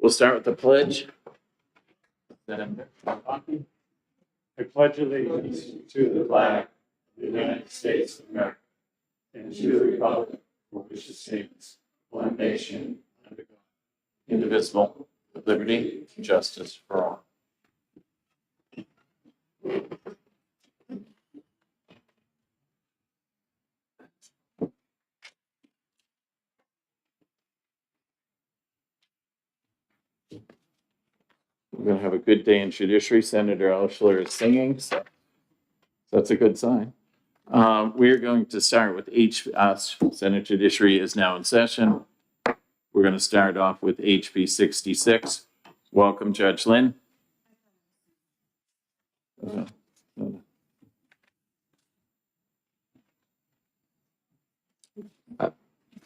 We'll start with the pledge. I pledge allegiance to the flag of the United States of America and to the republic for which it stands, one nation, under God, Indivisible, with liberty and justice for all. We're going to have a good day in Judiciary. Senator Alschler is singing, so that's a good sign. We're going to start with Senate Judiciary is now in session. We're going to start off with HB 66. Welcome, Judge Lynn.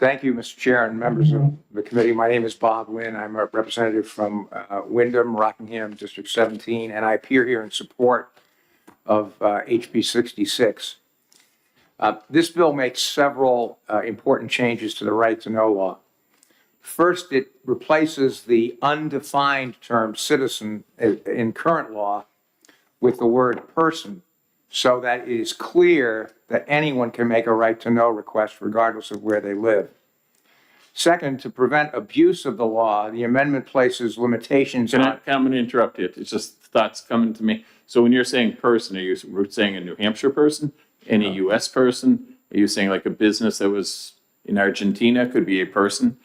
Thank you, Mr. Chair and members of the committee. My name is Bob Lynn. I'm a representative from Wyndham, Rockingham, District 17, and I appear here in support of HB 66. This bill makes several important changes to the right to know law. First, it replaces the undefined term citizen in current law with the word person, so that it is clear that anyone can make a right to know request regardless of where they live. Second, to prevent abuse of the law, the amendment places limitations on... I'm going to interrupt you. It's just thoughts coming to me. So when you're saying person, are you saying a New Hampshire person? Any U.S. person? Are you saying like a business that was in Argentina could be a person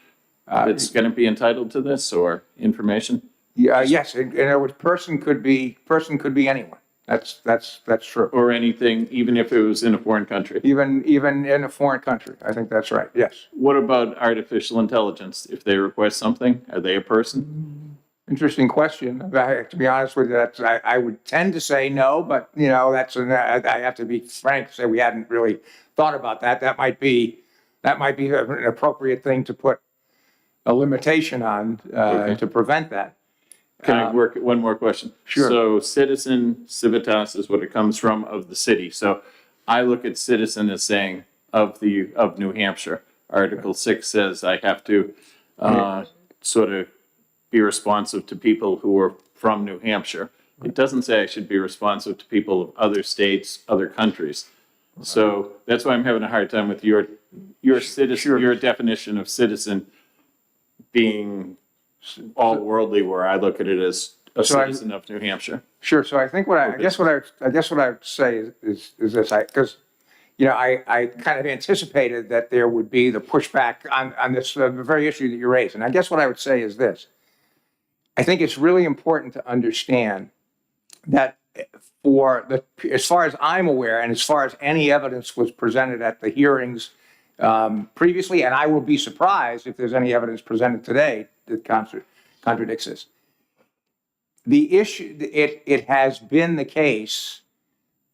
that's going to be entitled to this or information? Yes, in other words, person could be anyone. That's true. Or anything, even if it was in a foreign country? Even in a foreign country. I think that's right, yes. What about artificial intelligence? If they request something, are they a person? Interesting question. To be honest with you, I would tend to say no, but I have to be frank to say we hadn't really thought about that. That might be an appropriate thing to put a limitation on to prevent that. Can I work one more question? Sure. So citizen, civitas is what it comes from, of the city. So I look at citizen as saying of New Hampshire. Article 6 says I have to sort of be responsive to people who are from New Hampshire. It doesn't say I should be responsive to people of other states, other countries. So that's why I'm having a hard time with your citizen, your definition of citizen being all worldly, where I look at it as a citizen of New Hampshire. Sure. So I think I guess what I would say is this, because I kind of anticipated that there would be the pushback on this very issue that you raised, and I guess what I would say is this: I think it's really important to understand that as far as I'm aware, and as far as any evidence was presented at the hearings previously, and I will be surprised if there's any evidence presented today that contradicts this. The issue, it has been the case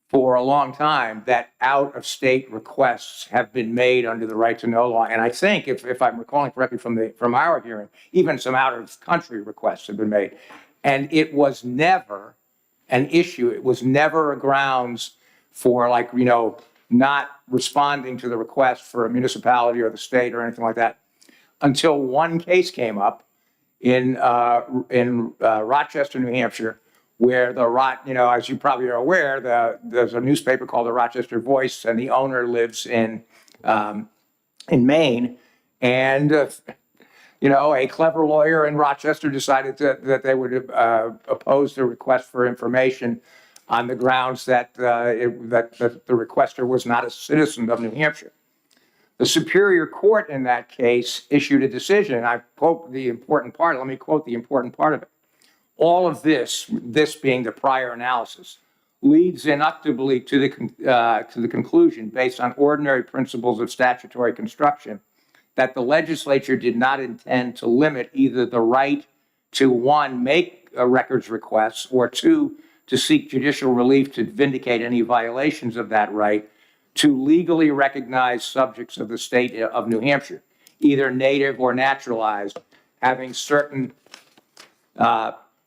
for a long time that out-of-state requests have been made under the right to know law, and I think, if I'm recalling correctly from our hearing, even some out-of-country requests have been made, and it was never an issue. It was never a grounds for not responding to the request for a municipality or the state or anything like that, until one case came up in Rochester, New Hampshire, where as you probably are aware, there's a newspaper called the Rochester Voice, and the owner lives in Maine, and a clever lawyer in Rochester decided that they would oppose the request for information on the grounds that the requester was not a citizen of New Hampshire. The Superior Court in that case issued a decision. I quote the important part. Let me quote the important part of it. All of this being the prior analysis, leads ineluctably to the conclusion, based on ordinary principles of statutory construction, that the legislature did not intend to limit either the right to, one, make records requests, or two, to seek judicial relief to vindicate any violations of that right, to legally recognize subjects of the state of New Hampshire, either native or naturalized, having certain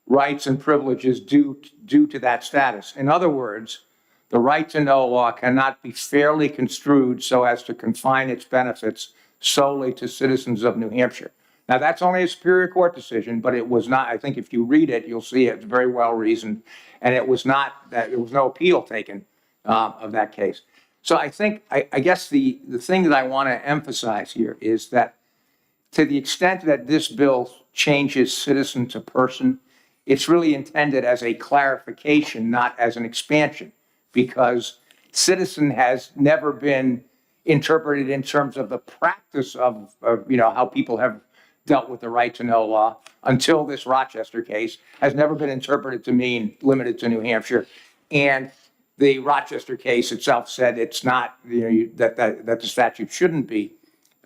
rights and privileges due to that status. In other words, the right to know law cannot be fairly construed so as to confine its benefits solely to citizens of New Hampshire. Now, that's only a Superior Court decision, but it was not, I think if you read it, you'll see it's very well reasoned. And it was not, that there was no appeal taken of that case. So I think, I guess the thing that I want to emphasize here is that to the extent that this bill changes citizen to person, it's really intended as a clarification, not as an expansion, because citizen has never been interpreted in terms of the practice of how people have dealt with the right to know law until this Rochester case has never been interpreted to mean limited to New Hampshire. And the Rochester case itself said it's not, that the statute shouldn't be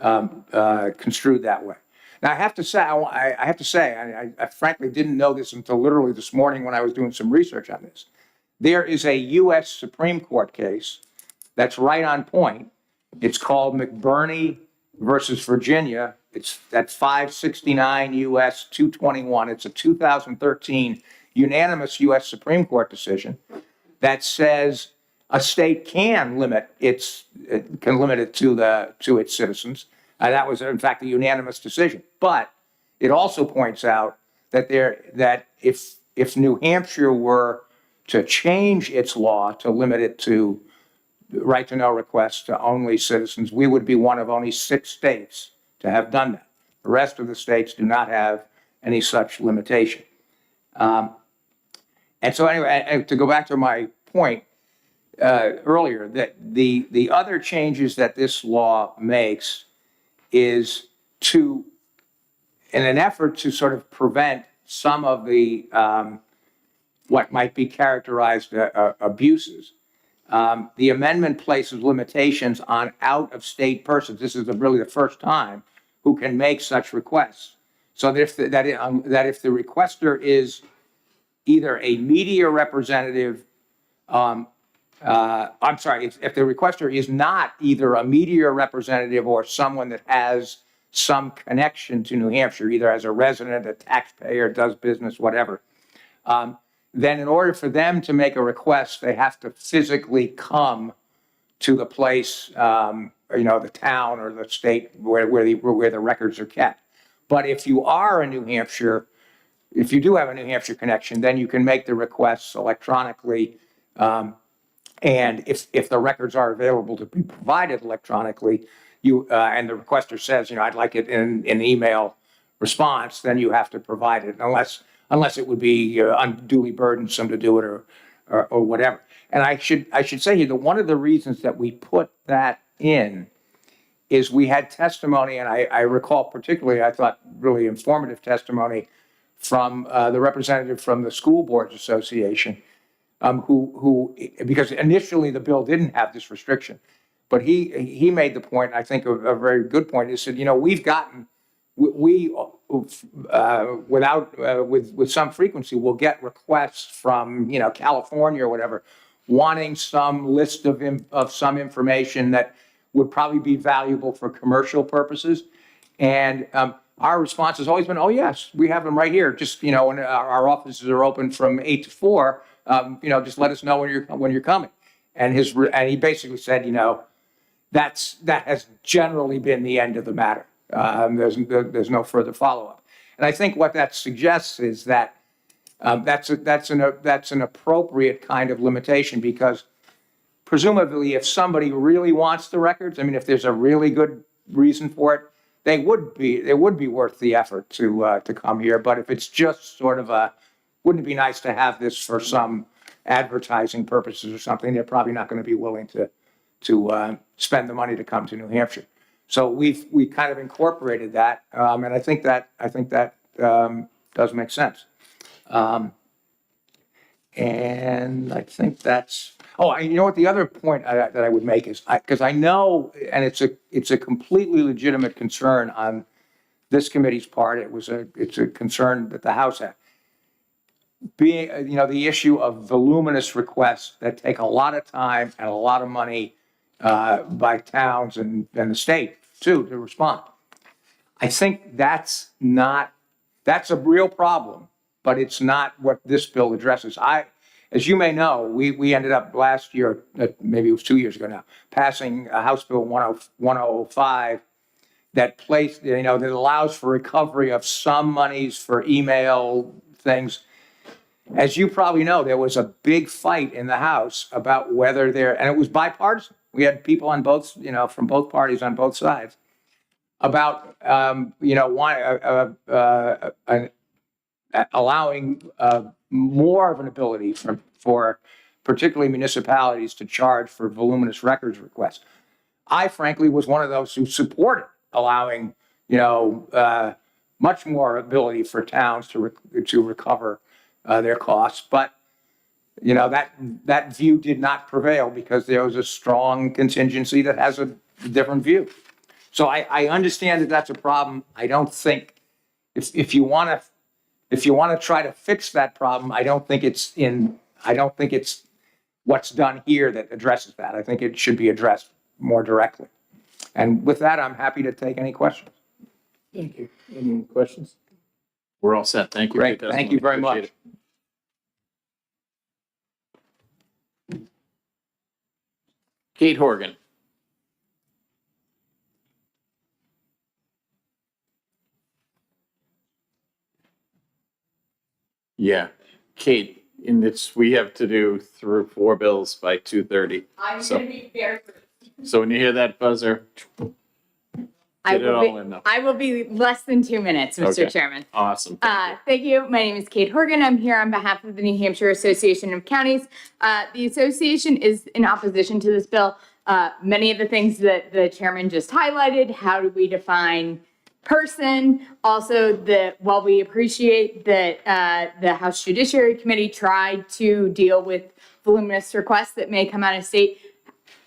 construed that way. Now, I have to say, I frankly didn't know this until literally this morning when I was doing some research on this. There is a U.S. Supreme Court case that's right on point. It's called McBurney versus Virginia. It's at 569 U.S. 221. It's a 2013 unanimous U.S. Supreme Court decision that says a state can limit it to its citizens. That was, in fact, a unanimous decision. But it also points out that if New Hampshire were to change its law to limit it to right to know requests to only citizens, we would be one of only 6 states to have done that. The rest of the states do not have any such limitation. And so anyway, and to go back to my point earlier, that the other changes that this law makes is in an effort to sort of prevent some of the what might be characterized abuses. The amendment places limitations on out-of-state persons. This is really the first time who can make such requests. So that if the requester is either a media representative, if the requester is not either a media representative or someone that has some connection to New Hampshire, either as a resident, a taxpayer, does business, whatever, then in order for them to make a request, they have to physically come to the place, the town or the state where the records are kept. But if you are a New Hampshire, if you do have a New Hampshire connection, then you can make the requests electronically. And if the records are available to be provided electronically, and the requester says, I'd like it in an email response, then you have to provide it, unless it would be unduly burdensome to do it or whatever. And I should say here that one of the reasons that we put that in is we had testimony, and I recall particularly, I thought, really informative testimony from the representative from the School Boards Association, who because initially the bill didn't have this restriction, but he made the point, I think a very good point. He said, we've gotten, with some frequency, we'll get requests from, California or whatever, wanting some list of some information that would probably be valuable for commercial purposes. And our response has always been, oh, yes, we have them right here. Just, when our offices are open from 8 to 4, just let us know when you're coming. And he basically said, that has generally been the end of the matter. There's no further follow-up. And I think what that suggests is that that's an appropriate kind of limitation, because presumably if somebody really wants the records, if there's a really good reason for it, it would be worth the effort to come here. But if it's just sort of wouldn't it be nice to have this for some advertising purposes or something, they're probably not going to be willing to spend the money to come to New Hampshire. So we kind of incorporated that, and I think that does make sense. And I think that's. Oh, what the other point that I would make is, because I know, and it's a completely legitimate concern on this committee's part. It's a concern that the House had. Being, the issue of voluminous requests that take a lot of time and a lot of money by towns and the state too to respond. I think that's a real problem, but it's not what this bill addresses. As you may know, we ended up last year, maybe it was 2 years ago now, passing House Bill 1005 that allows for recovery of some monies for email things. As you probably know, there was a big fight in the House about whether and it was bipartisan. We had people on both, from both parties on both sides about, allowing more of an ability for particularly municipalities to charge for voluminous records requests. I frankly was one of those who supported allowing, much more ability for towns to recover their costs, but that view did not prevail because there was a strong contingency that has a different view. So I understand that that's a problem. I don't think if you want to try to fix that problem, I don't think it's what's done here that addresses that. I think it should be addressed more directly. And with that, I'm happy to take any questions. Thank you. Any questions? We're all set. Thank you. Great. Thank you very much. Kate Horgan. Yeah, Kate, we have to do 4 bills by 2:30. I'm So- going to be very brief. So when you hear that buzzer, get it all in though. I will be less than 2 minutes, Mr. Okay. Chairman. Awesome. Thank you. My name is Kate Horgan. I'm here on behalf of the New Hampshire Association of Counties. The association is in opposition to this bill. Many of the things that the chairman just highlighted, how do we define person? Also, while we appreciate that the House Judiciary Committee tried to deal with voluminous requests that may come out of state,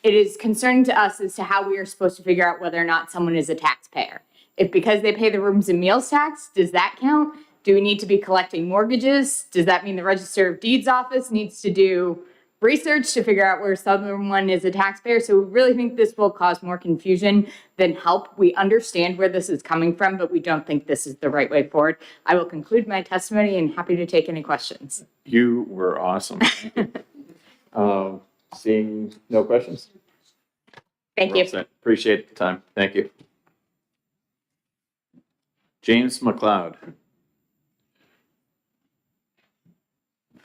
it is concerning to us as to how we are supposed to figure out whether or not someone is a taxpayer. If because they pay the rooms and meals tax, does that count? Do we need to be collecting mortgages? Does that mean the Register of Deeds office needs to do research to figure out where someone is a taxpayer? So we really think this will cause more confusion than help. We understand where this is coming from, but we don't think this is the right way forward. I will conclude my testimony and happy to take any questions. You were awesome. Thank you. Seeing no questions? Thank We're all you. set. Appreciate the time. Thank you. James McLeod.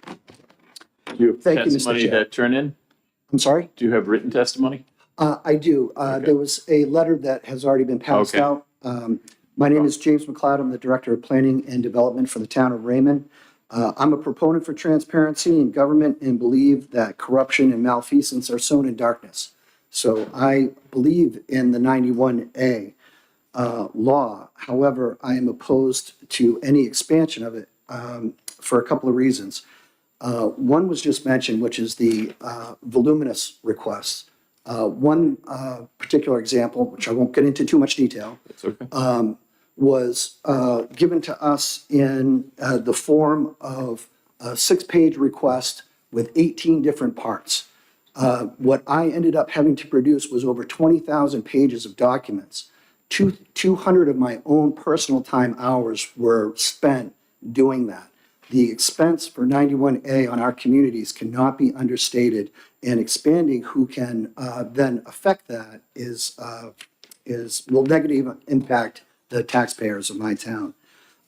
Do you have Thank you, Mr. testimony Chair. to turn in? I'm sorry? Do you have written testimony? I do. Okay. There was a letter that has already been passed Okay. out. My name is James McLeod. I'm the Director of Planning and Development for the town of Raymond. I'm a proponent for transparency in government and believe that corruption and malfeasance are sown in darkness. So I believe in the 91A law. However, I am opposed to any expansion of it for a couple of reasons. One was just mentioned, which is the voluminous requests. One particular example, which I won't get into too much detail, It's okay. was given to us in the form of a 6-page request with 18 different parts. What I ended up having to produce was over 20,000 pages of documents. 200 of my own personal time hours were spent doing that. The expense for 91A on our communities cannot be understated, and expanding who can then affect that will negatively impact the taxpayers of my town.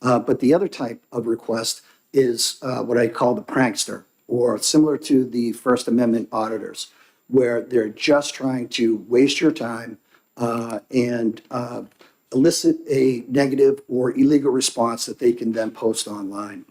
But the other type of request is what I call the prankster, or similar to the First Amendment auditors, where they're just trying to waste your time and elicit a negative or illegal response that they can then post online.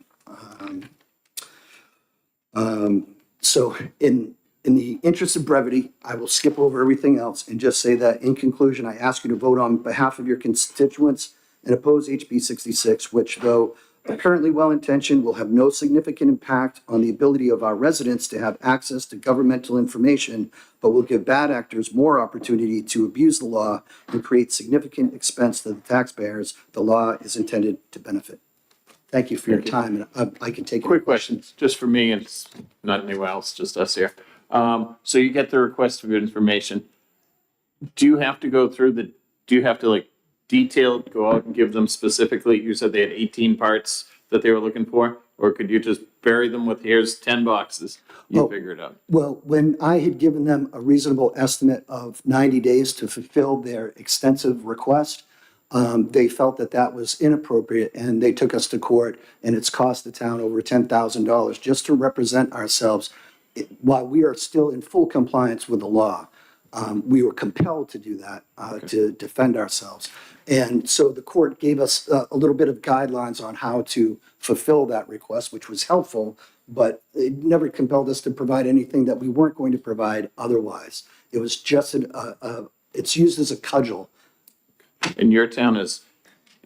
So in the interest of brevity, I will skip over everything else and just say that in conclusion, I ask you to vote on behalf of your constituents and oppose HB 66, which though apparently well-intentioned will have no significant impact on the ability of our residents to have access to governmental information, but will give bad actors more opportunity to abuse the law and create significant expense to the taxpayers the law is intended to benefit. Thank you for your time, and I can take any Quick questions, just for me, it's not anyone else, just us here. So you get the request for information. Do you have to go through do you have to like detailed, go out and give them specifically, you said they had 18 parts that they were looking for? Or could you just bury them with, here's 10 boxes, you figure it out? Well, when I had given them a reasonable estimate of 90 days to fulfill their extensive request, they felt that that was inappropriate, and they took us to court, and it's cost the town over $10,000 just to represent ourselves. While we are still in full compliance with the law, we were compelled to do that to defend ourselves. And so the court gave us a little bit of guidelines on how to fulfill that request, which was helpful, but it never compelled us to provide anything that we weren't going to provide otherwise. It was just it's used as a cudgel. And your town is,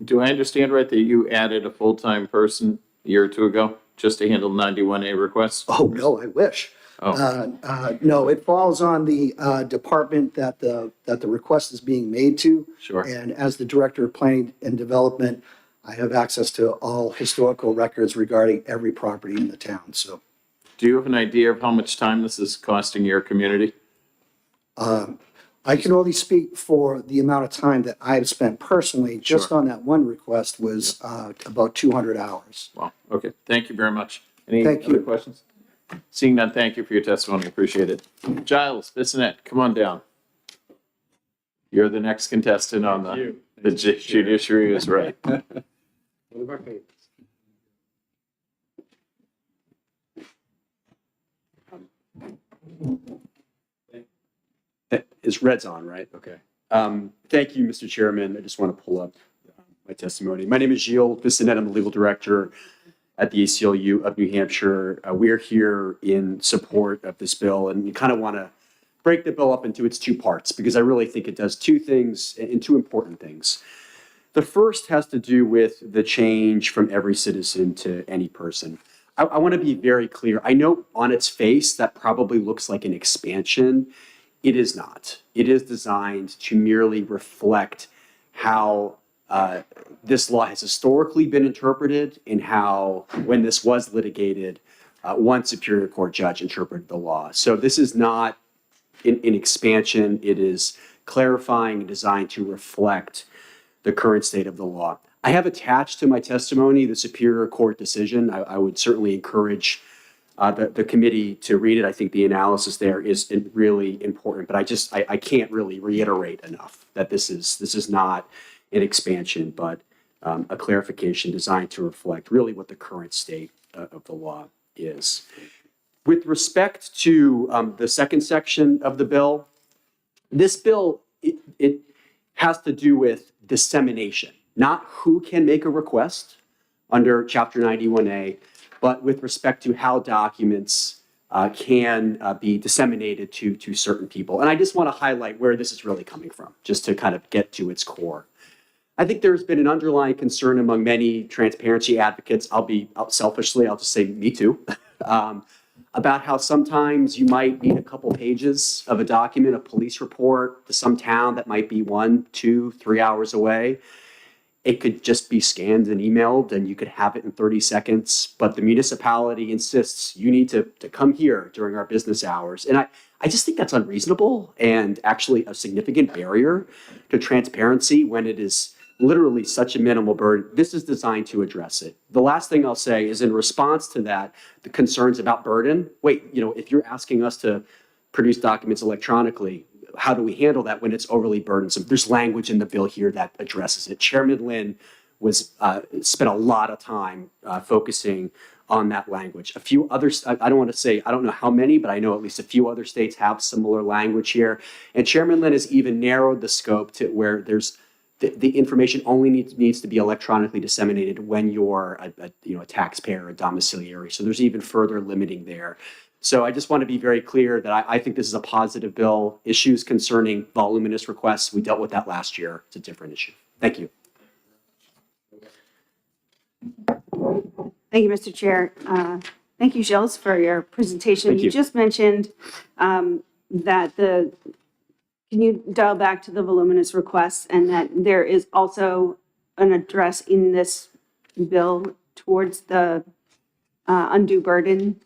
do I understand right that you added a full-time person a year or two ago just to handle 91A requests? Oh, no, I wish. Oh. No, it falls on the department that the request is being made to. Sure. And as the Director of Planning and Development, I have access to all historical records regarding every property in the town, so. Do you have an idea of how much time this is costing your community? I can only speak for the amount of time that I've spent personally, just Sure. on that one request was about 200 hours. Wow, okay, thank you very much. Any Thank other you. questions? Seeing none, thank you for your testimony, appreciate it. Giles, Bissonette, come on down. You're the next contestant on the Judiciary is right. One of our favorites. Is red's on, right? Okay. Thank you, Mr. Chairman. I just want to pull up my testimony. My name is Gilles Bissonette. I'm the legal director at the ACLU of New Hampshire. We're here in support of this bill, and we kind of want to break the bill up into its two parts because I really think it does two things and two important things. The first has to do with the change from every citizen to any person. I want to be very clear. I know on its face that probably looks like an expansion. It is not. It is designed to merely reflect how this law has historically been interpreted and how, when this was litigated, one Superior Court judge interpreted the law. So this is not an expansion. It is clarifying and designed to reflect the current state of the law. I have attached to my testimony the Superior Court decision. I would certainly encourage the committee to read it. I think the analysis there is really important, but I can't really reiterate enough that this is not an expansion, but a clarification designed to reflect really what the current state of the law is. With respect to the second section of the bill, this bill, it has to do with dissemination, not who can make a request under Chapter 91A, but with respect to how documents can be disseminated to certain people. And I just want to highlight where this is really coming from, just to kind of get to its core. I think there's been an underlying concern among many transparency advocates, I'll just say me too, about how sometimes you might need a couple pages of a document, a police report to some town that might be 1, 2, 3 hours away. It could just be scanned and emailed and you could have it in 30 seconds, but the municipality insists you need to come here during our business hours. And I just think that's unreasonable and actually a significant barrier to transparency when it is literally such a minimal burden. This is designed to address it. The last thing I'll say is in response to that, the concerns about burden. Wait, if you're asking us to produce documents electronically, how do we handle that when it's overly burdensome? There's language in the bill here that addresses it. Chairman Lynn spent a lot of time focusing on that language. A few others, I don't know how many, but I know at least a few other states have similar language here. And Chairman Lynn has even narrowed the scope to where there's the information only needs to be electronically disseminated when you're a taxpayer, a domiciliary. So there's even further limiting there. So I just want to be very clear that I think this is a positive bill. Issues concerning voluminous requests, we dealt with that last year. It's a different issue. Thank you. Thank you, Mr. Chair. Thank you, Gilles, for your presentation. Thank you. You just mentioned can you dial back to the voluminous requests and that there is also an address in this bill towards the undue burden?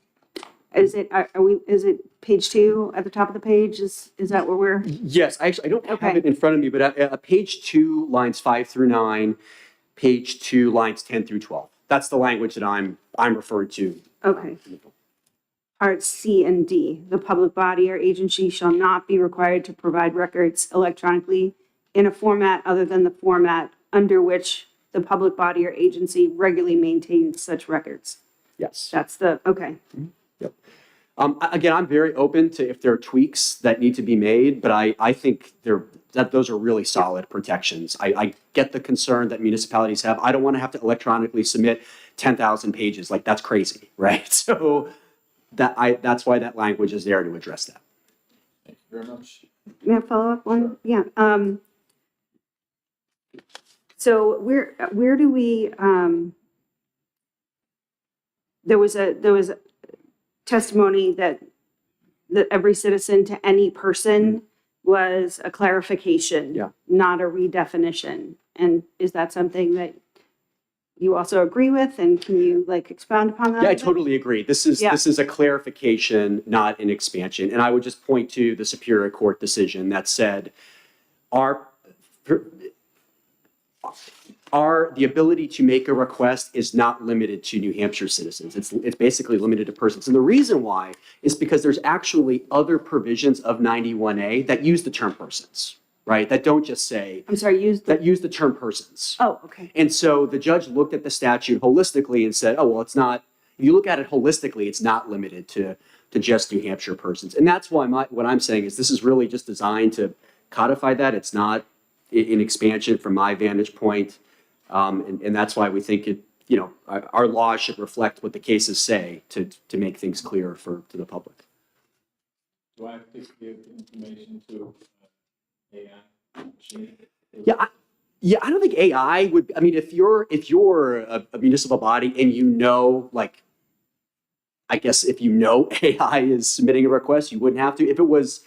Is it page 2 at the top of the page? Is that where we're? Yes, I don't have Okay. it in front of me, but page 2, lines 5 through 9, page 2, lines 10 through 12. That's the language that I'm referring to. Okay. Parts C and D, the public body or agency shall not be required to provide records electronically in a format other than the format under which the public body or agency regularly maintains such records. Yes. That's the, okay. Yep. Again, I'm very open to if there are tweaks that need to be made, but I think those are really solid protections. I get the concern that municipalities have. I don't want to have to electronically submit 10,000 pages. Like, that's crazy, right? So that's why that language is there to address that. Thank you very much. May I follow up one? Yeah. So where do we, there was testimony that every citizen to any person was a clarification, Yeah. not a redefinition. And is that something that you also agree with? And can you like expound upon that? Yeah, a I bit? totally agree. This is a clarification, not an expansion. And I would just point to the Superior Court decision that said the ability to make a request is not limited to New Hampshire citizens. It's basically limited to persons. And the reason why is because there's actually other provisions of 91A that use the term persons, right? That don't just say, I'm sorry, that use the term persons. oh, okay. And so the judge looked at the statute holistically and said, oh, well, it's not, if you look at it holistically, it's not limited to just New Hampshire persons. And that's why what I'm saying is this is really just designed to codify that. It's not an expansion from my vantage point. And that's why we think our law should reflect what the cases say to make things clearer to the public. Do I have to give information to AI machine? Yeah, I don't think AI would. I mean, if you're a municipal body and like, I guess if AI is submitting a request, you wouldn't have to.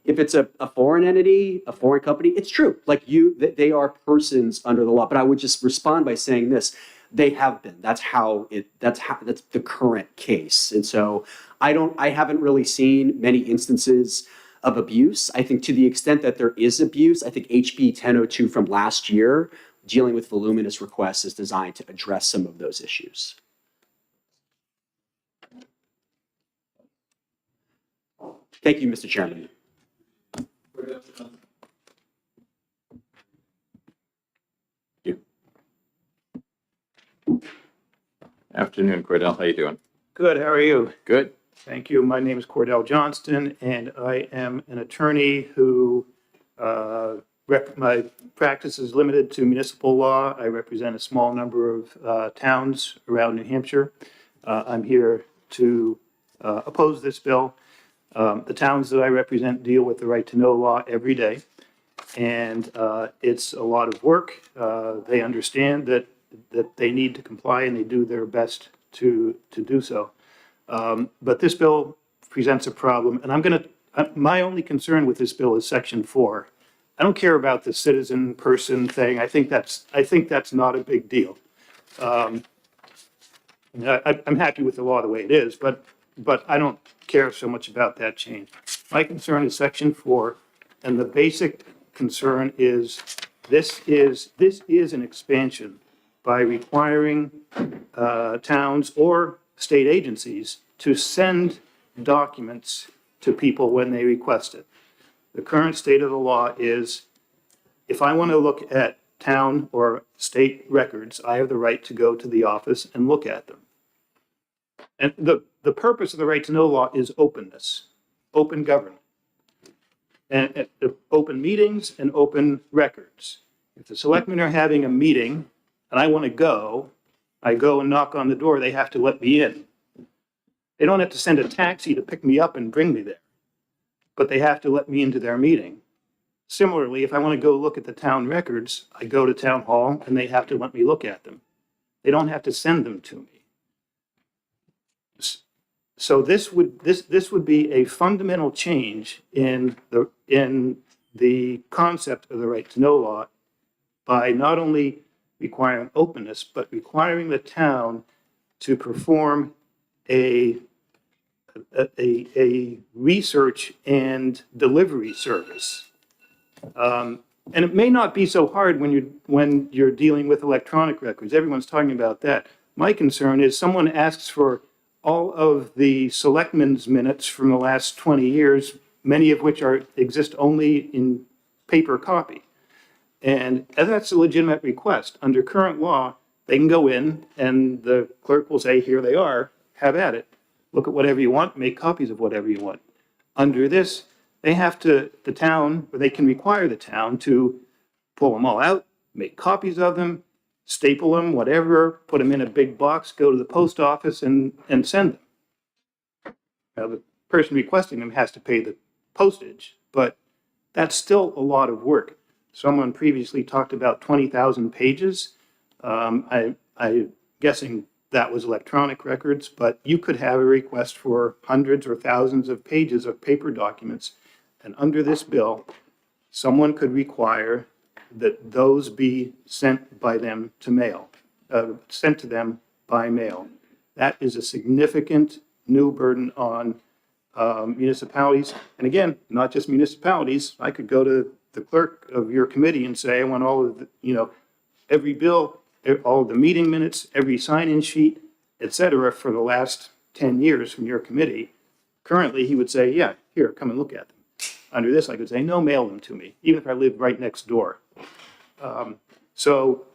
If it's a foreign entity, a foreign company, it's true. Like they are persons under the law. But I would just respond by saying this: they have been. That's the current case. And so I haven't really seen many instances of abuse. I think to the extent that there is abuse, I think HB 1002 from last year, dealing with voluminous requests, is designed to address some of those issues. Thank you, Mr. Chairman. Afternoon, Cordell. How you doing? Good, how are you? Good. Thank you. My name is Cordell Johnston, and I am an attorney who, my practice is limited to municipal law. I represent a small number of towns around New Hampshire. I'm here to oppose this bill. The towns that I represent deal with the right to know law every day, and it's a lot of work. They understand that they need to comply, and they do their best to do so. But this bill presents a problem, and my only concern with this bill is Section 4. I don't care about the citizen person thing. I think that's not a big deal. I'm happy with the law the way it is, but I don't care so much about that change. My concern is Section 4, and the basic concern is this is an expansion by requiring towns or state agencies to send documents to people when they request it. The current state of the law is, if I want to look at town or state records, I have the right to go to the office and look at them. And the purpose of the right to know law is openness, open government, and open meetings and open records. If the selectmen are having a meeting and I want to go, I go and knock on the door, they have to let me in. They don't have to send a taxi to pick me up and bring me there, but they have to let me into their meeting. Similarly, if I want to go look at the town records, I go to town hall and they have to let me look at them. They don't have to send them to me. So this would be a fundamental change in the concept of the right to know law by not only requiring openness, but requiring the town to perform a research and delivery service. And it may not be so hard when you're dealing with electronic records. Everyone's talking about that. My concern is someone asks for all of the selectmen's minutes from the last 20 years, many of which exist only in paper copy. And that's a legitimate request. Under current law, they can go in and the clerk will say, here they are, have at it. Look at whatever you want, make copies of whatever you want. Under this, they have to, the town, or they can require the town to pull them all out, make copies of them, staple them, whatever, put them in a big box, go to the post office and send them. Now, the person requesting them has to pay the postage, but that's still a lot of work. Someone previously talked about 20,000 pages. I'm guessing that was electronic records, but you could have a request for hundreds or thousands of pages of paper documents. And under this bill, someone could require that those be sent by them to mail, sent to them by mail. That is a significant new burden on municipalities. And again, not just municipalities. I could go to the clerk of your committee and say, I want all of the, every bill, all of the meeting minutes, every sign-in sheet, et cetera, for the last 10 years from your committee. Currently, he would say, yeah, here, come and look at them. Under this, I could say, no, mail them to me, even if I lived right next door. So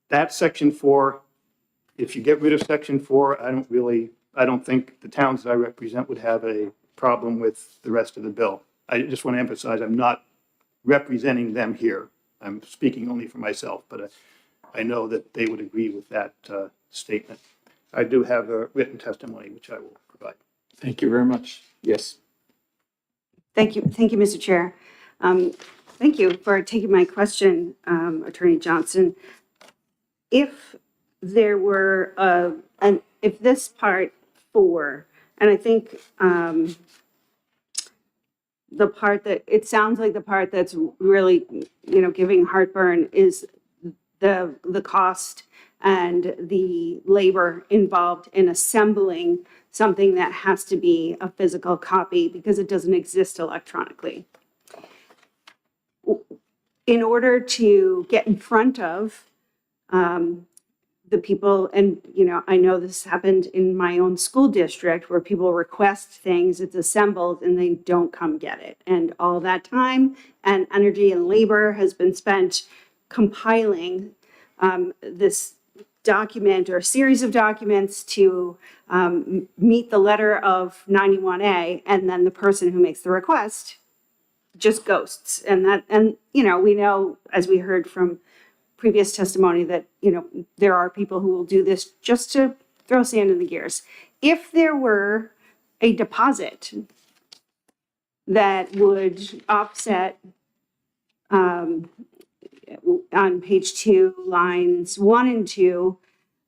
that's section 4. If you get rid of section 4, I don't think the towns that I represent would have a problem with the rest of the bill. I just want to emphasize, I'm not representing them here. I'm speaking only for myself, but I know that they would agree with that statement. I do have a written testimony, which I will provide. Thank you very much. Yes. Thank you, Mr. Chair. Thank you for taking my question, Attorney Johnson. If there were, if this part 4, and I think the part that, it sounds like the part that's really, giving heartburn is the cost and the labor involved in assembling something that has to be a physical copy because it doesn't exist electronically. In order to get in front of the people, and I know this happened in my own school district where people request things, it's assembled, and they don't come get it. And all that time and energy and labor has been spent compiling this document or series of documents to meet the letter of 91A, and then the person who makes the request just ghosts. And we know, as we heard from previous testimony, that, there are people who will do this just to throw sand in the gears. If there were a deposit that would offset on page 2, lines 1 and 2,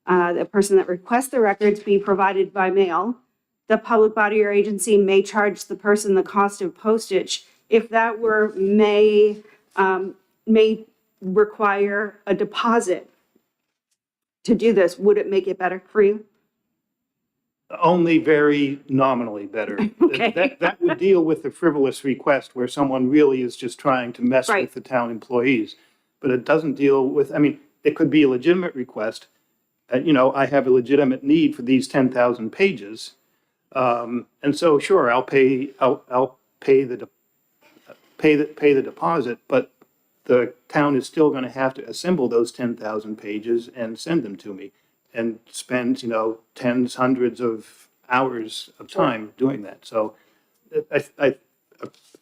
the person that requests the records be provided by mail, the public body or agency may charge the person the cost of postage. If that were may require a deposit to do this, would it make it better for you? Only very nominally better. Okay. That would deal with the frivolous request where someone really is just trying to mess Right. with the town employees. But it doesn't deal with, it could be a legitimate request. I have a legitimate need for these 10,000 pages. And so, sure, I'll pay the deposit, but the town is still going to have to assemble those 10,000 pages and send them to me and spend, tens, hundreds of hours of time doing that. So I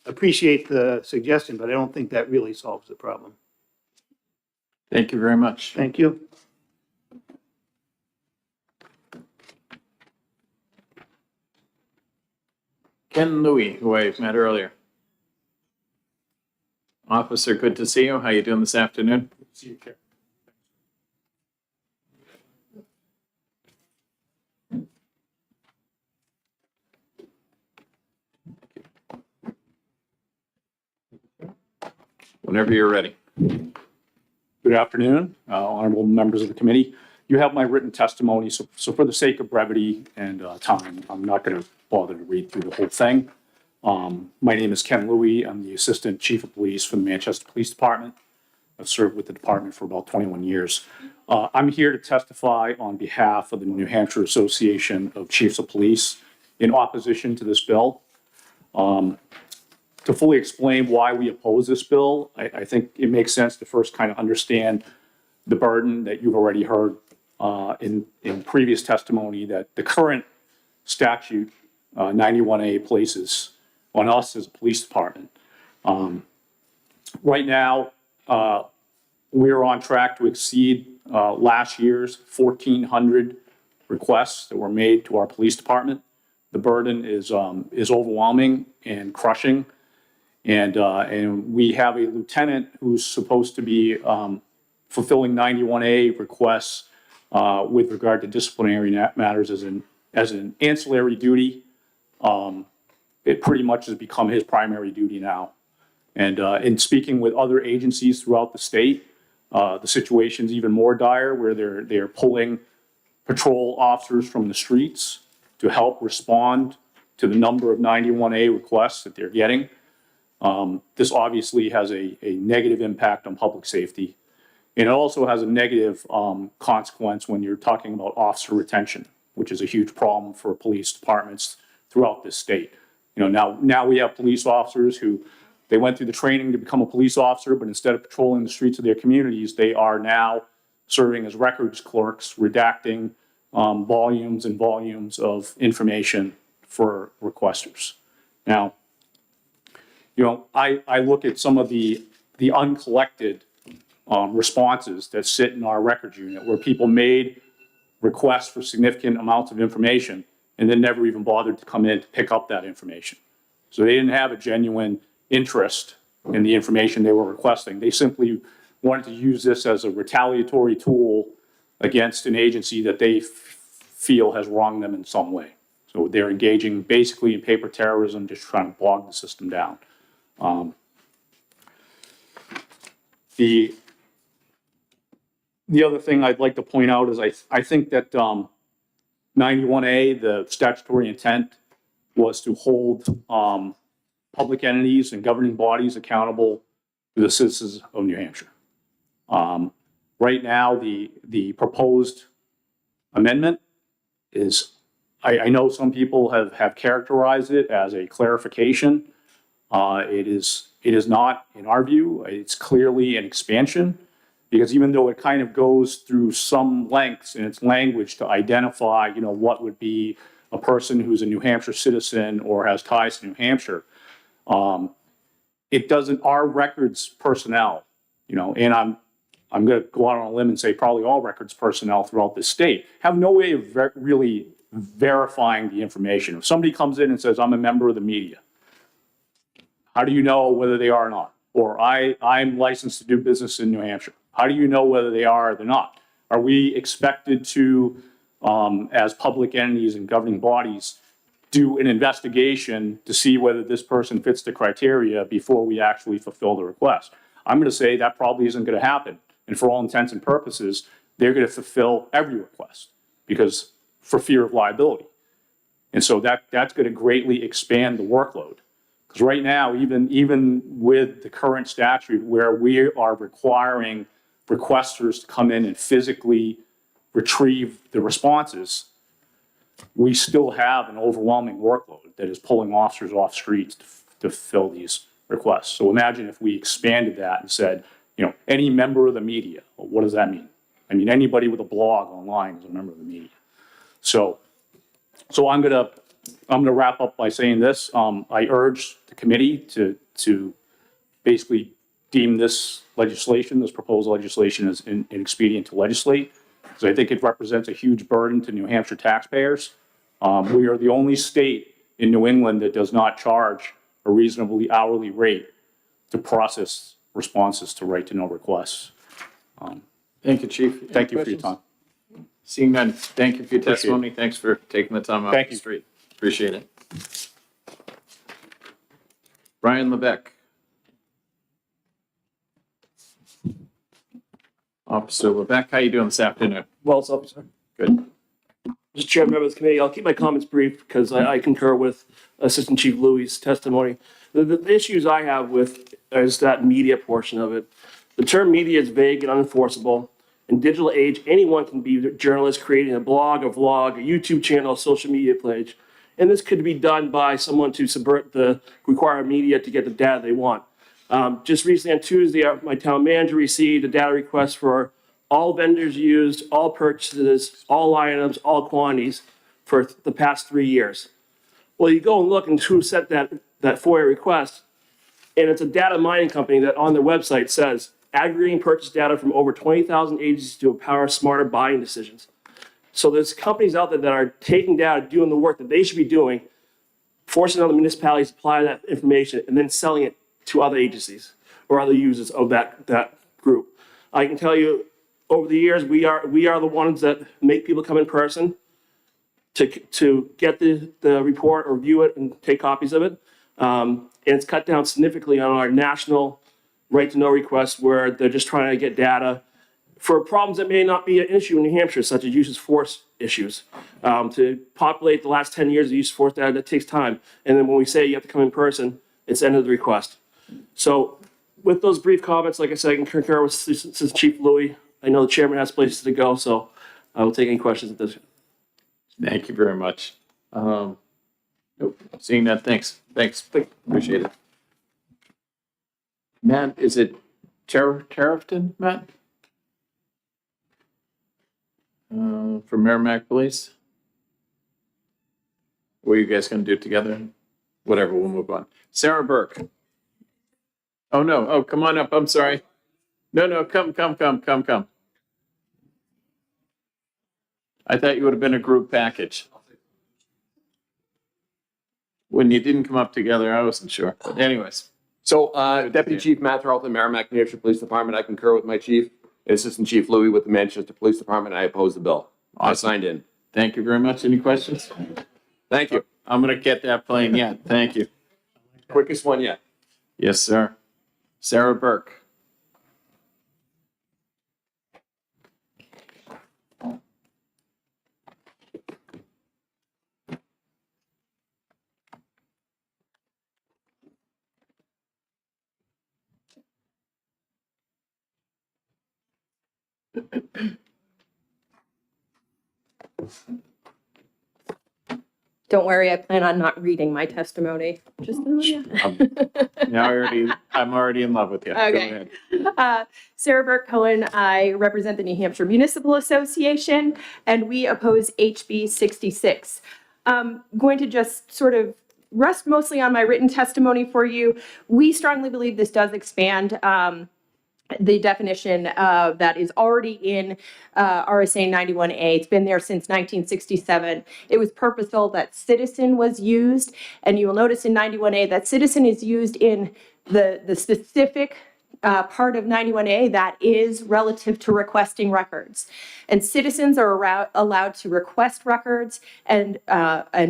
appreciate the suggestion, but I don't think that really solves the problem. Thank you very much. Thank you. Ken Louie, who I met earlier. Officer, good to see you. How you doing this afternoon? See you, Chair. Whenever you're ready. Good afternoon, honorable members of the committee. You have my written testimony, so for the sake of brevity and time, I'm not going to bother to read through the whole thing. My name is Ken Louie. I'm the Assistant Chief of Police for the Manchester Police Department. I've served with the department for about 21 years. I'm here to testify on behalf of the New Hampshire Association of Chiefs of Police in opposition to this bill. to fully explain why we oppose this bill, I think it makes sense to first kind of understand the burden that you've already heard in previous testimony that the current statute, 91A, places on us as a police department. Right now, we're on track to exceed last year's 1,400 requests that were made to our police department. The burden is overwhelming and crushing. And we have a lieutenant who's supposed to be fulfilling 91A requests with regard to disciplinary matters as an ancillary duty. It pretty much has become his primary duty now. And in speaking with other agencies throughout the state, the situation's even more dire, where they're pulling patrol officers from the streets to help respond to the number of 91A requests that they're getting. This obviously has a negative impact on public safety. And it also has a negative consequence when you're talking about officer retention, which is a huge problem for police departments throughout this state. You know, now we have police officers who they went through the training to become a police officer, but instead of patrolling the streets of their communities, they are now serving as records clerks, redacting volumes and volumes of information for requesters. Now, you know, I look at some of the uncollected responses that sit in our records unit where people made requests for significant amounts of information and then never even bothered to come in to pick up that information. So they didn't have a genuine interest in the information they were requesting. They simply wanted to use this as a retaliatory tool against an agency that they feel has wronged them in some way. So they're engaging basically in paper terrorism, just trying to bog the system down. The other thing I'd like to point out is I think that 91A, the statutory intent was to hold public entities and governing bodies accountable to the citizens of New Hampshire. Right now, the proposed amendment is, I know some people have characterized it as a clarification. It is not, in our view. It's clearly an expansion, because even though it kind of goes through some lengths in its language to identify, you know, what would be a person who's a New Hampshire citizen or has ties to New Hampshire, it doesn't, our records personnel, you know, and I'm going to go out on a limb and say probably all records personnel throughout the state have no way of really verifying the information. If somebody comes in and says, I'm a member of the media, how do you know whether they are or not? Or I'm licensed to do business in New Hampshire. How do you know whether they are or they're not? Are we expected to, as public entities and governing bodies, do an investigation to see whether this person fits the criteria before we actually fulfill the request? I'm going to say that probably isn't going to happen. And for all intents and purposes, they're going to fulfill every request because for fear of liability. And so that's going to greatly expand the workload. Because right now, even with the current statute where we are requiring requesters to come in and physically retrieve the responses, we still have an overwhelming workload that is pulling officers off streets to fill these requests. So imagine if we expanded that and said, you know, any member of the media. Well, what does that mean? I mean, anybody with a blog online is a member of the media. So I'm gonna wrap up by saying this. I urge the committee to basically deem this legislation, this proposed legislation, as inexpedient to legislate, because I think it represents a huge burden to New Hampshire taxpayers. We are the only state in New England that does not charge a reasonably hourly rate to process responses to right to know requests. Thank you, Chief. Thank you for your time. Seeing none, thank you for your Appreciate it. testimony. Thanks for taking the time out Thank the you. street. Appreciate it. Brian Lebec. Officer Lebec, how you doing this afternoon? Well, officer. Good. Mr. Chair, members of the committee, I'll keep my comments brief because I concur with Assistant Chief Louis' testimony. The issues I have with is that media portion of it. The term media is vague and unenforceable. In digital age, anyone can be a journalist creating a blog, a vlog, a YouTube channel, a social media page. And this could be done by someone to subvert the required media to get the data they want. Just recently on Tuesday, my town manager received a data request for all vendors used, all purchases, all items, all quantities for the past 3 years. Well, you go and look and who sent that FOIA request, and it's a data mining company that on their website says, aggregating purchase data from over 20,000 agencies to empower smarter buying decisions. So there's companies out there that are taking data, doing the work that they should be doing, forcing other municipalities to apply that information, and then selling it to other agencies or other users of that group. I can tell you, over the years, we are the ones that make people come in person to get the report or view it and take copies of it. And it's cut down significantly on our national right-to-know requests where they're just trying to get data for problems that may not be an issue in New Hampshire, such as use of force issues. To populate the last 10 years of use of force data, that takes time. And then when we say you have to come in person, it's the end of the request. So with those brief comments, like I said, I can concur with Assistant Chief Louis. I know the chairman has places to go, so I will take any questions at this. Thank you very much. Nope, seeing that, thanks. Appreciate it. Matt, is it Tarifton, Matt? For Merrimack Police? What are you guys gonna do together? Whatever, we'll move on. Sarah Burke. Oh, no, oh, come on up, I'm sorry. No, come. I thought you would have been a group package. When you didn't come up together, I wasn't sure, but anyways. So, Deputy Chief Matt Threlton, Merrimack, New Hampshire Police Department, I concur with my chief. And Assistant Chief Louis with the Manchester Police Department, I oppose the bill. I Awesome. signed in. Thank you very much. Any questions? Thank you. I'm gonna get that plane yet. Thank you. Quickest one yet. Yes, sir. Sarah Burke. Don't worry, I plan on not reading my testimony. Just so you I'm already in love with you. Go Okay. ahead. Sarah Burke Cohen, I represent the New Hampshire Municipal Association, and we oppose HB 66. Going to just sort of rest mostly on my written testimony for you. We strongly believe this does expand the definition that is already in RSA 91A. It's been there since 1967. It was purposeful that citizen was used, and you will notice in 91A that citizen is used in the specific part of 91A that is relative to requesting records. And citizens are allowed to request records and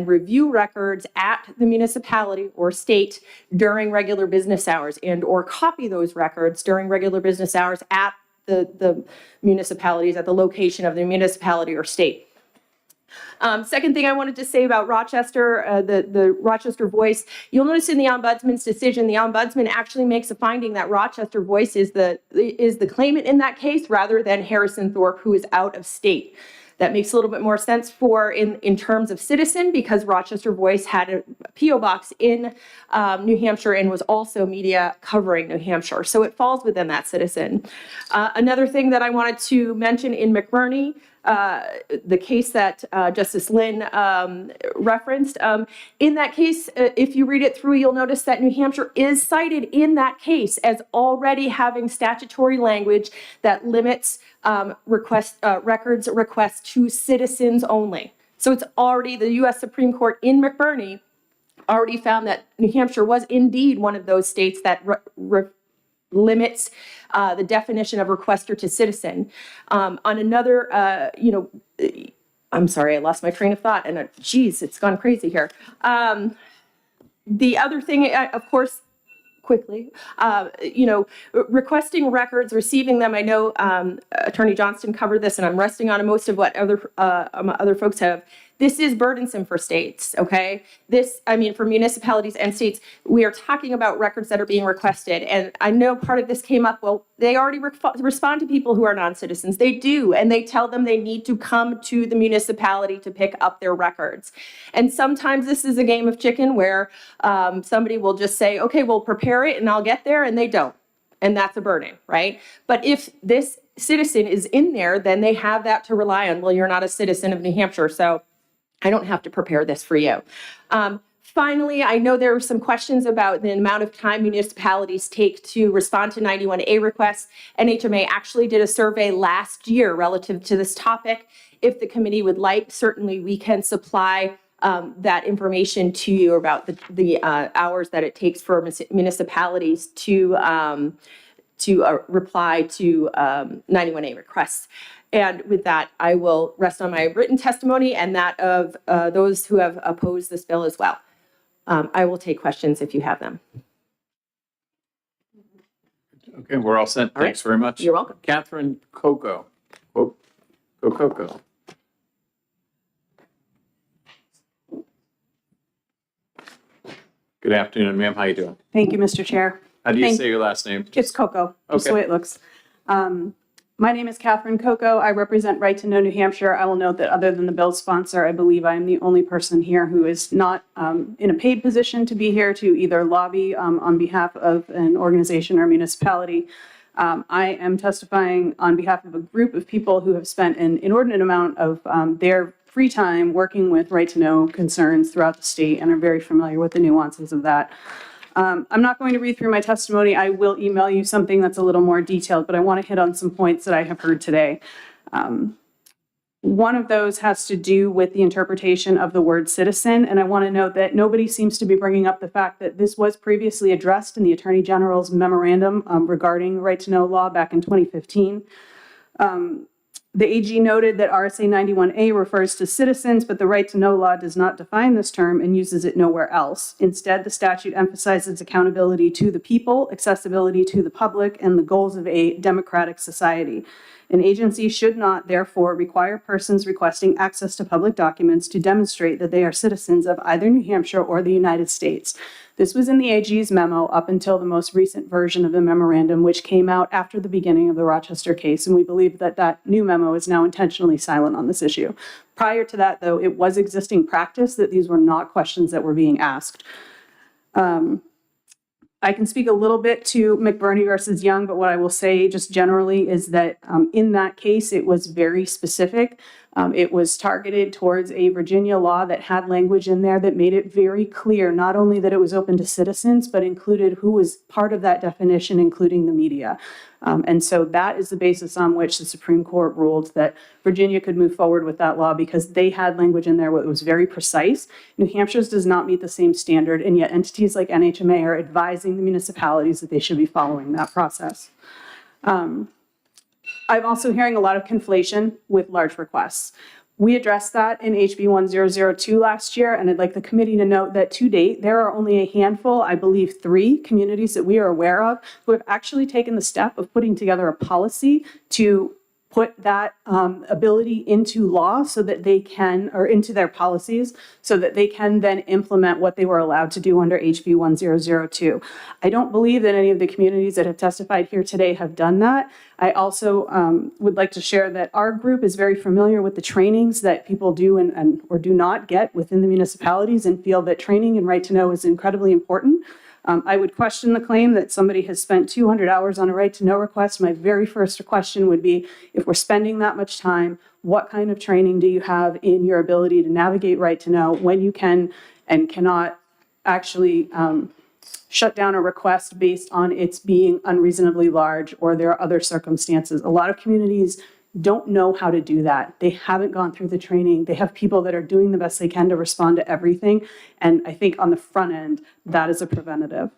review records at the municipality or state during regular business hours and or copy those records during regular business hours at the municipalities, at the location of the municipality or state. Second thing I wanted to say about Rochester, the Rochester Voice, you'll notice in the Ombudsman's decision, the Ombudsman actually makes a finding that Rochester Voice is the claimant in that case rather than Harrison Thorpe, who is out of state. That makes a little bit more sense in terms of citizen because Rochester Voice had a P.O. box in New Hampshire and was also media covering New Hampshire. So it falls within that citizen. Another thing that I wanted to mention in McBurney, the case that Justice Lynn referenced. In that case, if you read it through, you'll notice that New Hampshire is cited in that case as already having statutory language that limits records requests to citizens only. So it's already, the U.S. Supreme Court in McBurney already found that New Hampshire was indeed one of those states that limits the definition of requester to citizen. On another, I'm sorry, I lost my train of thought, and geez, it's gone crazy here. The other thing, of course, quickly, requesting records, receiving them. I know Attorney Johnston covered this, and I'm resting on most of what other folks have This is burdensome for states, okay? For municipalities and states, we are talking about records that are being requested. And I know part of this came up, well, they already respond to people who are non-citizens. They do, and they tell them they need to come to the municipality to pick up their records. And sometimes this is a game of chicken where somebody will just say, okay, we'll prepare it and I'll get there, and they don't. And that's a burden, right? But if this citizen is in there, then they have that to rely on. Well, you're not a citizen of New Hampshire, so I don't have to prepare this for you. Finally, I know there were some questions about the amount of time municipalities take to respond to 91A requests. NHMA actually did a survey last year relative to this topic. If the committee would like, certainly we can supply that information to you about the hours that it takes for municipalities to reply to 91A requests. And with that, I will rest on my written testimony and that of those who have opposed this bill as well. I will take questions if you have them. Okay, we're all set. Thanks very much. You're welcome. Catherine Coco. Coco. Good afternoon, ma'am. How you doing? Thank you, Mr. Chair. How do you Thank- say your last name? It's Coco, just the Okay. way it looks. My name is Catherine Coco. I represent Right to Know New Hampshire. I will note that other than the bill sponsor, I believe I am the only person here who is not in a paid position to be here to either lobby on behalf of an organization or municipality. I am testifying on behalf of a group of people who have spent an inordinate amount of their free time working with Right to Know concerns throughout the state and are very familiar with the nuances of that. I'm not going to read through my testimony. I will email you something that's a little more detailed, but I want to hit on some points that I have heard today. One of those has to do with the interpretation of the word citizen, and I want to note that nobody seems to be bringing up the fact that this was previously addressed in the Attorney General's memorandum regarding Right to Know law back in 2015. The AG noted that RSA 91A refers to citizens, but the Right to Know law does not define this term and uses it nowhere else. Instead, the statute emphasizes accountability to the people, accessibility to the public, and the goals of a democratic society. An agency should not, therefore, require persons requesting access to public documents to demonstrate that they are citizens of either New Hampshire or the United States. This was in the AG's memo up until the most recent version of the memorandum, which came out after the beginning of the Rochester case, and we believe that that new memo is now intentionally silent on this issue. Prior to that, though, it was existing practice that these were not questions that were being asked. I can speak a little bit to McBurney versus Young, but what I will say just generally is that in that case, it was very specific. It was targeted towards a Virginia law that had language in there that made it very clear, not only that it was open to citizens, but included who was part of that definition, including the media. And so that is the basis on which the Supreme Court ruled that Virginia could move forward with that law because they had language in there that was very precise. New Hampshire's does not meet the same standard, and yet entities like NHMA are advising the municipalities that they should be following that process. I'm also hearing a lot of conflation with large requests. We addressed that in HB 1002 last year, and I'd like the committee to note that to date, there are only a handful, I believe 3 communities that we are aware of who have actually taken the step of putting together a policy to put that ability into law so that they can, or into their policies, so that they can then implement what they were allowed to do under HB 1002. I don't believe that any of the communities that have testified here today have done that. I also would like to share that our group is very familiar with the trainings that people do and or do not get within the municipalities and feel that training and Right to Know is incredibly important. I would question the claim that somebody has spent 200 hours on a Right to Know request. My very first question would be, if we're spending that much time, what kind of training do you have in your ability to navigate Right to Know when you can and cannot actually shut down a request based on its being unreasonably large or there are other circumstances? A lot of communities don't know how to do that. They haven't gone through the training. They have people that are doing the best they can to respond to everything. And I think on the front end, that is a preventative.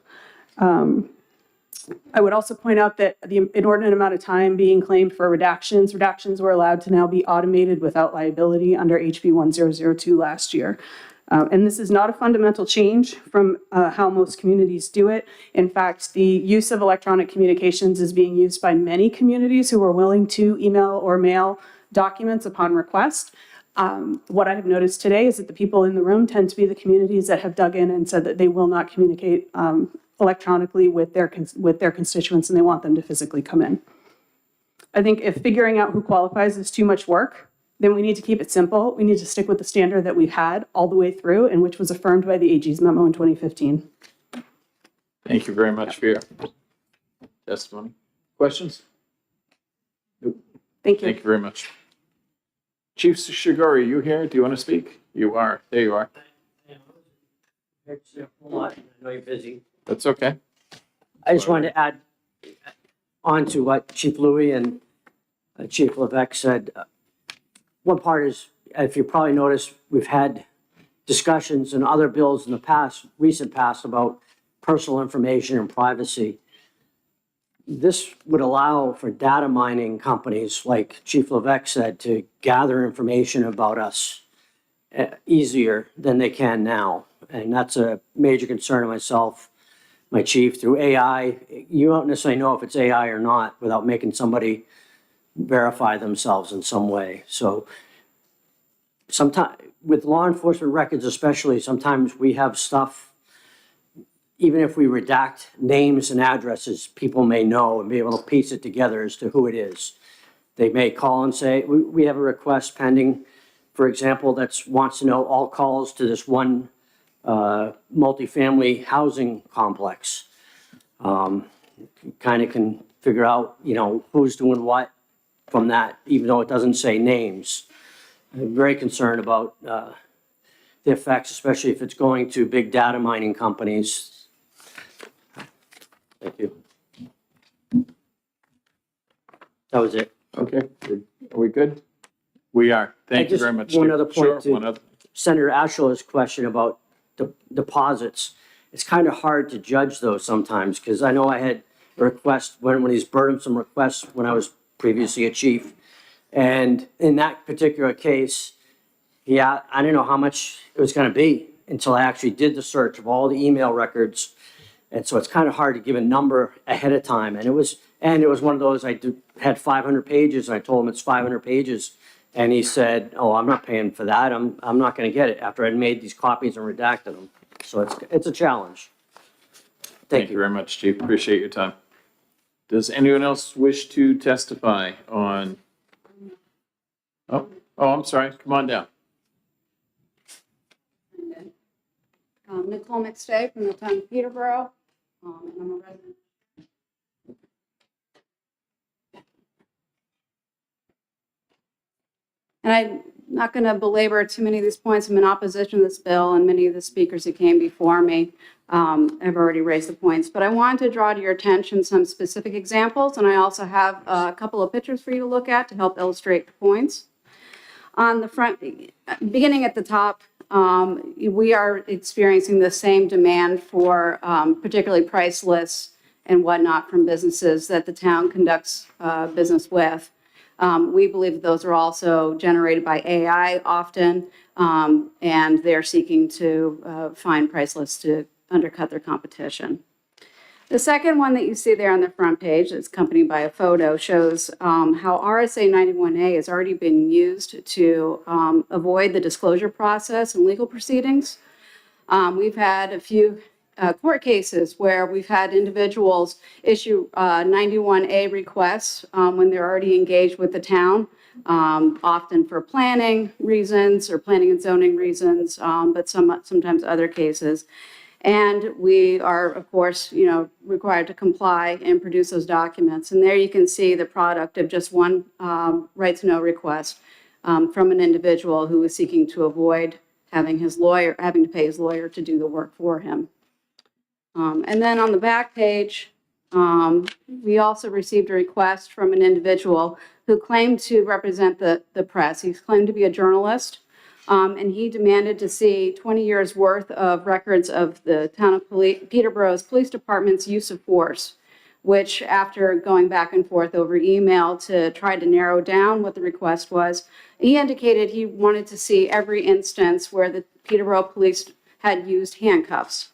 I would also point out that the inordinate amount of time being claimed for redactions were allowed to now be automated without liability under HB 1002 last year. And this is not a fundamental change from how most communities do it. In fact, the use of electronic communications is being used by many communities who are willing to email or mail documents upon request. What I have noticed today is that the people in the room tend to be the communities that have dug in and said that they will not communicate electronically with their constituents, and they want them to physically come in. I think if figuring out who qualifies is too much work, then we need to keep it simple. We need to stick with the standard that we've had all the way through and which was affirmed by the AG's memo in 2015. Thank you very much for your testimony. Questions? Thank you. Thank you very much. Chief Shigori, are you here? Do you want to speak? You are. There you are. It's a lot. I know you're busy. That's okay. I just wanted to add on to what Chief Louis and Chief Levesque said. One part is, if you probably noticed, we've had discussions in other bills in the past, recent past, about personal information and privacy. This would allow for data mining companies, like Chief Levesque said, to gather information about us easier than they can now. And that's a major concern of myself, my chief. Through AI, you don't necessarily know if it's AI or not without making somebody verify themselves in some way. So sometimes with law enforcement records especially, sometimes we have stuff, even if we redact names and addresses, people may know and be able to piece it together as to who it is. They may call and say, we have a request pending, for example, that wants to know all calls to this one multifamily housing complex. Kind of can figure out, who's doing what from that, even though it doesn't say names. I'm very concerned about the effects, especially if it's going to big data mining companies. Thank you. That was it. Okay. Are we good? We are. Thank you Just very much. one Chief. other point Sure, to- one other. Senator Ashler's question about deposits. It's kind of hard to judge those sometimes, because I know I had a request, one of these burdensome requests when I was previously a chief. And in that particular case, I didn't know how much it was going to be until I actually did the search of all the email records. And so it's kind of hard to give a number ahead of time. And it was one of those, had 500 pages, and I told him it's 500 pages. And he said, oh, I'm not paying for that. I'm not going to get it, after I'd made these copies and redacted them. So it's a challenge. Thank you very much, Chief. Appreciate your time. Does anyone else wish to testify on? Oh, I'm sorry. Come on down. Nicole McStay from the town of Peterborough, and I'm a resident. And I'm not going to belabor too many of these points. I'm in opposition to this bill, and many of the speakers who came before me have already raised the points. But I wanted to draw to your attention some specific examples, and I also have a couple of pictures for you to look at to help illustrate the points. On the front, beginning at the top, we are experiencing the same demand for particularly price lists and whatnot from businesses that the town conducts business with. We believe those are also generated by AI often, and they're seeking to find price lists to undercut their competition. The second one that you see there on the front page, that's accompanied by a photo, shows how RSA 91A has already been used to avoid the disclosure process in legal proceedings. We've had a few court cases where we've had individuals issue 91A requests when they're already engaged with the town, often for planning reasons or planning and zoning reasons, but sometimes other cases. And we are, of course, required to comply and produce those documents. And there you can see the product of just one right to know request from an individual who was seeking to avoid having to pay his lawyer to do the work for him. And then on the back page, we also received a request from an individual who claimed to represent the press. He claimed to be a journalist. And he demanded to see 20 years worth of records of the town of Peterborough's police department's use of force, which, after going back and forth over email to try to narrow down what the request was, he indicated he wanted to see every instance where the Peterborough police had used handcuffs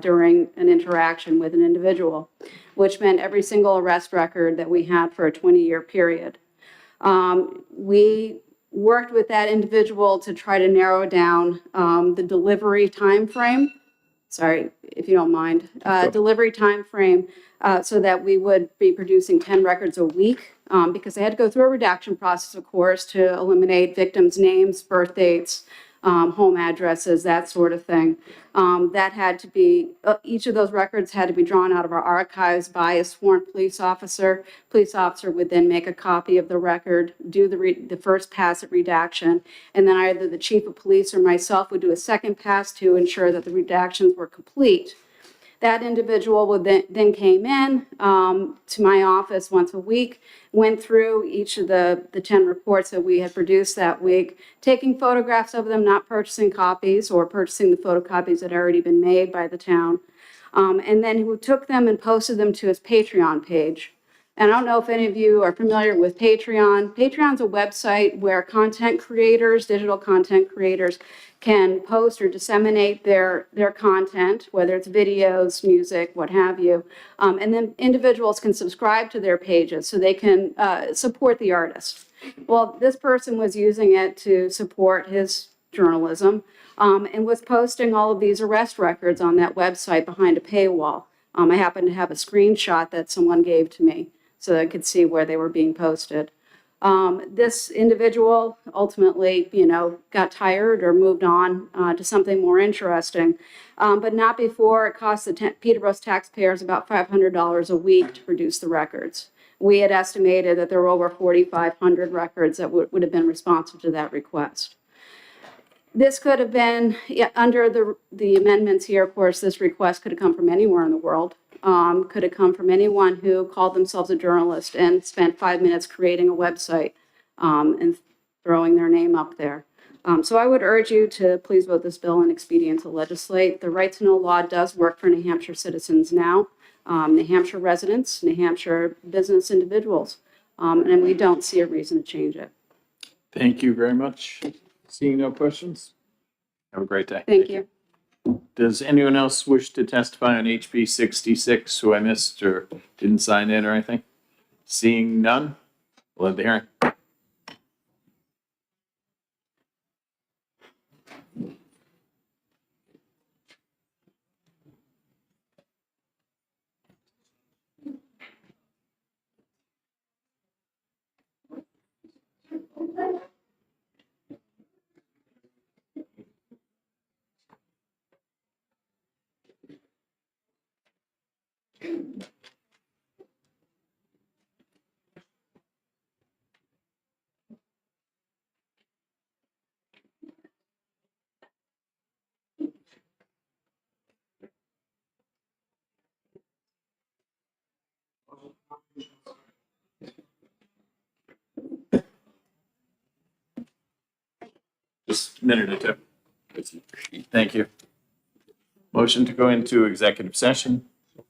during an interaction with an individual, which meant every single arrest record that we had for a 20-year period. We worked with that individual to try to narrow down the delivery time frame. Sorry, if you don't mind, delivery time frame, so that we would be producing 10 records a week, because they had to go through a redaction process, of course, to eliminate victims' names, birth dates, home addresses, that sort of thing. That had to be, each of those records had to be drawn out of our archives by a sworn police officer. Police officer would then make a copy of the record, do the first pass at redaction, and then either the chief of police or myself would do a second pass to ensure that the redactions were complete. That individual would then came in to my office once a week, went through each of the 10 reports that we had produced that week, taking photographs of them, not purchasing copies or purchasing the photocopies that had already been made by the town. And then he took them and posted them to his Patreon page. And I don't know if any of you are familiar with Patreon. Patreon's a website where content creators, digital content creators, can post or disseminate their content, whether it's videos, music, what have you. And then individuals can subscribe to their pages so they can support the artist. Well, this person was using it to support his journalism and was posting all of these arrest records on that website behind a paywall. I happen to have a screenshot that someone gave to me so that I could see where they were being posted. This individual ultimately, got tired or moved on to something more interesting, but not before it cost the Peterborough's taxpayers about $500 a week to produce the records. We had estimated that there were over 4,500 records that would have been responsive to that request. This could have been, under the amendments here, of course, this request could have come from anywhere in the world. Could have come from anyone who called themselves a journalist and spent 5 minutes creating a website and throwing their name up there. So I would urge you to please vote this bill in expedient to legislate. The right to know law does work for New Hampshire citizens now, New Hampshire residents, New Hampshire business individuals, and we don't see a reason to change it. Thank you very much. Seeing no questions? Have a great day. Thank you. Does anyone else wish to testify on HB 66 who I missed or didn't sign in or anything? Seeing none, we'll have the hearing. Just a minute or two. Thank you. Motion to go into executive session.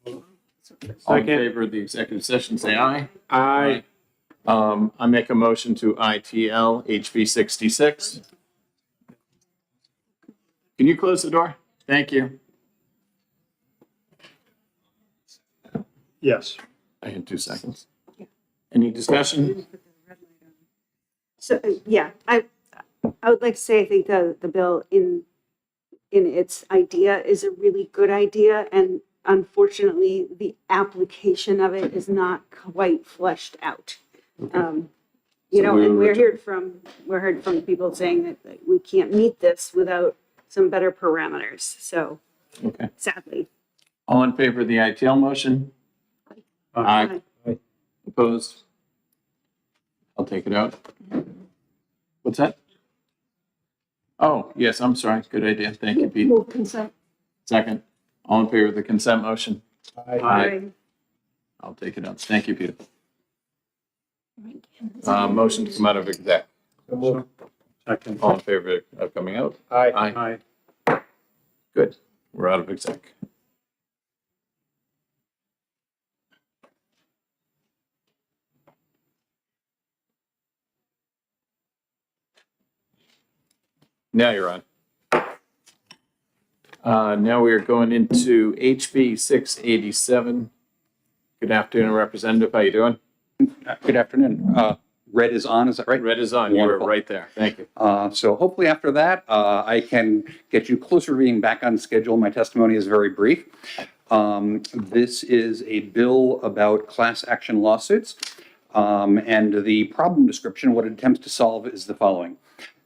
All in favor of the executive session, say aye. Aye. I make a motion to ITL HB 66. Can you close the door? Thank you. Yes. I had 2 seconds. Any discussion? So, yeah, I would like to say, I think the bill in its idea is a really good idea, and unfortunately, the application of it is not quite fleshed out. And we're heard from people saying that we can't meet this without some better parameters, so Okay. sadly. All in favor of the ITL motion? Aye. Opposed? I'll take it out. What's that? Oh, yes, I'm sorry. Good idea. Thank you, Pete. Move consent. Second. All in favor of the consent motion? Aye. I'll take it out. Thank you, Peter. Motion to come out of exec. Second. All in favor of coming out? Aye. Good. We're out of exec. Now you're on. Now we are going into HB 687. Good afternoon, Representative. How you doing? Good afternoon. red is on, is that right? Red is on, you were Wonderful. right there. Thank you. So hopefully after that, I can get you closer to being back on schedule. My testimony is very brief. This is a bill about class action lawsuits. And the problem description, what it attempts to solve is the following.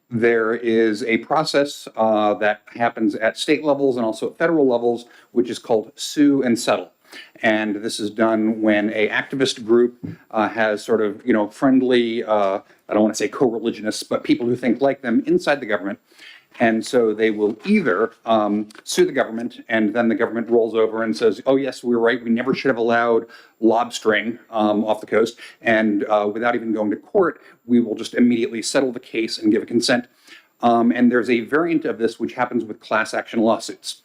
There is a process that happens at state levels and also at federal levels, which is called sue and settle. And this is done when a activist group has sort of, friendly, I don't want to say co-religionists, but people who think like them inside the government. And so they will either sue the government, and then the government rolls over and says, oh, yes, we were right. We never should have allowed lobstering off the coast. And without even going to court, we will just immediately settle the case and give a consent. And there's a variant of this which happens with class action lawsuits.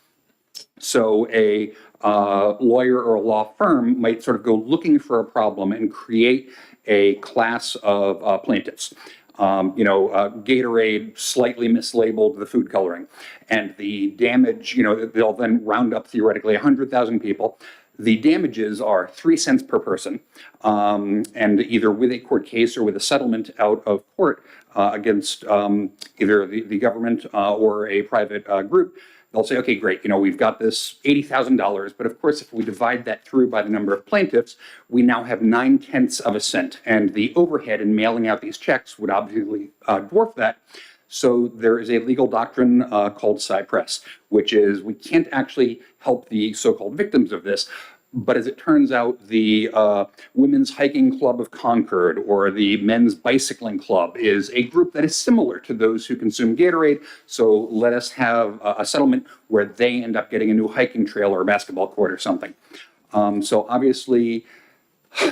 So a lawyer or a law firm might sort of go looking for a problem and create a class of plaintiffs. Gatorade slightly mislabeled the food coloring, and the damage, they'll then round up theoretically 100,000 people. The damages are 3 cents per person, and either with a court case or with a settlement out of court against either the government or a private group. They'll say, okay, great, we've got this $80,000, but of course, if we divide that through by the number of plaintiffs, we now have 9/10 of a cent, and the overhead in mailing out these checks would obviously dwarf that. So there is a legal doctrine called cypress, which is we can't actually help the so-called victims of this. But as it turns out, the Women's Hiking Club of Concord or the Men's Bicycling Club is a group that is similar to those who consume Gatorade. So let us have a settlement where they end up getting a new hiking trail or a basketball court or something. So obviously,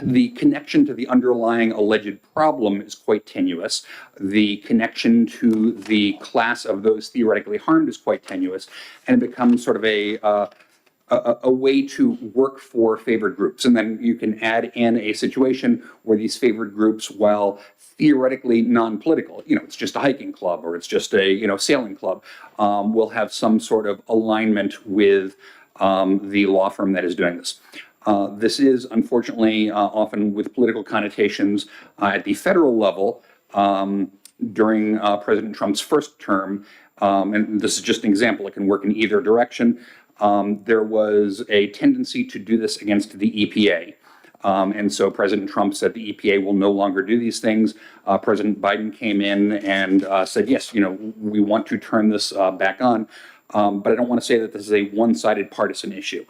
the connection to the underlying alleged problem is quite tenuous. The connection to the class of those theoretically harmed is quite tenuous. And it becomes sort of a way to work for favored groups. And then you can add in a situation where these favored groups, while theoretically non-political, it's just a hiking club or it's just a, sailing club, will have some sort of alignment with the law firm that is doing this. This is unfortunately often with political connotations at the federal level. During President Trump's first term, and this is just an example, it can work in either direction. There was a tendency to do this against the EPA. And so President Trump said the EPA will no longer do these things. President Biden came in and said, yes, we want to turn this back on. But I don't want to say that this is a one-sided partisan issue.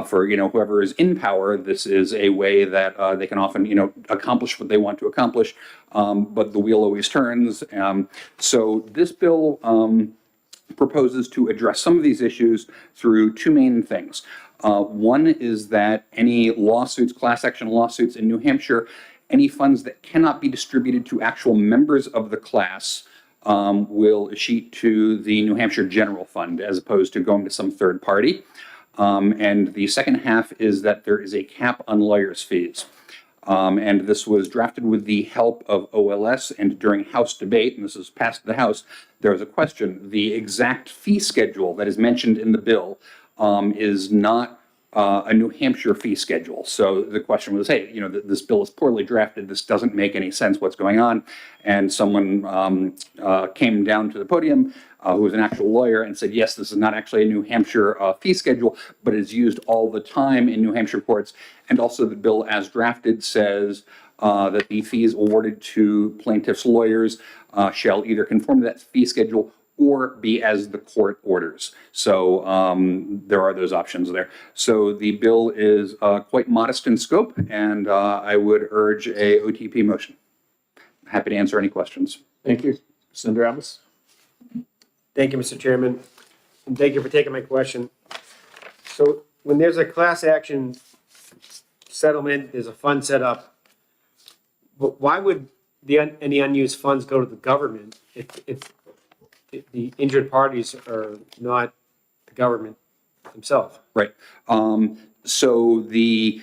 For whoever is in power, this is a way that they can often accomplish what they want to accomplish. But the wheel always turns. So this bill proposes to address some of these issues through 2 main things. One is that any lawsuits, class action lawsuits in New Hampshire, any funds that cannot be distributed to actual members of the class will escheat to the New Hampshire General Fund as opposed to going to some third party. And the second half is that there is a cap on lawyers' fees. And this was drafted with the help of OLS, and during House debate, and this was passed the House, there was a question. The exact fee schedule that is mentioned in the bill is not a New Hampshire fee schedule. So the question was, hey, this bill is poorly drafted. This doesn't make any sense. What's going on? And someone came down to the podium who was an actual lawyer and said, yes, this is not actually a New Hampshire fee schedule, but it is used all the time in New Hampshire courts. And also the bill as drafted says that the fees awarded to plaintiffs' lawyers shall either conform to that fee schedule or be as the court orders. So there are those options there. So the bill is quite modest in scope, and I would urge a OTP motion. Happy to answer any questions. Thank you. Senator Abbas? Thank you, Mr. Chairman, and thank you for taking my question. So when there's a class action settlement, there's a fund set up, but why would any unused funds go to the government if the injured parties are not the government themselves? Right. So the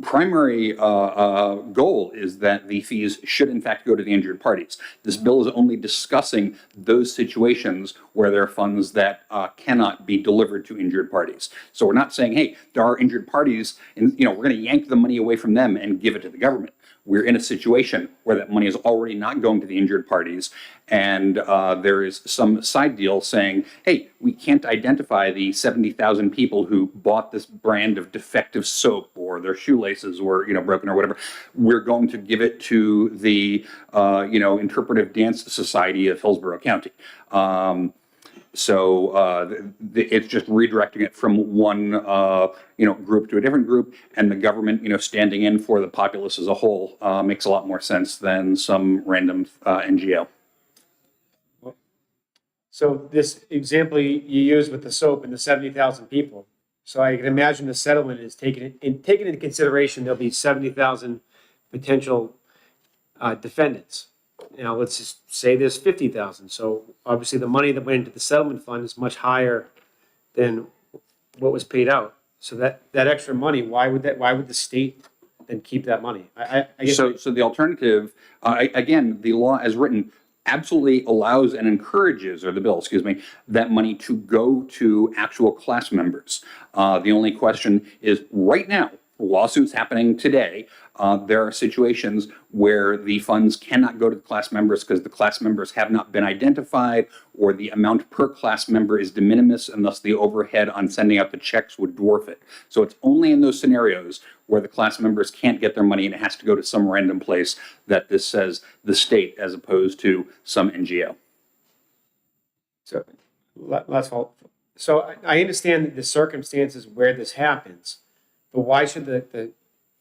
primary goal is that the fees should in fact go to the injured parties. This bill is only discussing those situations where there are funds that cannot be delivered to injured parties. So we're not saying, hey, there are injured parties and we're going to yank the money away from them and give it to the government. we're in a situation where that money is already not going to the injured parties, and there is some side deal saying, hey, we can't identify the 70,000 people who bought this brand of defective soap, or their shoelaces were, broken or whatever. We're going to give it to the, Interpretive Dance Society of Hillsborough County. It's just redirecting it from one, group to a different group, and the government, standing in for the populace as a whole makes a lot more sense than some random NGO. So this example you used with the soap and the 70,000 people. So I can imagine the settlement is taken into consideration, there'll be 70,000 potential defendants. Now, let's just say there's 50,000. So obviously the money that went into the settlement fund is much higher than what was paid out. So that extra money, why would the state then keep that money? I guess. So the alternative, again, the law as written absolutely allows and encourages, or the bill, excuse me, that money to go to actual class members. The only question is, right now, lawsuits happening today, there are situations where the funds cannot go to the class members because the class members have not been identified, or the amount per class member is de minimis, and thus the overhead on sending out the checks would dwarf it. So it's only in those scenarios where the class members can't get their money and it has to go to some random place that this says the state as opposed to some NGO. So last fall. So I understand the circumstances where this happens, but why should the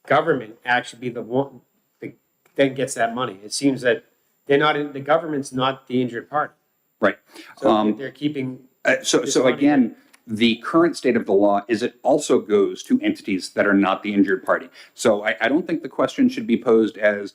government actually be the one that then gets that money? It seems that the government's not the injured party. Right. So they're keeping. So again, the current state of the law is it also goes to entities that are not the injured party. So I don't think the question should be posed as,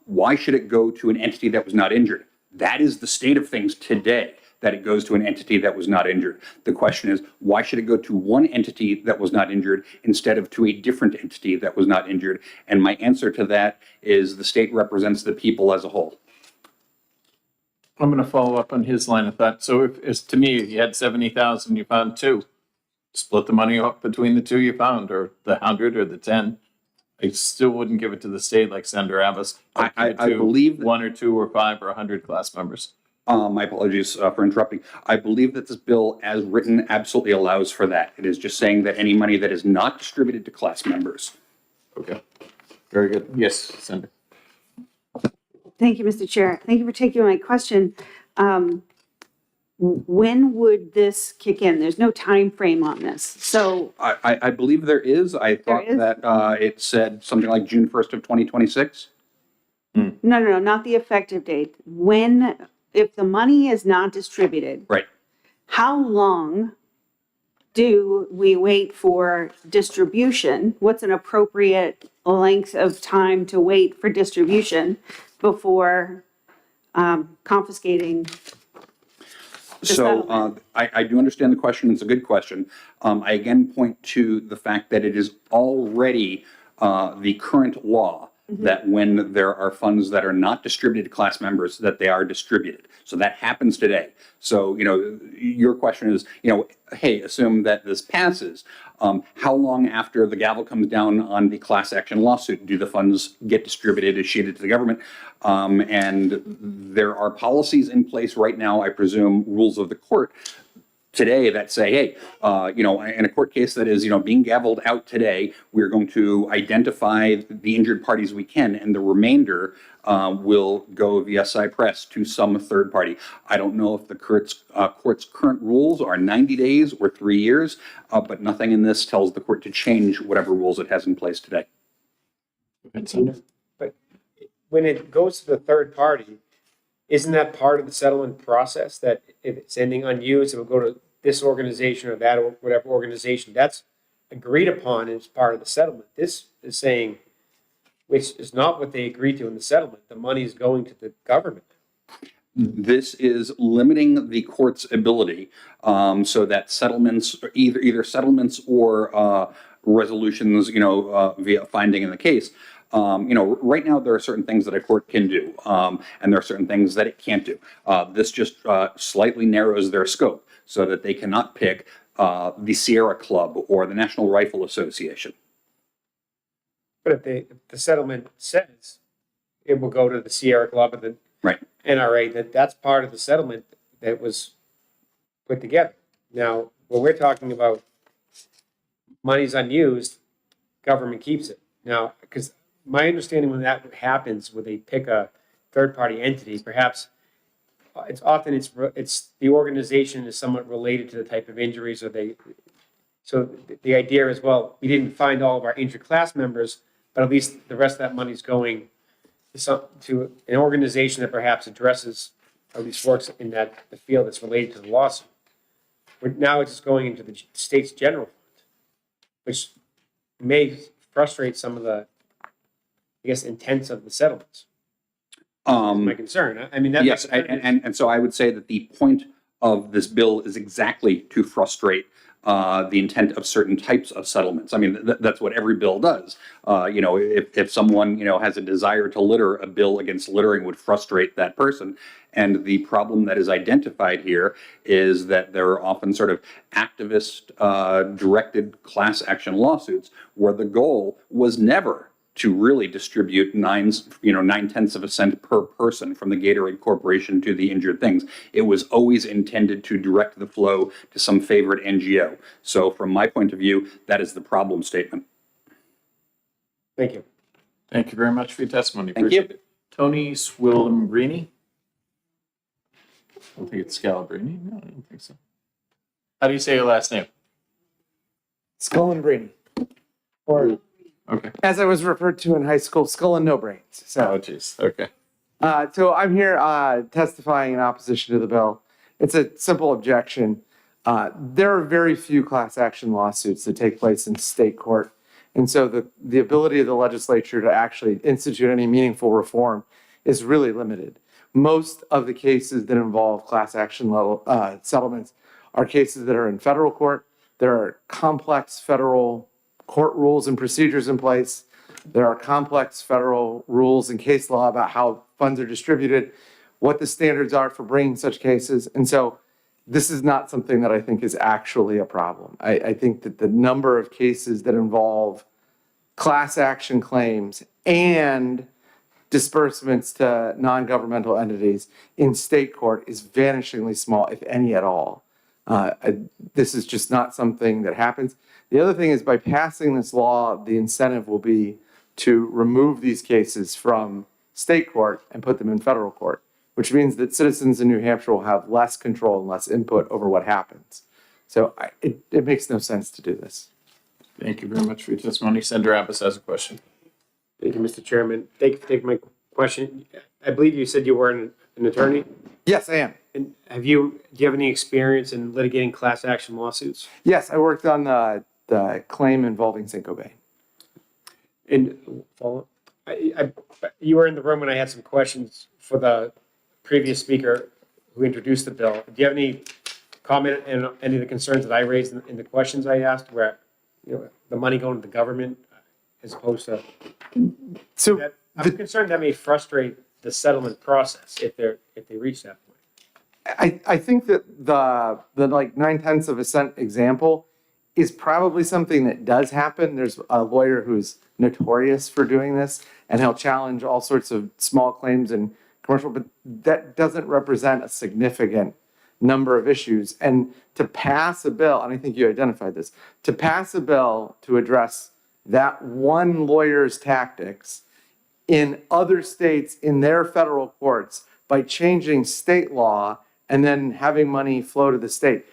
why should it go to an entity that was not injured? That is the state of things today, that it goes to an entity that was not injured. The question is, why should it go to one entity that was not injured instead of to a different entity that was not injured? And my answer to that is the state represents the people as a whole. I'm going to follow up on his line of thought. So if, as to me, you had 70,000, you found 2, split the money up between the 2 you found, or the 100 or the 10. I still wouldn't give it to the state like Senator Abbas. I believe 1 or 2 or 5 or 100 class members. My apologies for interrupting. I believe that this bill, as written, absolutely allows for that. It is just saying that any money that is not distributed to class members. Okay. Very good. Yes, Senator. Thank you, Mr. Chair. Thank you for taking my question. When would this kick in? There's no time frame on this. So I believe there is. I thought that it said something like June 1st of 2026. no, not the effective date. If the money is not distributed, right? How long do we wait for distribution? What's an appropriate length of time to wait for distribution before confiscating? So I do understand the question. It's a good question. I again point to the fact that it is already the current law that when there are funds that are not distributed to class members, that they are distributed. So that happens today. So, your question is, hey, assume that this passes. How long after the gavel comes down on the class action lawsuit do the funds get distributed, initiated to the government? And there are policies in place right now, I presume, rules of the court today that say, hey, in a court case that is, being gavelled out today, we're going to identify the injured parties we can, and the remainder will go via Cypress to some third party. I don't know if the court's current rules are 90 days or 3 years, but nothing in this tells the court to change whatever rules it has in place today. But when it goes to the third party, isn't that part of the settlement process, that if it's ending unused, it will go to this organization or that or whatever organization? That's agreed upon as part of the settlement. This is saying, which is not what they agreed to in the settlement, the money is going to the government. This is limiting the court's ability so that settlements, either settlements or resolutions, via finding in the case. Right now there are certain things that a court can do, and there are certain things that it can't do. This just slightly narrows their scope so that they cannot pick the Sierra Club or the National Rifle Association. But if the settlement says it will go to the Sierra Club and the Right. NRA, that's part of the settlement that was put together. Now, when we're talking about money's unused, government keeps it. Now, because my understanding when that happens, when they pick a third-party entity, perhaps it's the organization is somewhat related to the type of injuries or so the idea is, well, we didn't find all of our injured class members, but at least the rest of that money's going to an organization that perhaps addresses, or at least works in the field that's related to the lawsuit. Now it's just going into the state's general fund, which may frustrate some of the, I guess, intents of the settlements. That's my concern. I mean, that Yes, and so I would say that the point of this bill is exactly to frustrate the intent of certain types of settlements. I mean, that's what every bill does. If someone, has a desire to litter, a bill against littering would frustrate that person. And the problem that is identified here is that there are often sort of activist directed class action lawsuits where the goal was never to really distribute 9/10 of a cent per person from the Gatorade Corporation to the injured things. It was always intended to direct the flow to some favorite NGO. So from my point of view, that is the problem statement. Thank you. Thank you very much for your testimony. Thank you. Appreciate it. Tony Swilambrini? I don't think it's Scalabrini. No, I don't think so. How do you say your last name? Scullin or Okay. as I was referred to in high school, skull and no brains. So, Oh, geez. Okay. so I'm here testifying in opposition to the bill. It's a simple objection. There are very few class action lawsuits that take place in state court. And so the ability of the legislature to actually institute any meaningful reform is really limited. Most of the cases that involve class action level settlements are cases that are in federal court. There are complex federal court rules and procedures in place. There are complex federal rules and case law about how funds are distributed, what the standards are for bringing such cases. And so this is not something that I think is actually a problem. I think that the number of cases that involve class action claims and disbursements to non-governmental entities in state court is vanishingly small, if any at all. This is just not something that happens. The other thing is by passing this law, the incentive will be to remove these cases from state court and put them in federal court, which means that citizens in New Hampshire will have less control and less input over what happens. So it makes no sense to do this. Thank you very much for your testimony. Senator Abbas has a question. Thank you, Mr. Chairman. Thank you for taking my question. I believe you said you were an attorney. Yes, I am. And do you have any experience in litigating class action lawsuits? Yes, I worked on the claim involving Cinco Bay. And follow you were in the room when I had some questions for the previous speaker who introduced the bill. Do you have any comment on any of the concerns that I raised in the questions I asked, where the money going to the government as opposed to? So I'm concerned that may frustrate the settlement process if they reach that point. I think that the like 9/10 of a cent example is probably something that does happen. There's a lawyer who's notorious for doing this, and he'll challenge all sorts of small claims in commercial, but that doesn't represent a significant number of issues. And to pass a bill, and I think you identified this, to pass a bill to address that one lawyer's tactics in other states in their federal courts by changing state law and then having money flow to the state.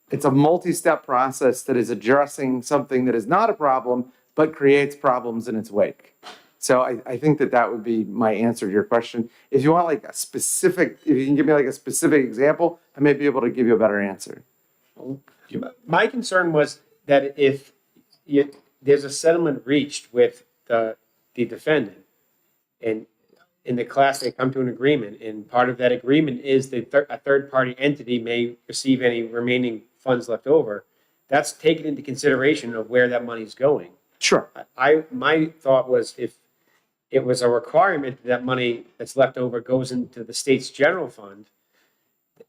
It's a multi-step process that is addressing something that is not a problem, but creates problems in its wake. So I think that would be my answer to your question. If you want if you can give me a specific example, I may be able to give you a better answer. My concern was that if there's a settlement reached with the defendant, and in the class they come to an agreement, and part of that agreement is that a third-party entity may receive any remaining funds left over, that's taken into consideration of where that money's going. Sure. My thought was if it was a requirement that money that's left over goes into the state's general fund,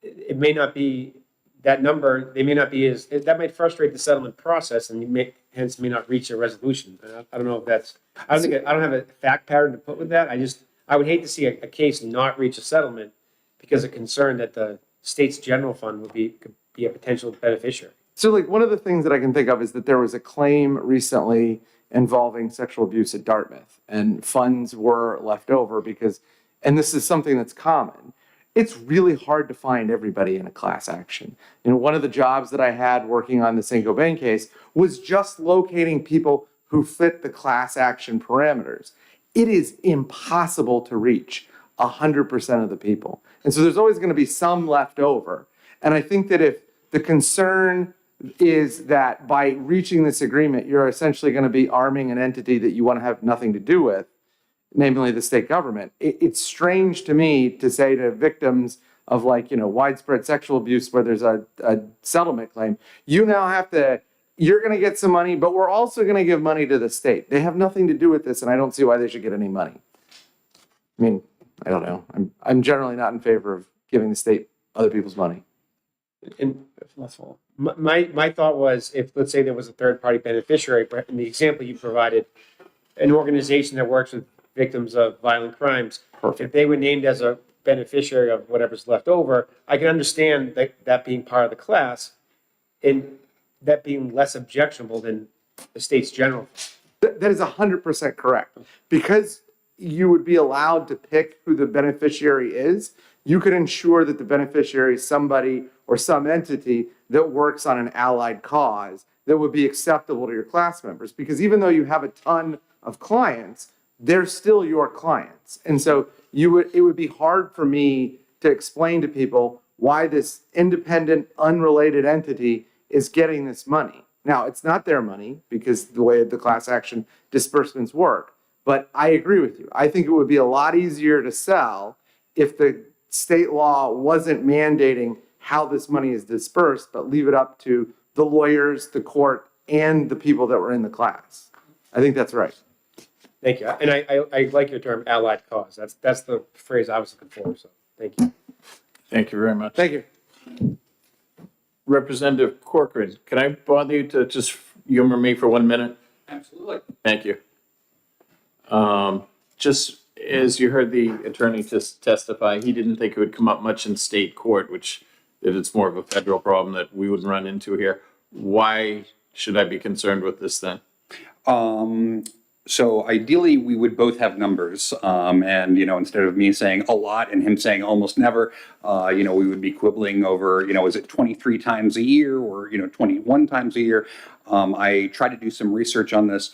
it may not be that number, they may not be as, that might frustrate the settlement process and you may, hence may not reach a resolution. I don't know if that's, I don't have a fact pattern to put with that. I would hate to see a case not reach a settlement because of concern that the state's general fund could be a potential beneficiary. So like one of the things that I can think of is that there was a claim recently involving sexual abuse at Dartmouth and funds were left over because, and this is something that's common, it's really hard to find everybody in a class action. You know, one of the jobs that I had working on the Saint-Gobain case was just locating people who fit the class action parameters. It is impossible to reach 100% of the people. And so there's always going to be some left over. And I think that if the concern is that by reaching this agreement, you're essentially going to be arming an entity that you want to have nothing to do with, namely the state government. It's strange to me to say to victims of like, you know, widespread sexual abuse where there's a settlement claim, you now have to, you're going to get some money, but we're also going to give money to the state. They have nothing to do with this, and I don't see why they should get any money. I mean, I don't know. I'm generally not in favor of giving the state other people's money. And my thought was if, let's say there was a third party beneficiary, in the example you provided, an organization that works with victims of violent crimes, if they were named as a beneficiary of whatever's left over, I can understand that being part of the class and that being less objectionable than the state's general. That is 100% correct. Because you would be allowed to pick who the beneficiary is, you could ensure that the beneficiary is somebody or some entity that works on an allied cause that would be acceptable to your class members. Because even though you have a ton of clients, they're still your clients. And so it would be hard for me to explain to people why this independent, unrelated entity is getting this money. Now, it's not their money because the way the class action disbursements work, but I agree with you. I think it would be a lot easier to sell if the state law wasn't mandating how this money is dispersed, but leave it up to the lawyers, the court, and the people that were in the class. I think that's right. Thank you. And I like your term allied cause. That's the phrase I was looking for. So thank you. Thank you very much. Thank you. Representative Corcoran, can I bother you to just humor me for 1 minute? Absolutely. Thank you. Just as you heard the attorney just testify, he didn't think it would come up much in state court, which if it's more of a federal problem that we would run into here. Why should I be concerned with this then? So ideally, we would both have numbers, and, you know, instead of me saying a lot and him saying almost never, you know, we would be quibbling over, you know, is it 23 times a year or, you know, 21 times a year? I tried to do some research on this,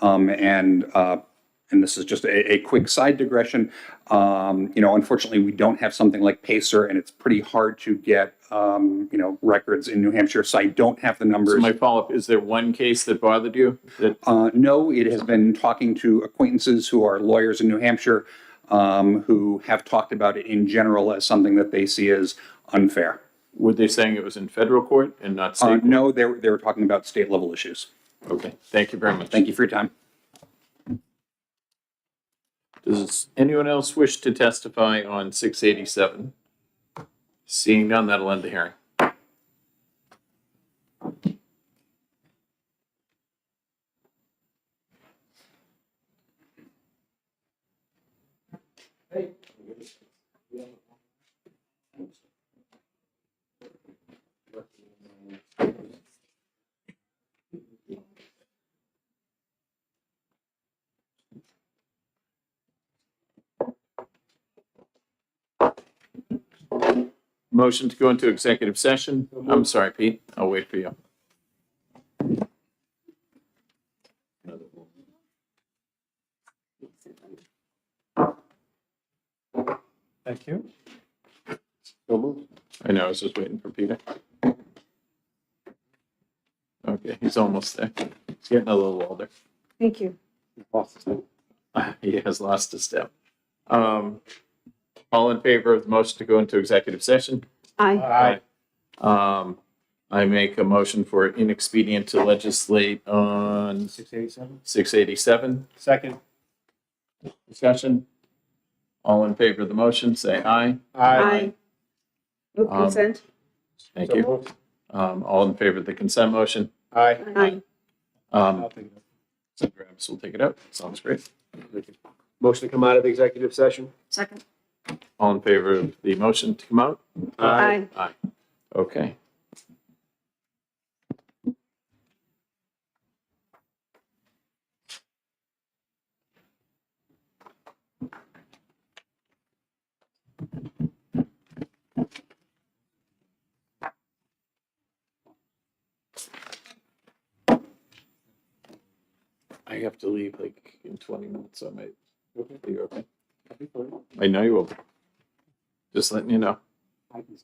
and this is just a quick side digression. You know, unfortunately, we don't have something like PACER, and it's pretty hard to get, you know, records in New Hampshire. So I don't have the numbers. So my follow-up, is there one case that bothered you? No, it has been talking to acquaintances who are lawyers in New Hampshire who have talked about it in general as something that they see as unfair. Were they saying it was in federal court and not state court? No, they were talking about state level issues. Okay, thank you very much. Thank you for your time. Does anyone else wish to testify on 687? Seeing none, that'll end the hearing. Motion to go into executive session. I'm sorry, Pete. I'll wait for you. Thank you. I know, I was just waiting for Peter. Okay, he's almost there. He's getting a little older. Thank you. He has lost a step. All in favor of the motion to go into executive session? Aye. I make a motion for inexpedient to legislate on 687. 687. Second. Discussion. All in favor of the motion, say aye. Aye. Move Um, consent. Thank you. All in favor of the consent motion? Aye. Aye. Senator Abbas will take it out. Sounds great. Motion to come out of executive session? Second. All in favor of the motion to come out? Aye. Aye. Okay. I have to leave like in 20 minutes, so I might be okay. I know you will. Just letting you know. Thank you.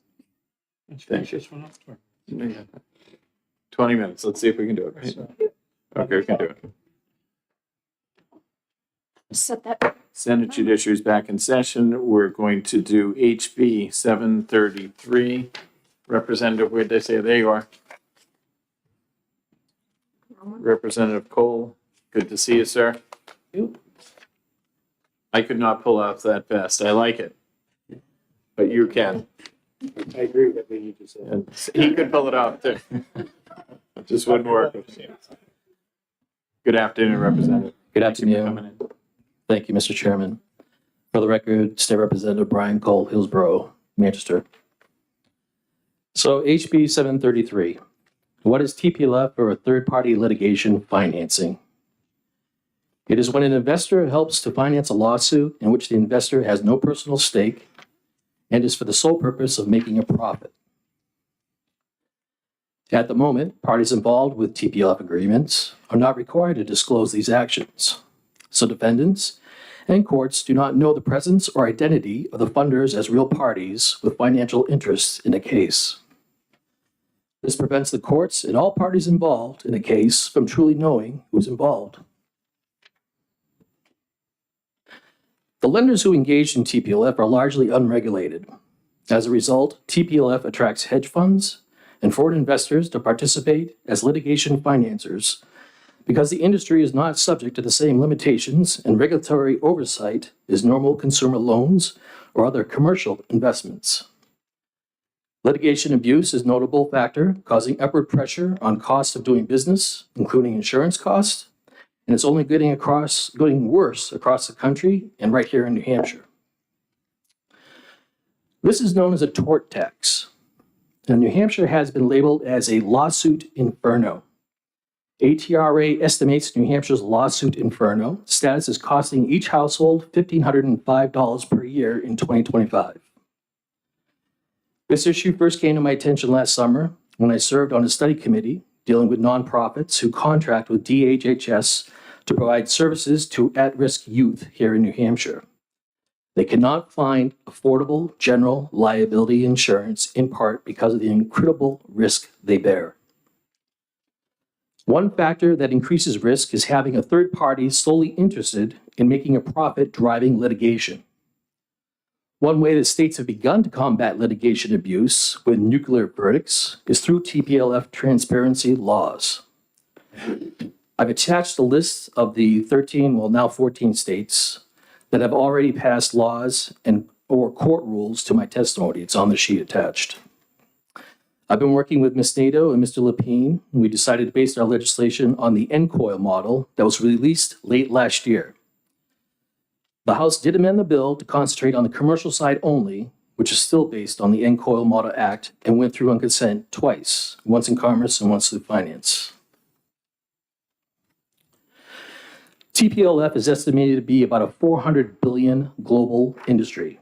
20 minutes. Let's see if we can do it. Right? Okay, we can do it. Set that. Senate Judiciary is back in session. We're going to do HB 733. Representative, where'd they say there you are? Representative Cole, good to see you, sir. I could not pull off that fast. I like it. But you can. I agree with everything you just said. And he could pull it off too. It just wouldn't work. Good afternoon, Representative. Good Thank you for afternoon. coming in. Thank you, Mr. Chairman. For the record, State Representative Brian Cole, Hillsborough, Manchester. So HB 733, what is TPLF or third-party litigation financing? It is when an investor helps to finance a lawsuit in which the investor has no personal stake and is for the sole purpose of making a profit. At the moment, parties involved with TPLF agreements are not required to disclose these actions. So defendants and courts do not know the presence or identity of the funders as real parties with financial interests in a case. This prevents the courts and all parties involved in a case from truly knowing who's involved. The lenders who engage in TPLF are largely unregulated. As a result, TPLF attracts hedge funds and foreign investors to participate as litigation financiers because the industry is not subject to the same limitations and regulatory oversight as normal consumer loans or other commercial investments. Litigation abuse is a notable factor, causing upward pressure on costs of doing business, including insurance costs, and it's only getting worse across the country and right here in New Hampshire. This is known as a tort tax, and New Hampshire has been labeled as a lawsuit inferno. ATRA estimates New Hampshire's lawsuit inferno status is costing each household $1,505 per year in 2025. This issue first came to my attention last summer when I served on a study committee dealing with nonprofits who contract with DHHS to provide services to at-risk youth here in New Hampshire. They cannot find affordable general liability insurance in part because of the incredible risk they bear. One factor that increases risk is having a third party solely interested in making a profit driving litigation. One way that states have begun to combat litigation abuse with nuclear verdicts is through TPLF transparency laws. I've attached a list of the 13, well now 14 states that have already passed laws and or court rules to my testimony. It's on the sheet attached. I've been working with Ms. Nato and Mr. Lapine, and we decided to base our legislation on the NCOIL model that was released late last year. The House did amend the bill to concentrate on the commercial side only, which is still based on the NCOIL Model Act and went through on consent twice, once in Commerce and once through Finance. TPLF is estimated to be about a $400 billion global industry.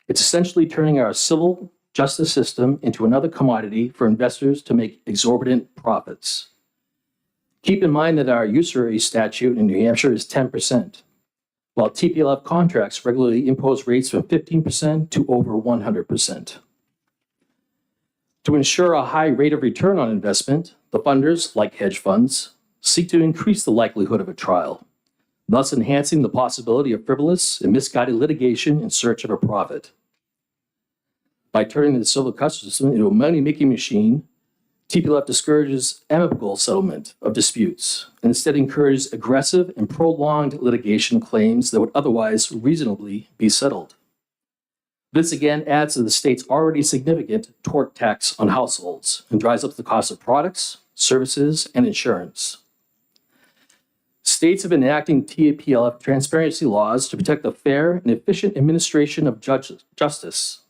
It's essentially turning our civil justice system into another commodity for investors to make exorbitant profits. Keep in mind that our usury statute in New Hampshire is 10%, while TPLF contracts regularly impose rates from 15% to over 100%. To ensure a high rate of return on investment, the funders, like hedge funds, seek to increase the likelihood of a trial, thus enhancing the possibility of frivolous and misguided litigation in search of a profit. By turning the civil custody system into a money-making machine, TPLF discourages amicable settlement of disputes and instead encourages aggressive and prolonged litigation claims that would otherwise reasonably be settled. This again adds to the state's already significant tort tax on households and drives up the cost of products, services, and insurance. States have been enacting TPLF transparency laws to protect the fair and efficient administration of justice.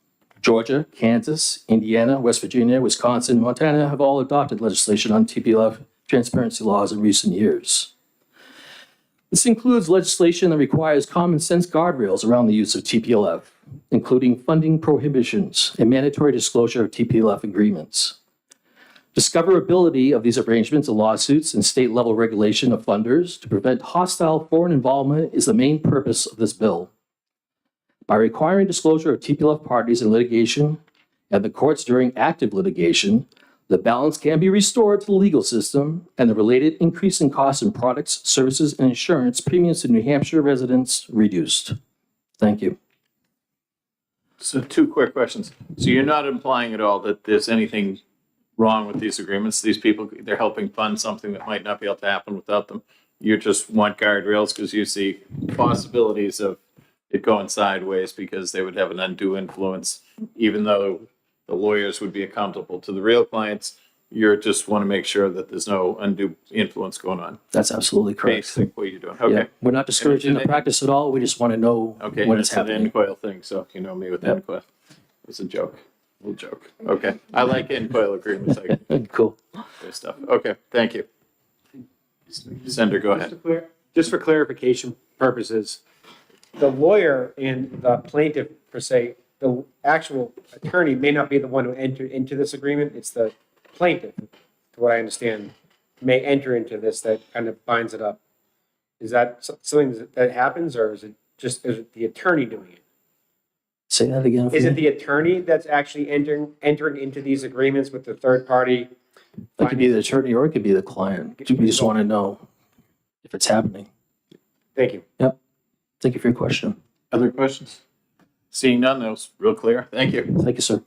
Georgia, Kansas, Indiana, West Virginia, Wisconsin, and Montana have all adopted legislation on TPLF transparency laws in recent years. This includes legislation that requires common sense guardrails around the use of TPLF, including funding prohibitions and mandatory disclosure of TPLF agreements. Discoverability of these arrangements and lawsuits and state-level regulation of funders to prevent hostile foreign involvement is the main purpose of this bill. By requiring disclosure of TPLF parties in litigation and the courts during active litigation, the balance can be restored to the legal system and the related increase in costs in products, services, and insurance premiums to New Hampshire residents reduced. Thank you. So 2 quick questions. So you're not implying at all that there's anything wrong with these agreements? These people, they're helping fund something that might not be able to happen without them. You just want guardrails because you see possibilities of it going sideways because they would have an undue influence, even though the lawyers would be accountable to the real clients. You just want to make sure that there's no undue influence going on. That's absolutely correct. Basic what you're doing. Yeah, Okay. we're not discouraging the practice at all. We just want to know Okay. when it's It's an happening. end coil thing, so you know me with end coil. It's a joke. Little joke. Okay. I like end coil agreements. Cool. Good stuff. Okay. Thank you. Senator, go ahead. Just for clarification purposes, the lawyer and the plaintiff, per se, the actual attorney may not be the one who entered into this agreement. It's the plaintiff, to what I understand, may enter into this that kind of binds it up. Is that something that happens, or is it the attorney doing it? Say that again. Is it the attorney that's actually entering into these agreements with the third party? It could be the attorney or it could be the client. We just want to know if it's happening. Thank you. Yep. Thank you for your question. Other questions? Seeing none, that was real clear. Thank you. Thank you, sir.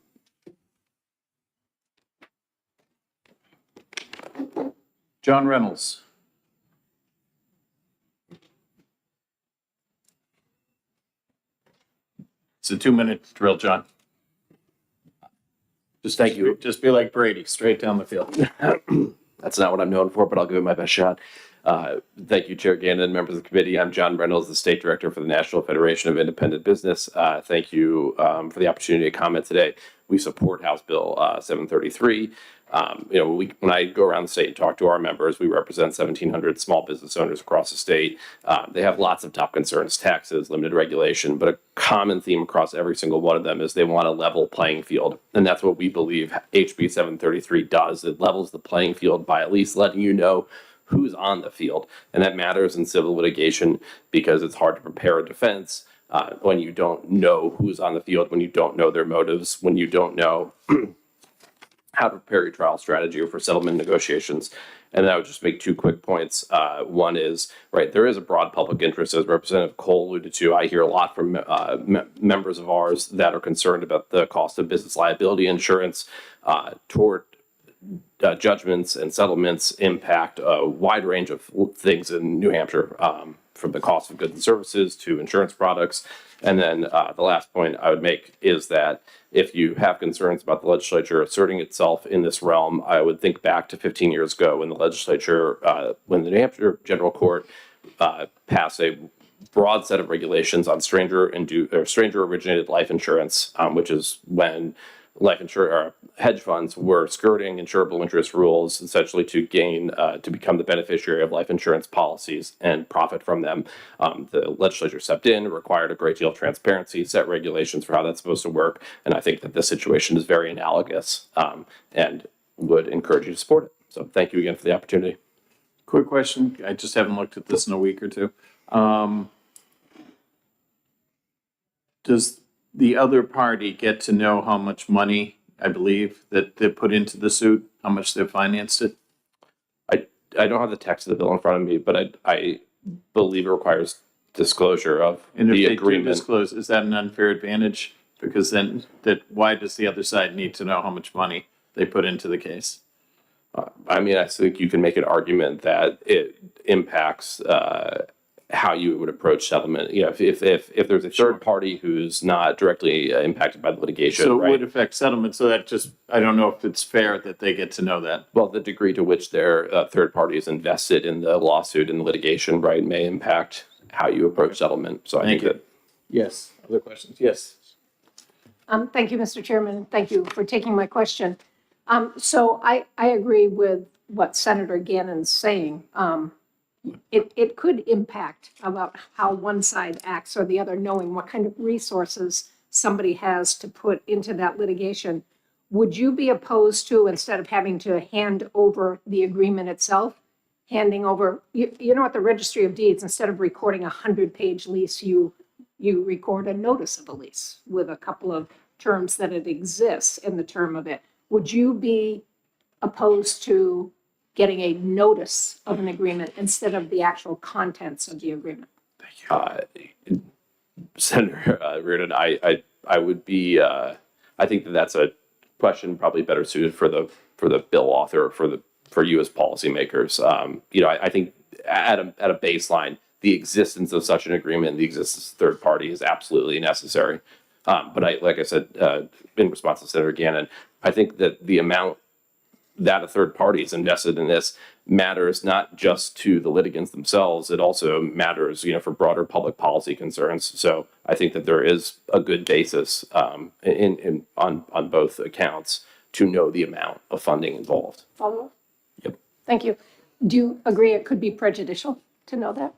John Reynolds. It's a 2-minute drill, John. Just Thank you. Just be like Brady, straight down the field. That's not what I'm known for, but I'll give it my best shot. Thank you, Chair Gannon, members of the committee. I'm John Reynolds, the State Director for the National Federation of Independent Business. Thank you for the opportunity to comment today. We support House Bill 733. When I go around the state and talk to our members, we represent 1,700 small business owners across the state. They have lots of top concerns: taxes, limited regulation, but a common theme across every single one of them is they want a level playing field. And that's what we believe HB 733 does. It levels the playing field by at least letting you know who's on the field. And that matters in civil litigation because it's hard to prepare a defense when you don't know who's on the field, when you don't know their motives, when you don't know how to prepare your trial strategy or for settlement negotiations. And I would just make 2 quick points. One is, right, there is a broad public interest, as Representative Cole alluded to. I hear a lot from members of ours that are concerned about the cost of business liability insurance, tort judgments and settlements impact a wide range of things in New Hampshire, from the cost of goods and services to insurance products. And then the last point I would make is that if you have concerns about the legislature asserting itself in this realm, I would think back to 15 years ago when the legislature, when the New Hampshire General Court passed a broad set of regulations on stranger-originated life insurance, which is when hedge funds were skirting insurable interest rules essentially to become the beneficiary of life insurance policies and profit from them. The legislature stepped in, required a great deal of transparency, set regulations for how that's supposed to work. And I think that this situation is very analogous and would encourage you to support it. So thank you again for the opportunity. Quick question. I just haven't looked at this in a week or two. Does the other party get to know how much money, I believe, that they put into the suit, how much they've financed it? I don't have the text of the bill in front of me, but I believe it requires disclosure of And if the they do agreement. disclose, is that an unfair advantage? Because then why does the other side need to know how much money they put into the case? I think you can make an argument that it impacts how you would approach settlement. You know, if there's a third party who's not directly impacted by the litigation, So it right? would affect settlement, so that just, I don't know if it's fair that they get to know that. Well, the degree to which their third party is invested in the lawsuit and the litigation, right, may impact how you approach settlement. So I Thank think you. that. Yes, other questions? Yes. Thank you, Mr. Chairman, and thank you for taking my question. So I agree with what Senator Gannon's saying. It could impact about how one side acts or the other, knowing what kind of resources somebody has to put into that litigation. Would you be opposed to, instead of having to hand over the agreement itself, handing over, you know, at the Registry of Deeds, instead of recording a 100-page lease, you record a notice of a lease with a couple of terms that it exists in the term of it. Would you be opposed to getting a notice of an agreement instead of the actual contents of the agreement? Senator Reardon, I would be, I think that that's a question probably better suited for the bill author, for you as policymakers. You know, I think at a baseline, the existence of such an agreement, the existence of third party is absolutely necessary. But like I said, in response to Senator Gannon, I think that the amount that a third party is invested in this matters not just to the litigants themselves, it also matters, you know, for broader public policy concerns. So I think that there is a good basis on both accounts to know the amount of funding involved. Follow up? Yep. Thank you. Do you agree it could be prejudicial to know that,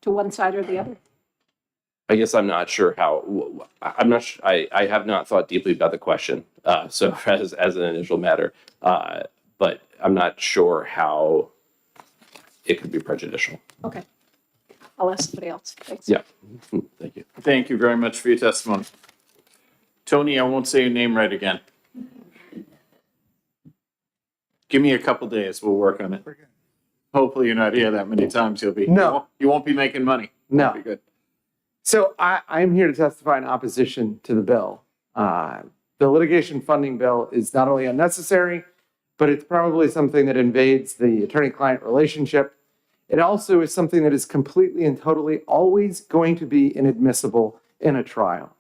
to one side or the other? I guess I'm not sure how, I'm not, I have not thought deeply about the question, so as an initial matter, but I'm not sure how it could be prejudicial. Okay. I'll ask somebody else. Thanks. Yeah, thank you. Thank you very much for your testimony. Tony, I won't say your name right again. Give me a couple days, we'll work on it. Hopefully you're not here that many times, No. you won't be making money. No. That'd be good. So I'm here to testify in opposition to the bill. The litigation funding bill is not only unnecessary, but it's probably something that invades the attorney-client relationship. It also is something that is completely and totally always going to be inadmissible in a trial.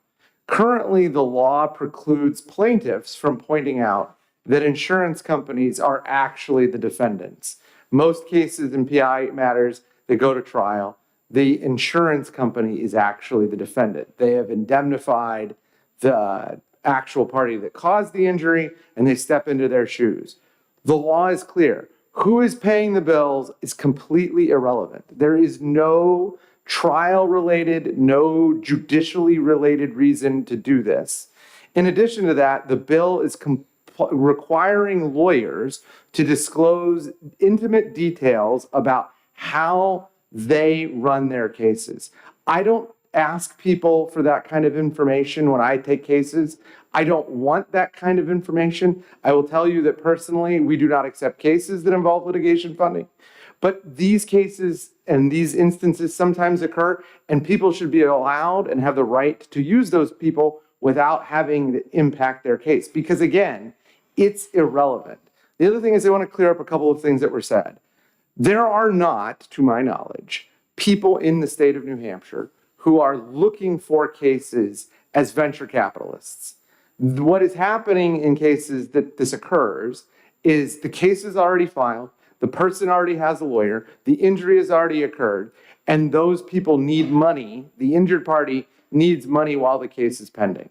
Currently, the law precludes plaintiffs from pointing out that insurance companies are actually the defendants. Most cases in PI matters that go to trial, the insurance company is actually the defendant. They have indemnified the actual party that caused the injury, and they step into their shoes. The law is clear. Who is paying the bills is completely irrelevant. There is no trial-related, no judicially related reason to do this. In addition to that, the bill is requiring lawyers to disclose intimate details about how they run their cases. I don't ask people for that kind of information when I take cases. I don't want that kind of information. I will tell you that personally, we do not accept cases that involve litigation funding. But these cases and these instances sometimes occur, and people should be allowed and have the right to use those people without having to impact their case. Because again, it's irrelevant. The other thing is I want to clear up a couple of things that were said. There are not, to my knowledge, people in the state of New Hampshire who are looking for cases as venture capitalists. What is happening in cases that this occurs is the case is already filed, the person already has a lawyer, the injury has already occurred, and those people need money. The injured party needs money while the case is pending.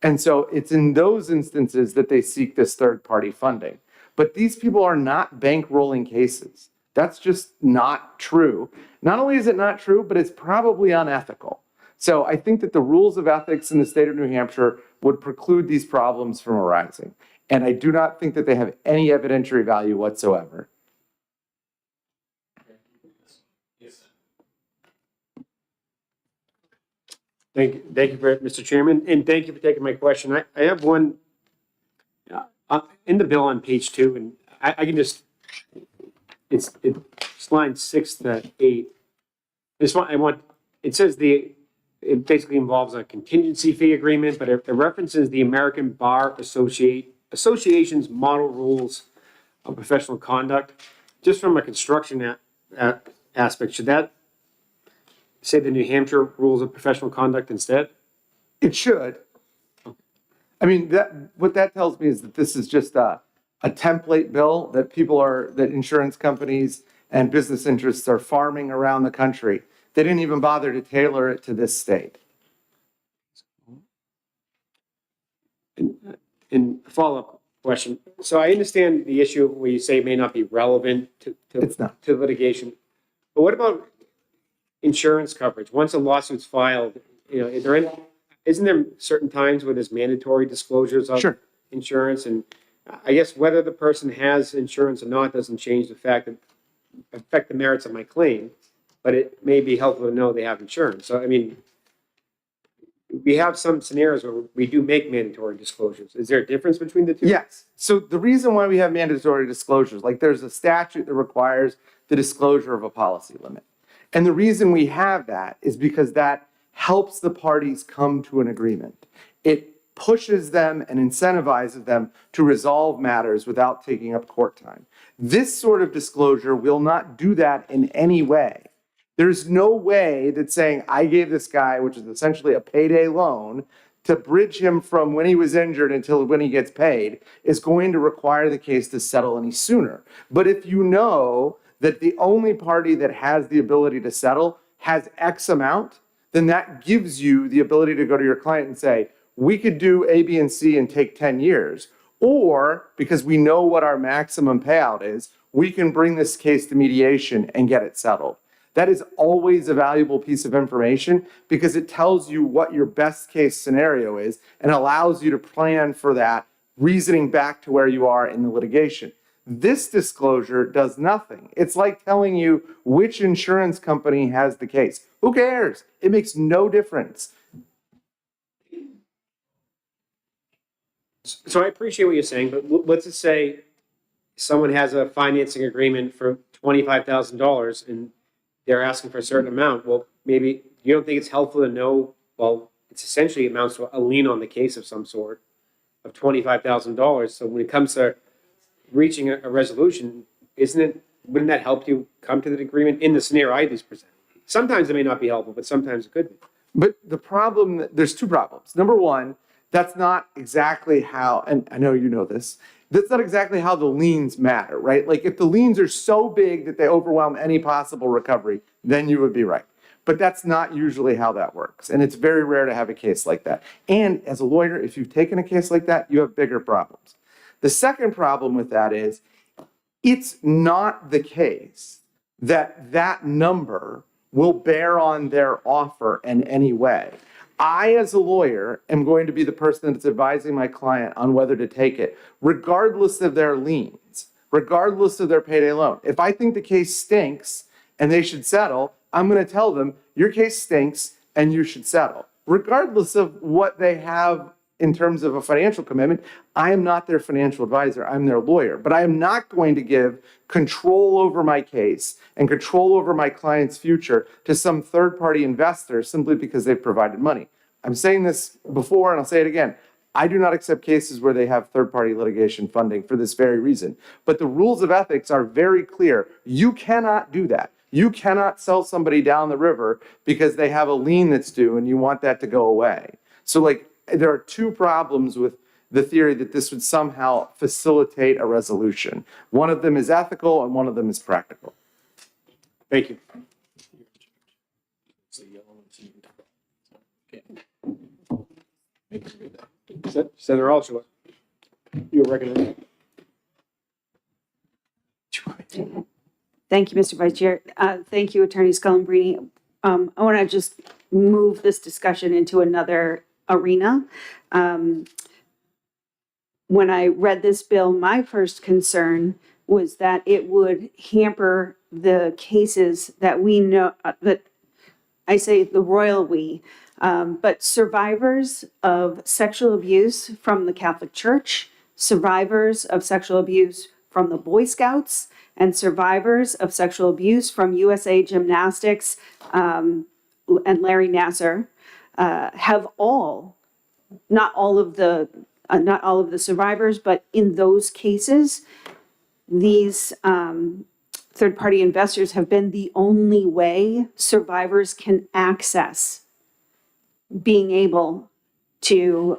And so it's in those instances that they seek this third-party funding. But these people are not bankrolling cases. That's just not true. Not only is it not true, but it's probably unethical. So I think that the rules of ethics in the state of New Hampshire would preclude these problems from arising. And I do not think that they have any evidentiary value whatsoever. Thank you, Mr. Chairman, and thank you for taking my question. I have one in the bill on page 2, and I can just, it's lines 6 to 8. It says it basically involves a contingency fee agreement, but it references the American Bar Association's model rules of professional conduct. Just from a construction aspect, should that say the New Hampshire rules of professional conduct instead? It should. I mean, what that tells me is that this is just a template bill that that insurance companies and business interests are farming around the country. They didn't even bother to tailor it to this state. And follow-up question. So I understand the issue where you say it may not be relevant to It's not. to litigation. But what about insurance coverage? Once a lawsuit's filed, isn't there certain times where there's mandatory disclosures of Sure. insurance? And I guess whether the person has insurance or not doesn't change the fact that affect the merits of my claim, but it may be helpful to know they have insurance. So, I mean, we have some scenarios where we do make mandatory disclosures. Is there a difference between the two? Yes. So the reason why we have mandatory disclosures, like there's a statute that requires the disclosure of a policy limit. And the reason we have that is because that helps the parties come to an agreement. It pushes them and incentivizes them to resolve matters without taking up court time. This sort of disclosure will not do that in any way. There's no way that saying I gave this guy, which is essentially a payday loan, to bridge him from when he was injured until when he gets paid is going to require the case to settle any sooner. But if you know that the only party that has the ability to settle has X amount, then that gives you the ability to go to your client and say, we could do A, B, and C and take 10 years. Or, because we know what our maximum payout is, we can bring this case to mediation and get it settled. That is always a valuable piece of information because it tells you what your best case scenario is and allows you to plan for that, reasoning back to where you are in the litigation. This disclosure does nothing. It's like telling you which insurance company has the case. Who cares? It makes no difference. So I appreciate what you're saying, but let's just say someone has a financing agreement for $25,000 and they're asking for a certain amount. Well, maybe you don't think it's helpful to know, well, it's essentially amounts to a lien on the case of some sort of $25,000. So when it comes to reaching a resolution, wouldn't that help you come to the agreement in the scenario I just presented? Sometimes it may not be helpful, but sometimes it could be. But the problem, there's two problems. Number one, that's not exactly how, and I know you know this, that's not exactly how the liens matter, right? Like if the liens are so big that they overwhelm any possible recovery, then you would be right. But that's not usually how that works. And it's very rare to have a case like that. And as a lawyer, if you've taken a case like that, you have bigger problems. The second problem with that is it's not the case that that number will bear on their offer in any way. I, as a lawyer, am going to be the person that's advising my client on whether to take it, regardless of their liens, regardless of their payday loan. If I think the case stinks and they should settle, I'm going to tell them, your case stinks and you should settle. Regardless of what they have in terms of a financial commitment, I am not their financial advisor, I'm their lawyer. But I am not going to give control over my case and control over my client's future to some third-party investor simply because they've provided money. I'm saying this before and I'll say it again. I do not accept cases where they have third-party litigation funding for this very reason. But the rules of ethics are very clear. You cannot do that. You cannot sell somebody down the river because they have a lien that's due and you want that to go away. So there are two problems with the theory that this would somehow facilitate a resolution. One of them is ethical and one of them is practical. Thank you. Senator Altshuler, you're recognized. Thank you, Mr. Vice Chair. Thank you, Attorney Scullambrini. I want to just move this discussion into another arena. When I read this bill, my first concern was that it would hamper the cases that we know, that I say the royal we, but survivors of sexual abuse from the Catholic Church, survivors of sexual abuse from the Boy Scouts, and survivors of sexual abuse from USA Gymnastics and Larry Nassar have all, not all of the survivors, but in those cases, these third-party investors have been the only way survivors can access being able to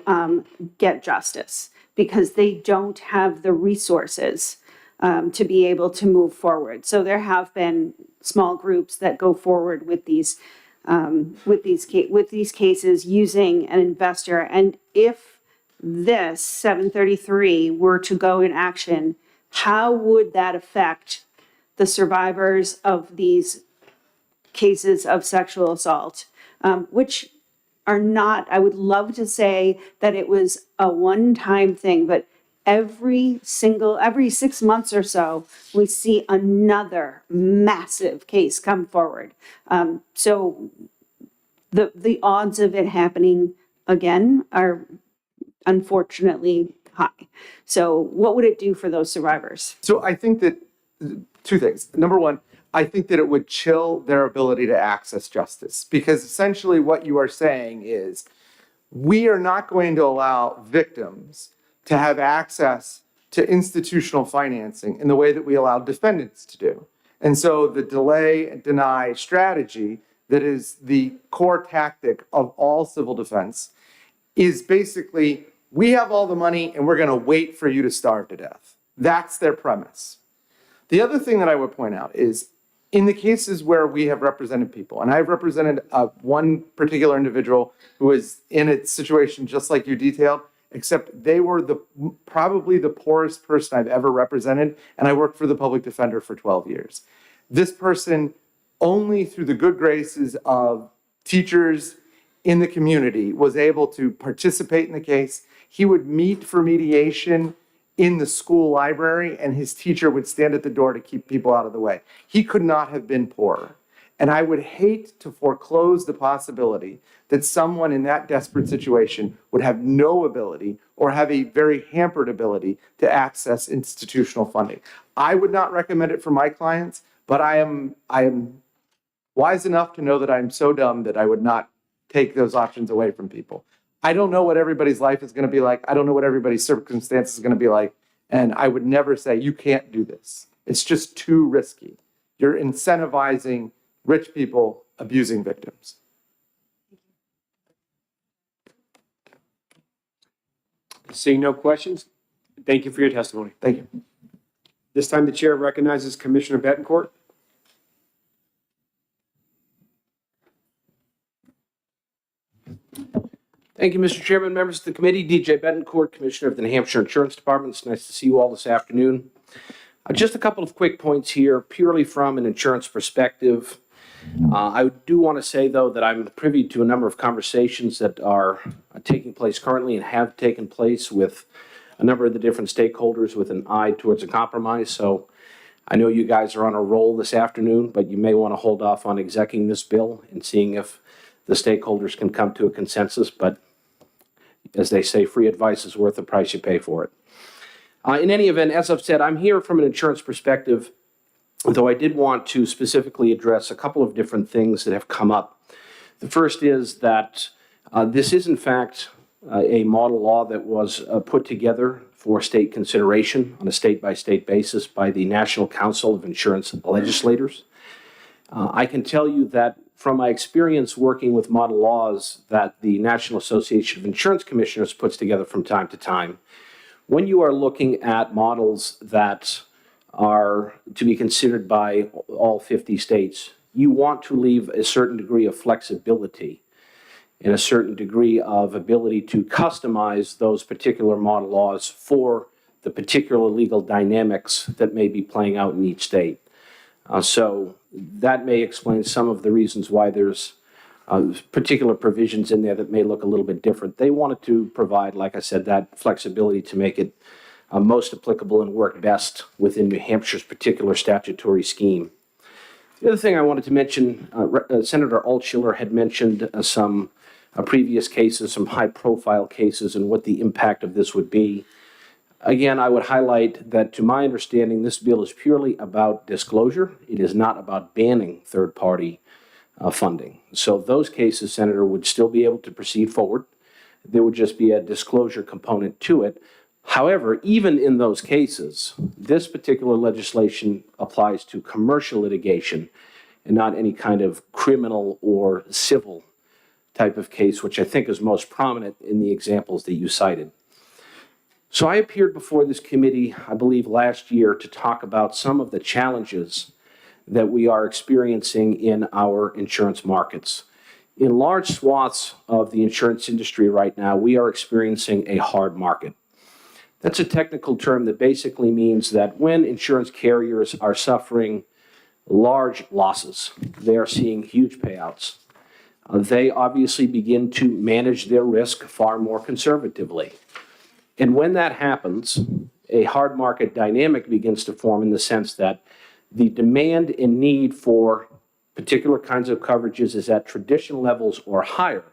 get justice, because they don't have the resources to be able to move forward. So there have been small groups that go forward with these cases using an investor. And if this 733 were to go in action, how would that affect the survivors of these cases of sexual assault, which are not, I would love to say that it was a one-time thing, but every 6 months or so, we see another massive case come forward. So the odds of it happening again are unfortunately high. So what would it do for those survivors? So I think that two things. Number one, I think that it would chill their ability to access justice, because essentially what you are saying is we are not going to allow victims to have access to institutional financing in the way that we allow defendants to do. And so the delay and deny strategy that is the core tactic of all civil defense is basically, we have all the money and we're going to wait for you to starve to death. That's their premise. The other thing that I would point out is in the cases where we have represented people, and I've represented one particular individual who was in a situation just like you detailed, except they were probably the poorest person I've ever represented, and I worked for the public defender for 12 years. This person, only through the good graces of teachers in the community, was able to participate in the case. He would meet for mediation in the school library, and his teacher would stand at the door to keep people out of the way. He could not have been poorer. And I would hate to foreclose the possibility that someone in that desperate situation would have no ability or have a very hampered ability to access institutional funding. I would not recommend it for my clients, but I am wise enough to know that I'm so dumb that I would not take those options away from people. I don't know what everybody's life is going to be like. I don't know what everybody's circumstances is going to be like. And I would never say, you can't do this. It's just too risky. You're incentivizing rich people abusing victims. Seeing no questions, thank you for your testimony. Thank you. This time the chair recognizes Commissioner Betancourt. Thank you, Mr. Chairman, members of the committee. DJ Betancourt, Commissioner of the New Hampshire Insurance Department. It's nice to see you all this afternoon. Just a couple of quick points here, purely from an insurance perspective. I do want to say, though, that I'm privy to a number of conversations that are taking place currently and have taken place with a number of the different stakeholders with an eye towards a compromise. So I know you guys are on a roll this afternoon, but you may want to hold off on executing this bill and seeing if the stakeholders can come to a consensus. But as they say, free advice is worth the price you pay for it. In any event, as I've said, I'm here from an insurance perspective, though I did want to specifically address a couple of different things that have come up. The first is that this is, in fact, a model law that was put together for state consideration on a state-by-state basis by the National Council of Insurance Legislators. I can tell you that from my experience working with model laws that the National Association of Insurance Commissioners puts together from time to time, when you are looking at models that are to be considered by all 50 states, you want to leave a certain degree of flexibility and a certain degree of ability to customize those particular model laws for the particular legal dynamics that may be playing out in each state. So that may explain some of the reasons why there's particular provisions in there that may look a little bit different. They wanted to provide, like I said, that flexibility to make it most applicable and work best within New Hampshire's particular statutory scheme. The other thing I wanted to mention, Senator Altschiller had mentioned some previous cases, some high-profile cases, and what the impact of this would be. Again, I would highlight that, to my understanding, this bill is purely about disclosure. It is not about banning third-party funding. So those cases, Senator, would still be able to proceed forward. There would just be a disclosure component to it. However, even in those cases, this particular legislation applies to commercial litigation and not any kind of criminal or civil type of case, which I think is most prominent in the examples that you cited. So I appeared before this committee, I believe last year, to talk about some of the challenges that we are experiencing in our insurance markets. In large swaths of the insurance industry right now, we are experiencing a hard market. That's a technical term that basically means that when insurance carriers are suffering large losses, they are seeing huge payouts. They obviously begin to manage their risk far more conservatively. And when that happens, a hard market dynamic begins to form in the sense that the demand and need for particular kinds of coverages is at traditional levels or higher,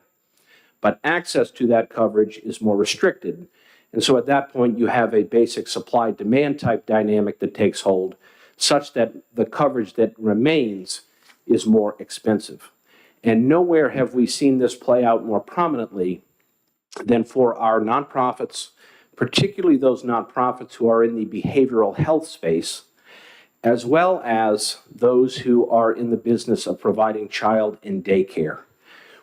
but access to that coverage is more restricted. And so at that point, you have a basic supply-demand type dynamic that takes hold, such that the coverage that remains is more expensive. And nowhere have we seen this play out more prominently than for our nonprofits, particularly those nonprofits who are in the behavioral health space, as well as those who are in the business of providing child and daycare.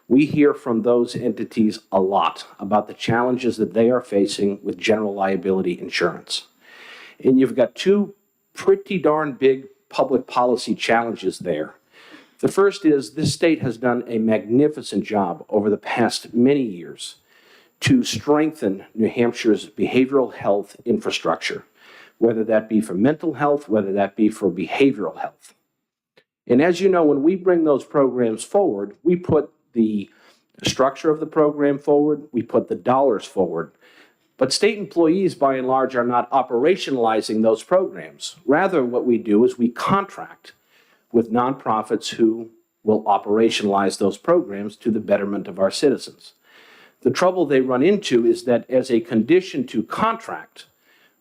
We hear from those entities a lot about the challenges that they are facing with general liability insurance. And you've got two pretty darn big public policy challenges there. The first is this state has done a magnificent job over the past many years to strengthen New Hampshire's behavioral health infrastructure, whether that be for mental health, whether that be for behavioral health. And as you know, when we bring those programs forward, we put the structure of the program forward, we put the dollars forward. But state employees, by and large, are not operationalizing those programs. Rather, what we do is we contract with nonprofits who will operationalize those programs to the betterment of our citizens. The trouble they run into is that as a condition to contract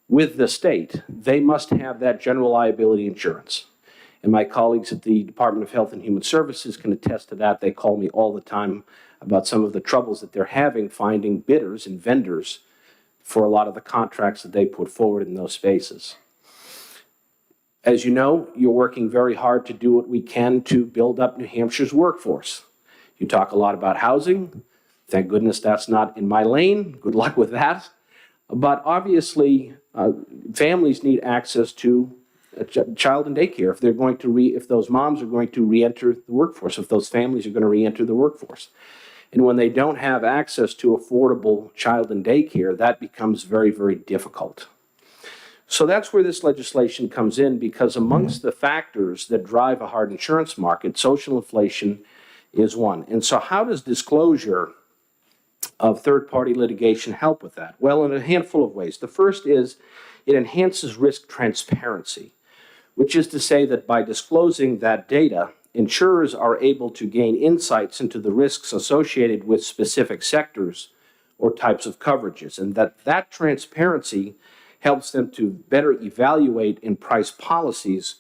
with the state, they must have that general liability insurance. And my colleagues at the Department of Health and Human Services can attest to that. They call me all the time about some of the troubles that they're having finding bidders and vendors for a lot of the contracts that they put forward in those spaces. As you know, you're working very hard to do what we can to build up New Hampshire's workforce. You talk a lot about housing. Thank goodness that's not in my lane. Good luck with that. But obviously, families need access to child and daycare if they're going to if those moms are going to re-enter the workforce, if those families are going to re-enter the workforce. And when they don't have access to affordable child and daycare, that becomes very, very difficult. So that's where this legislation comes in, because amongst the factors that drive a hard insurance market, social inflation is one. And so how does disclosure of third-party litigation help with that? Well, in a handful of ways. The first is it enhances risk transparency, which is to say that by disclosing that data, insurers are able to gain insights into the risks associated with specific sectors or types of coverages, and that transparency helps them to better evaluate and price policies,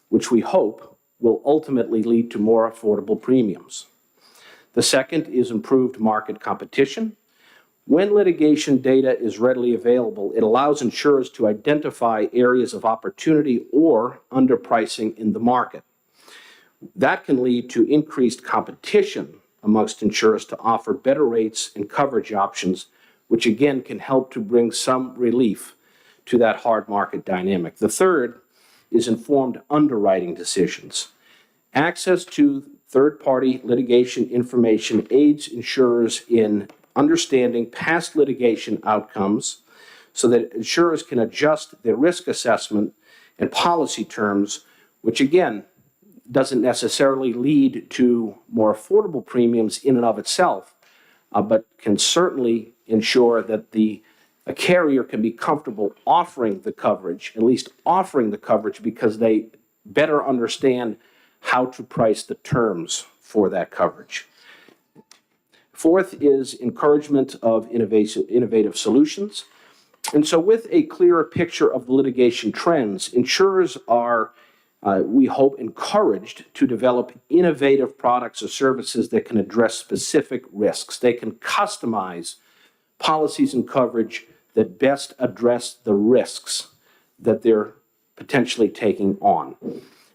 which we hope will ultimately lead to more affordable premiums. The second is improved market competition. When litigation data is readily available, it allows insurers to identify areas of opportunity or underpricing in the market. That can lead to increased competition amongst insurers to offer better rates and coverage options, which again can help to bring some relief to that hard market dynamic. The third is informed underwriting decisions. Access to third-party litigation information aids insurers in understanding past litigation outcomes so that insurers can adjust their risk assessment and policy terms, which again doesn't necessarily lead to more affordable premiums in and of itself, but can certainly ensure that a carrier can be comfortable offering the coverage, at least offering the coverage, because they better understand how to price the terms for that coverage. Fourth is encouragement of innovative solutions. And so with a clearer picture of the litigation trends, insurers are, we hope, encouraged to develop innovative products or services that can address specific risks. They can customize policies and coverage that best address the risks that they're potentially taking on.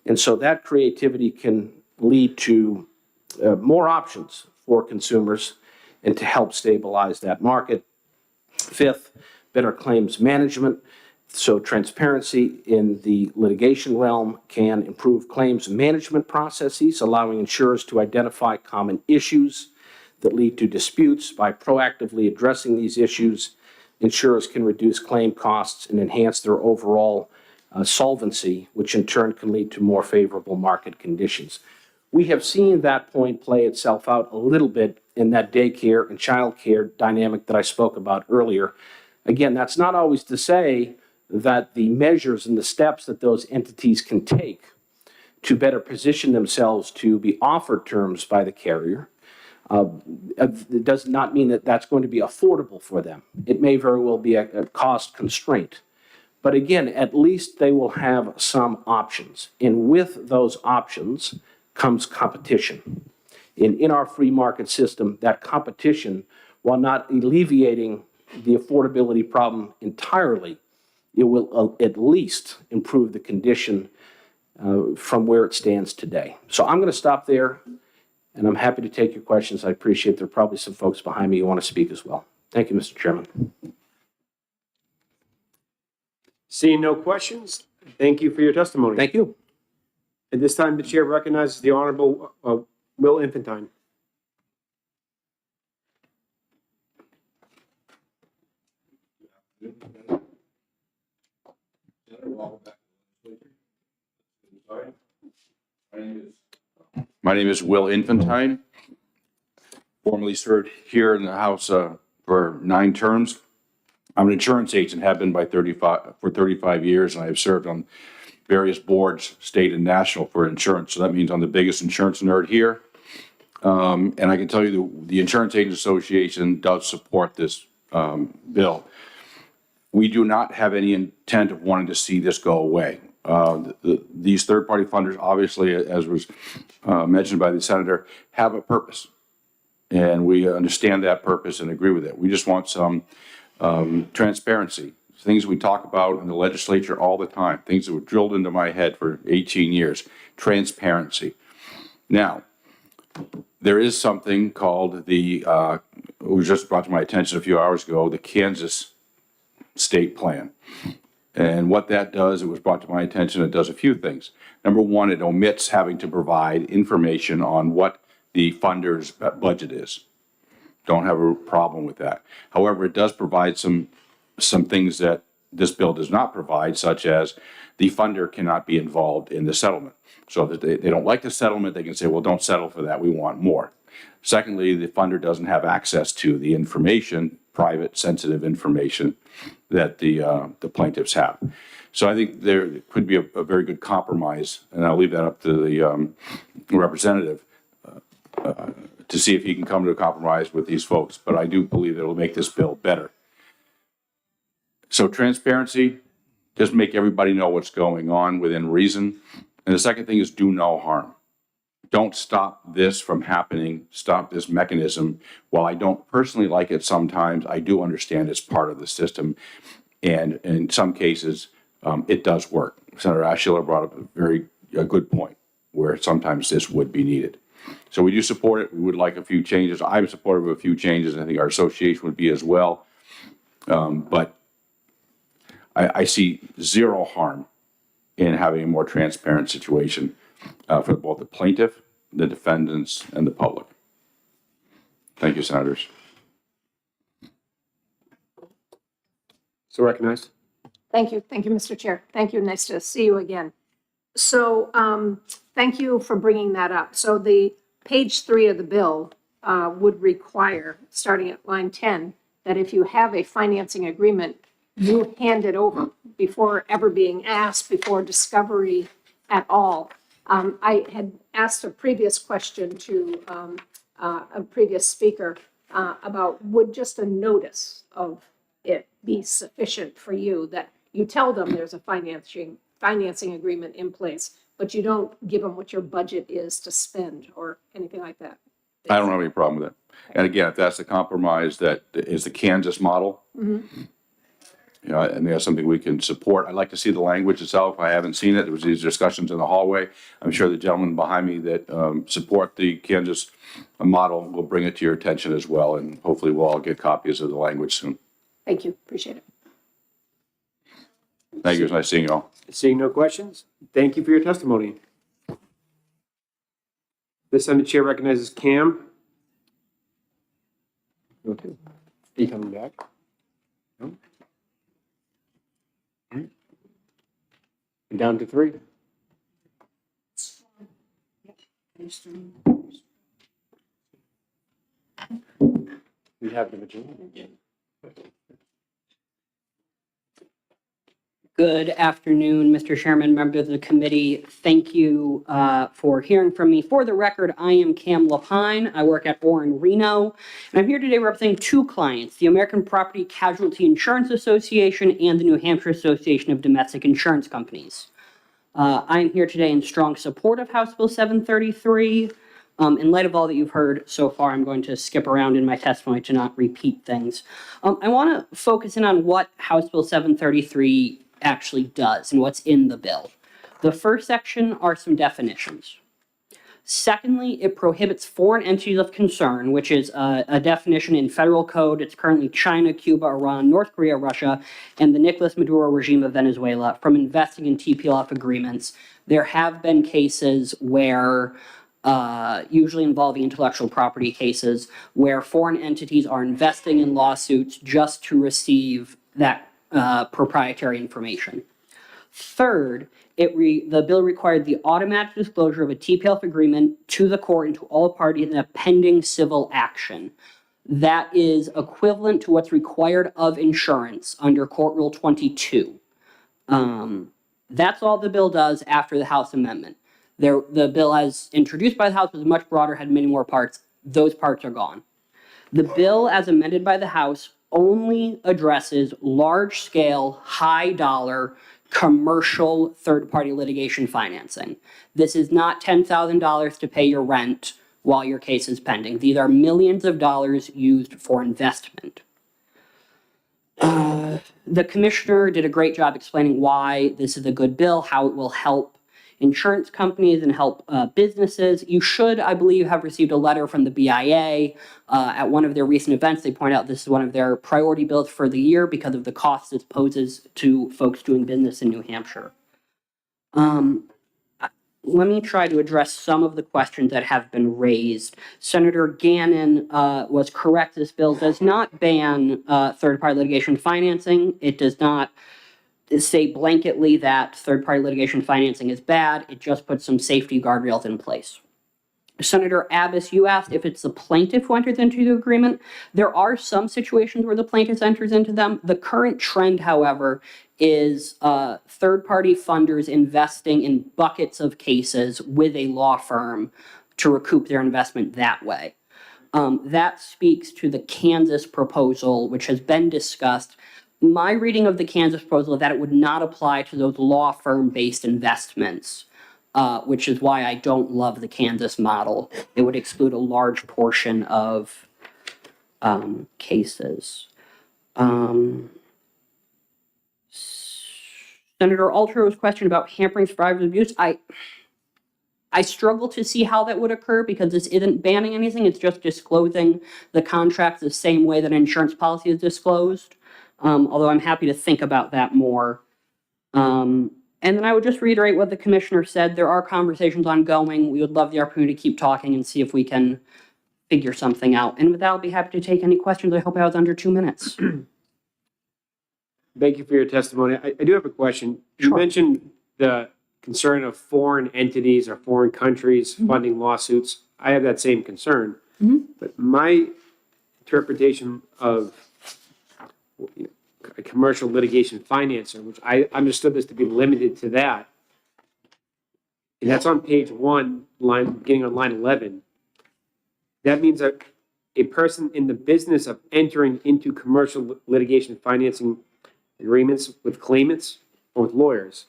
And so that creativity can lead to more options for consumers and to help stabilize that market. Fifth, better claims management. So transparency in the litigation realm can improve claims management processes, allowing insurers to identify common issues that lead to disputes. By proactively addressing these issues, insurers can reduce claim costs and enhance their overall solvency, which in turn can lead to more favorable market conditions. We have seen that point play itself out a little bit in that daycare and childcare dynamic that I spoke about earlier. Again, that's not always to say that the measures and the steps that those entities can take to better position themselves to be offered terms by the carrier, it does not mean that that's going to be affordable for them. It may very well be a cost constraint. But again, at least they will have some options. And with those options comes competition. In our free market system, that competition, while not alleviating the affordability problem entirely, it will at least improve the condition from where it stands today. So I'm going to stop there, and I'm happy to take your questions. I appreciate there are probably some folks behind me who want to speak as well. Thank you, Mr. Chairman. Seeing no questions, thank you for your testimony. Thank you. At this time, the chair recognizes the Honorable Will Infantine. My name is Will Infantine. Formerly served here in the House for 9 terms. I'm an insurance agent, have been for 35 years, and I have served on various boards, state and national, for insurance. So that means I'm the biggest insurance nerd here. And I can tell you the Insurance Agents Association does support this bill. We do not have any intent of wanting to see this go away. These third-party funders, obviously, as was mentioned by the senator, have a purpose. And we understand that purpose and agree with it. We just want some transparency. Things we talk about in the legislature all the time, things that were drilled into my head for 18 years, transparency. Now, there is something called it was just brought to my attention a few hours ago, the Kansas State Plan. And what that does, it was brought to my attention, it does a few things. Number one, it omits having to provide information on what the funder's budget is. Don't have a problem with that. However, it does provide some things that this bill does not provide, such as the funder cannot be involved in the settlement. So if they don't like the settlement, they can say, well, don't settle for that, we want more. Secondly, the funder doesn't have access to the information, private, sensitive information that the plaintiffs have. So I think there could be a very good compromise, and I'll leave that up to the representative to see if he can come to a compromise with these folks. But I do believe that it'll make this bill better. So transparency, just make everybody know what's going on within reason. And the second thing is do no harm. Don't stop this from happening. Stop this mechanism. While I don't personally like it sometimes, I do understand it's part of the system. And in some cases, it does work. Senator Aschiller brought up a good point where sometimes this would be needed. So we do support it. We would like a few changes. I'm supportive of a few changes. I think our association would be as well. But I see zero harm in having a more transparent situation for both the plaintiff, the defendants, and the public. Thank you, Senators. So recognized. Thank you. Thank you, Mr. Chair. Thank you. Nice to see you again. So thank you for bringing that up. So the page 3 of the bill would require, starting at line 10, that if you have a financing agreement, you hand it over before ever being asked, before discovery at all. I had asked a previous question to a previous speaker about would just a notice of it be sufficient for you, that you tell them there's a financing agreement in place, but you don't give them what your budget is to spend or anything like that? I don't have any problem with it. And again, if that's the compromise that is the Kansas model, You know, I think that's something we can support. I'd like to see the language itself. I haven't seen it. There was these discussions in the hallway. I'm sure the gentlemen behind me that support the Kansas model will bring it to your attention as well, and hopefully we'll all get copies of the language soon. Thank you, appreciate it. Thank you. It was nice seeing you all. Seeing no questions, thank you for your testimony. This time the chair recognizes Cam. Okay. Are you coming back? No? All right. Down to 3. We have the majority. Good afternoon, Mr. Chairman, members of the committee. Thank you for hearing from me. For the record, I am Cam Lapine. I work at Orr & Reno, and I'm here today representing 2 clients, the American Property Casualty Insurance Association and the New Hampshire Association of Domestic Insurance Companies. I am here today in strong support of House Bill 733. In light of all that you've heard so far, I'm going to skip around in my testimony to not repeat things. I want to focus in on what House Bill 733 actually does and what's in the bill. The first section are some definitions. Secondly, it prohibits foreign entities of concern, which is a definition in federal code. It's currently China, Cuba, Iran, North Korea, Russia, and the Nicolas Maduro regime of Venezuela from investing in TPLF agreements. There have been cases where, usually involving intellectual property cases, where foreign entities are investing in lawsuits just to receive that proprietary information. Third, the bill required the automatic disclosure of a TPLF agreement to the court and to all parties in a pending civil action. That is equivalent to what's required of insurance under Court Rule 22. That's all the bill does after the House amendment. The bill as introduced by the House was much broader, had many more parts. Those parts are gone. The bill as amended by the House only addresses large-scale, high-dollar, commercial third-party litigation financing. This is not $10,000 to pay your rent while your case is pending. These are millions of dollars used for investment. The commissioner did a great job explaining why this is a good bill, how it will help insurance companies and help businesses. You should, I believe, have received a letter from the BIA. At one of their recent events, they point out this is one of their priority bills for the year because of the cost it poses to folks doing business in New Hampshire. Let me try to address some of the questions that have been raised. Senator Gannon was correct. This bill does not ban third-party litigation financing. It does not say blanketly that third-party litigation financing is bad. It just puts some safety guardrails in place. Senator Abbas, you asked if it's the plaintiff who enters into the agreement. There are some situations where the plaintiff enters into them. The current trend, however, is third-party funders investing in buckets of cases with a law firm to recoup their investment that way. That speaks to the Kansas proposal, which has been discussed. My reading of the Kansas proposal is that it would not apply to those law firm-based investments, which is why I don't love the Kansas model. It would exclude a large portion of cases. Senator Altro's question about hampering survivors of abuse, I struggle to see how that would occur because this isn't banning anything. It's just disclosing the contract the same way that an insurance policy is disclosed. Although I'm happy to think about that more. And then I would just reiterate what the commissioner said. There are conversations ongoing. We would love the opportunity to keep talking and see if we can figure something out. And with that, I'll be happy to take any questions. I hope I was under 2 minutes. Thank you for your testimony. I do have a question. You mentioned the concern of foreign entities or foreign countries funding lawsuits. I have that same concern. But my interpretation of a commercial litigation financer, which I understood this to be limited to that, and that's on page 1, beginning on line 11. That means that a person in the business of entering into commercial litigation financing agreements with claimants or with lawyers.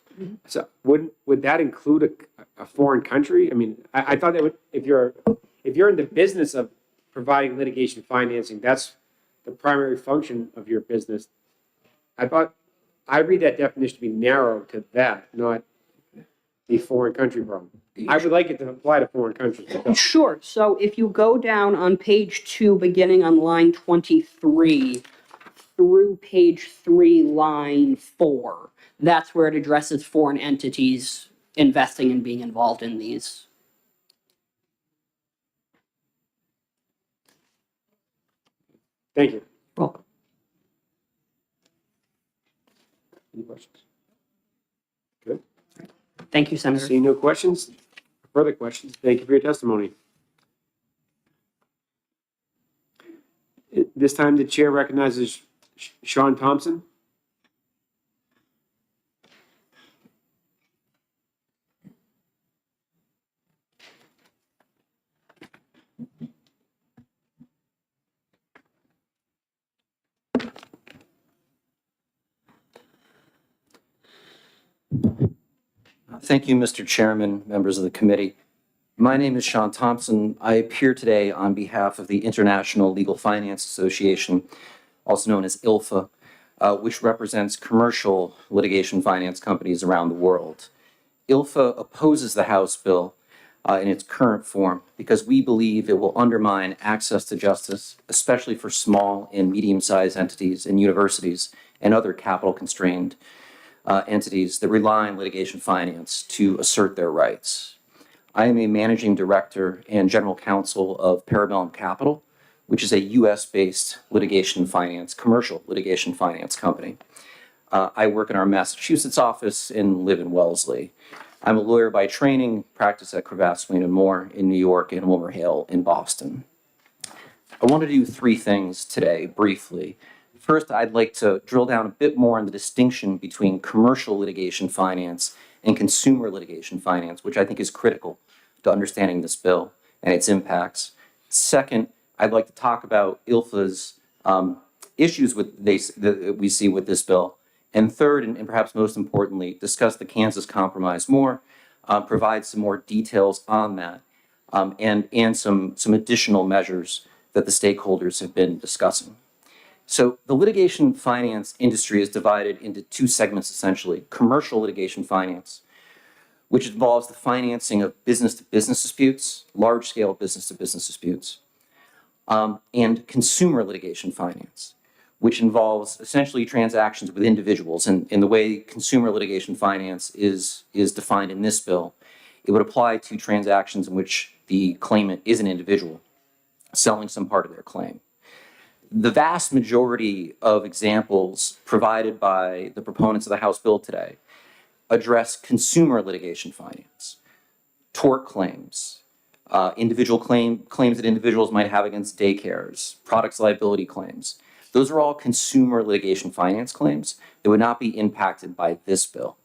So would that include a foreign country? I mean, I thought that would, if you're in the business of providing litigation financing, that's the primary function of your business. I thought I read that definition to be narrow to that, not a foreign country problem. I would like it to apply to foreign countries. Sure. So if you go down on page 2, beginning on line 23 through page 3, line 4, that's where it addresses foreign entities investing and being involved in these. Thank you. Welcome. Any questions? Good. Thank you, Senator. Seeing no questions, further questions, thank you for your testimony. This time, the chair recognizes Sean Thompson. Thank you, Mr. Chairman, members of the committee. My name is Sean Thompson. I appear today on behalf of the International Legal Finance Association, also known as ILFA, which represents commercial litigation finance companies around the world. ILFA opposes the House bill in its current form because we believe it will undermine access to justice, especially for small and medium-sized entities and universities and other capital-constrained entities that rely on litigation finance to assert their rights. I am a managing director and general counsel of Parabellum Capital, which is a U.S.-based litigation finance, commercial litigation finance company. I work in our Massachusetts office and live in Wellesley. I'm a lawyer by training, practice at Cravath, Swaine & Moore in New York and WilmerHale in Boston. I want to do 3 things today, briefly. First, I'd like to drill down a bit more on the distinction between commercial litigation finance and consumer litigation finance, which I think is critical to understanding this bill and its impacts. Second, I'd like to talk about ILFA's issues that we see with this bill. And third, and perhaps most importantly, discuss the Kansas Compromise more, provide some more details on that, and some additional measures that the stakeholders have been discussing. So the litigation finance industry is divided into 2 segments, essentially. Commercial litigation finance, which involves the financing of business-to-business disputes, large-scale business-to-business disputes, and consumer litigation finance, which involves essentially transactions with individuals. And in the way consumer litigation finance is defined in this bill, it would apply to transactions in which the claimant is an individual selling some part of their claim. The vast majority of examples provided by the proponents of the House bill today address consumer litigation finance, tort claims, individual claims that individuals might have against daycares, products liability claims. Those are all consumer litigation finance claims that would not be impacted by this bill.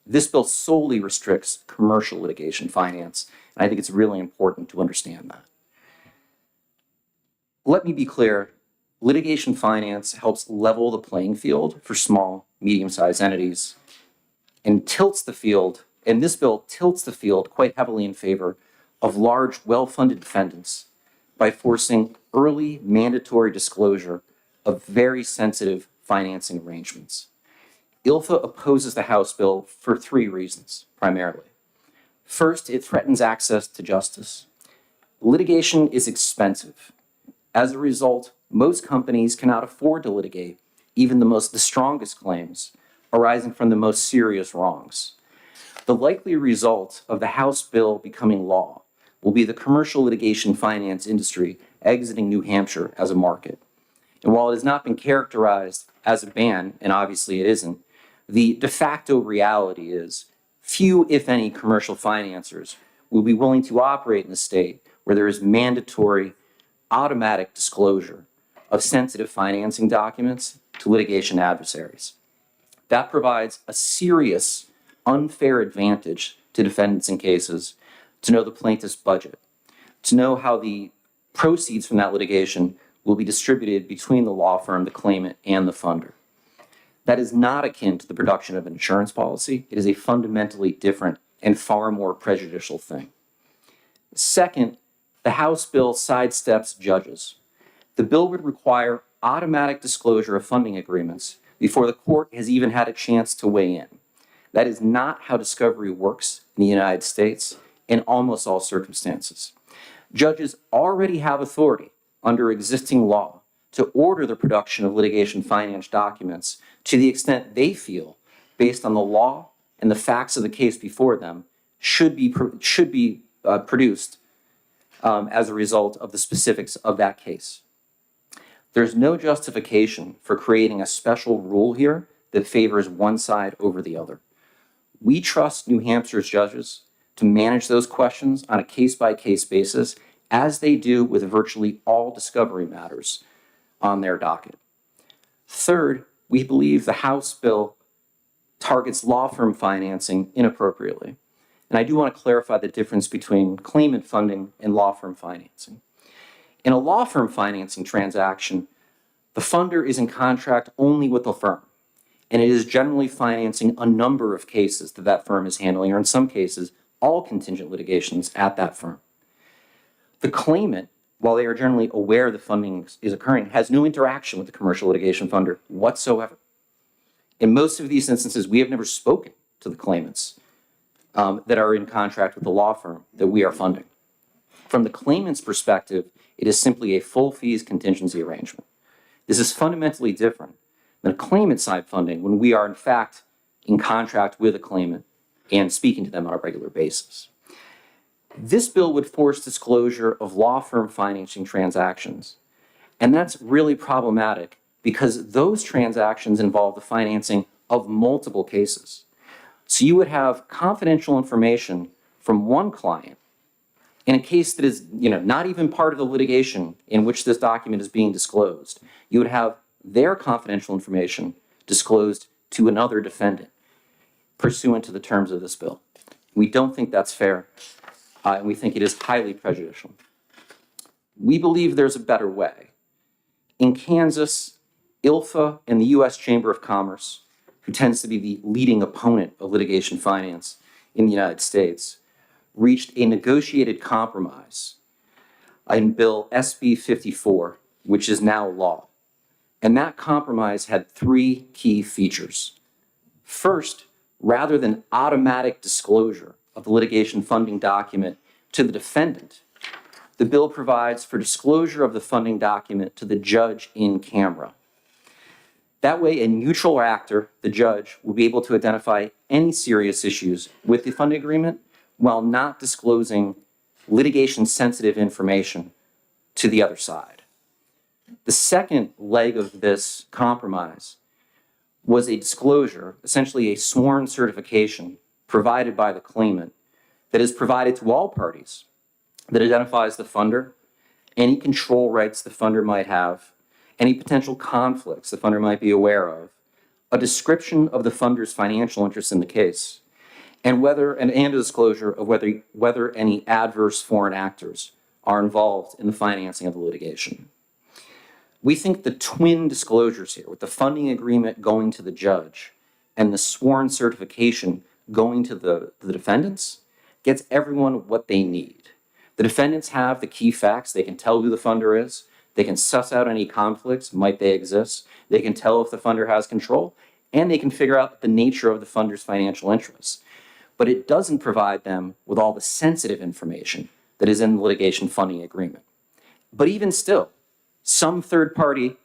This bill solely restricts commercial litigation finance, and I think it's really important to understand that. Let me be clear. Litigation finance helps level the playing field for small, medium-sized entities and tilts the field, and this bill tilts the field quite heavily in favor of large, well-funded defendants by forcing early mandatory disclosure of very sensitive financing arrangements. ILFA opposes the House bill for 3 reasons, primarily. First, it threatens access to justice. Litigation is expensive. As a result, most companies cannot afford to litigate even the strongest claims arising from the most serious wrongs. The likely result of the House bill becoming law will be the commercial litigation finance industry exiting New Hampshire as a market. And while it has not been characterized as a ban, and obviously it isn't, the de facto reality is few, if any, commercial financiers will be willing to operate in a state where there is mandatory automatic disclosure of sensitive financing documents to litigation adversaries. That provides a serious unfair advantage to defendants in cases to know the plaintiff's budget, to know how the proceeds from that litigation will be distributed between the law firm, the claimant, and the funder. That is not akin to the production of an insurance policy. It is a fundamentally different and far more prejudicial thing. Second, the House bill sidesteps judges. The bill would require automatic disclosure of funding agreements before the court has even had a chance to weigh in. That is not how discovery works in the United States in almost all circumstances. Judges already have authority under existing law to order the production of litigation finance documents to the extent they feel, based on the law and the facts of the case before them, should be produced as a result of the specifics of that case. There's no justification for creating a special rule here that favors one side over the other. We trust New Hampshire's judges to manage those questions on a case-by-case basis, as they do with virtually all discovery matters on their docket. Third, we believe the House bill targets law firm financing inappropriately. And I do want to clarify the difference between claimant funding and law firm financing. In a law firm financing transaction, the funder is in contract only with the firm, and it is generally financing a number of cases that that firm is handling, or in some cases, all contingent litigations at that firm. The claimant, while they are generally aware the funding is occurring, has no interaction with the commercial litigation funder whatsoever. In most of these instances, we have never spoken to the claimants that are in contract with the law firm that we are funding. From the claimant's perspective, it is simply a full fees contingency arrangement. This is fundamentally different than claimant side funding when we are in fact in contract with a claimant and speaking to them on a regular basis. This bill would force disclosure of law firm financing transactions, and that's really problematic because those transactions involve the financing of multiple cases. So you would have confidential information from one client in a case that is, not even part of the litigation in which this document is being disclosed. You would have their confidential information disclosed to another defendant pursuant to the terms of this bill. We don't think that's fair, and we think it is highly prejudicial. We believe there's a better way. In Kansas, ILFA and the U.S. Chamber of Commerce, who tends to be the leading opponent of litigation finance in the United States, reached a negotiated compromise in Bill SB 54, which is now law. And that compromise had three key features. First, rather than automatic disclosure of the litigation funding document to the defendant, the bill provides for disclosure of the funding document to the judge in camera. That way, a neutral actor, the judge, will be able to identify any serious issues with the funding agreement while not disclosing litigation-sensitive information to the other side. The second leg of this compromise was a disclosure, essentially a sworn certification provided by the claimant that is provided to all parties that identifies the funder, any control rights the funder might have, any potential conflicts the funder might be aware of, a description of the funder's financial interests in the case, and a disclosure of whether any adverse foreign actors are involved in the financing of the litigation. We think the twin disclosures here, with the funding agreement going to the judge and the sworn certification going to the defendants, gets everyone what they need. The defendants have the key facts. They can tell who the funder is. They can suss out any conflicts, might they exist. They can tell if the funder has control, and they can figure out the nature of the funder's financial interests. But it doesn't provide them with all the sensitive information that is in the litigation funding agreement. But even still, some third party,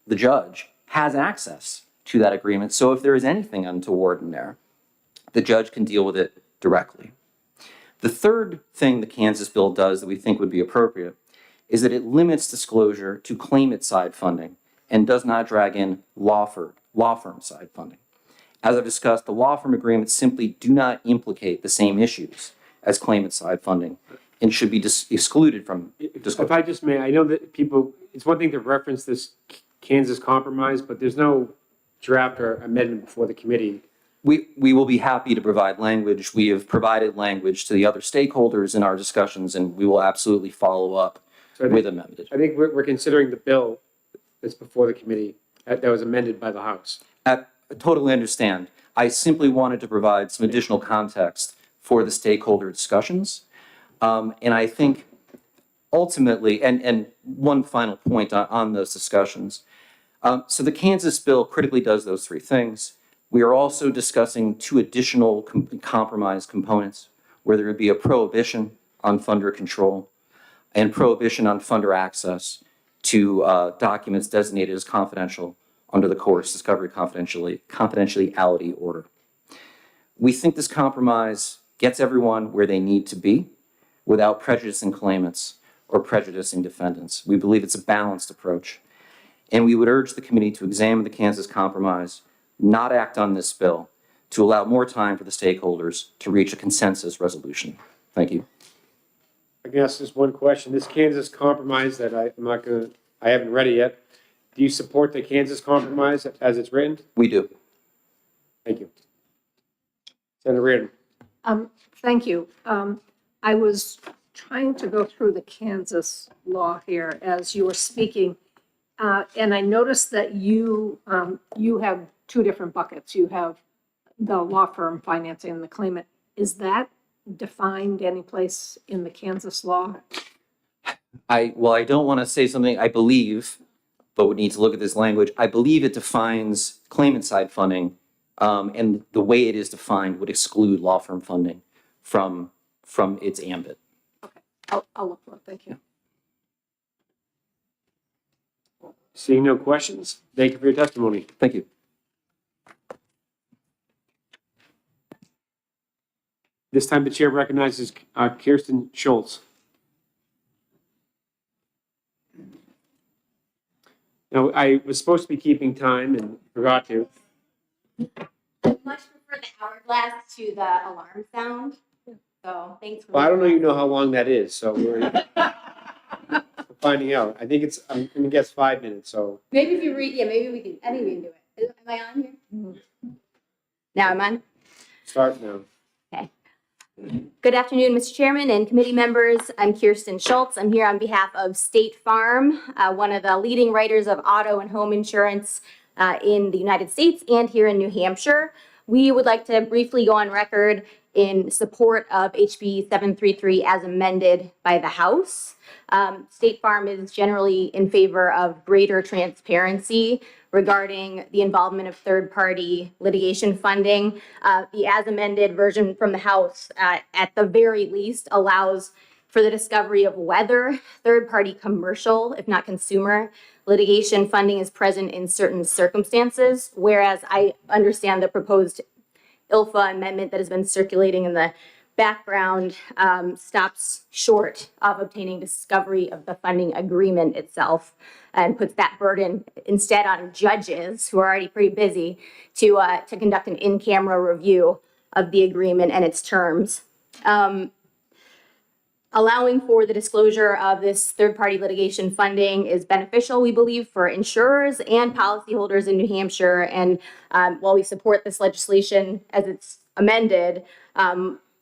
the judge, has access to that agreement. So if there is anything untoward in there, the judge can deal with it directly. The third thing the Kansas bill does that we think would be appropriate is that it limits disclosure to claimant side funding and does not drag in law firm side funding. As I've discussed, the law firm agreements simply do not implicate the same issues as claimant side funding and should be excluded from disclosure. If I just may, I know that it's one thing to reference this Kansas compromise, but there's no draft or amendment before the committee. We will be happy to provide language. We have provided language to the other stakeholders in our discussions, and we will absolutely follow up with amendment. I think we're considering the bill that's before the committee that was amended by the House. I totally understand. I simply wanted to provide some additional context for the stakeholder discussions. And I think ultimately, and one final point on those discussions, So the Kansas bill critically does those three things. We are also discussing two additional compromise components where there would be a prohibition on funder control and prohibition on funder access to documents designated as confidential under the court's discovery confidentiality order. We think this compromise gets everyone where they need to be without prejudicing claimants or prejudicing defendants. We believe it's a balanced approach. And we would urge the committee to examine the Kansas compromise, not act on this bill, to allow more time for the stakeholders to reach a consensus resolution. Thank you. I can ask just one question. This Kansas compromise that I haven't read it yet. Do you support the Kansas compromise as it's written? We do. Thank you. Senator Reardon. Thank you. I was trying to go through the Kansas law here as you were speaking, and I noticed that you have two different buckets. You have the law firm financing and the claimant. Is that defined any place in the Kansas law? I don't want to say something I believe, but we need to look at this language. I believe it defines claimant side funding, and the way it is defined would exclude law firm funding from its ambit. I'll look for it. Thank you. Seeing no questions, thank you for your testimony. Thank you. This time the chair recognizes Kirsten Schultz. Now, I was supposed to be keeping time and forgot to. I much prefer the hourglass to the alarm sound. So thanks for. Well, I don't know you know how long that is, so we're finding out. I think I'm gonna guess 5 minutes, so. Maybe if you read, maybe we can, anybody can do it. Am I on here? Now I'm on? Start now. Okay. Good afternoon, Mr. Chairman and committee members. I'm Kirsten Schultz. I'm here on behalf of State Farm, one of the leading writers of auto and home insurance in the United States and here in New Hampshire. We would like to briefly go on record in support of HB 733 as amended by the House. State Farm is generally in favor of greater transparency regarding the involvement of third-party litigation funding. The as amended version from the House, at the very least, allows for the discovery of whether third-party commercial, if not consumer, litigation funding is present in certain circumstances, whereas I understand the proposed ILFA amendment that has been circulating in the background stops short of obtaining discovery of the funding agreement itself and puts that burden instead on judges who are already pretty busy to conduct an in-camera review of the agreement and its terms. Allowing for the disclosure of this third-party litigation funding is beneficial, we believe, for insurers and policyholders in New Hampshire. And while we support this legislation as it's amended,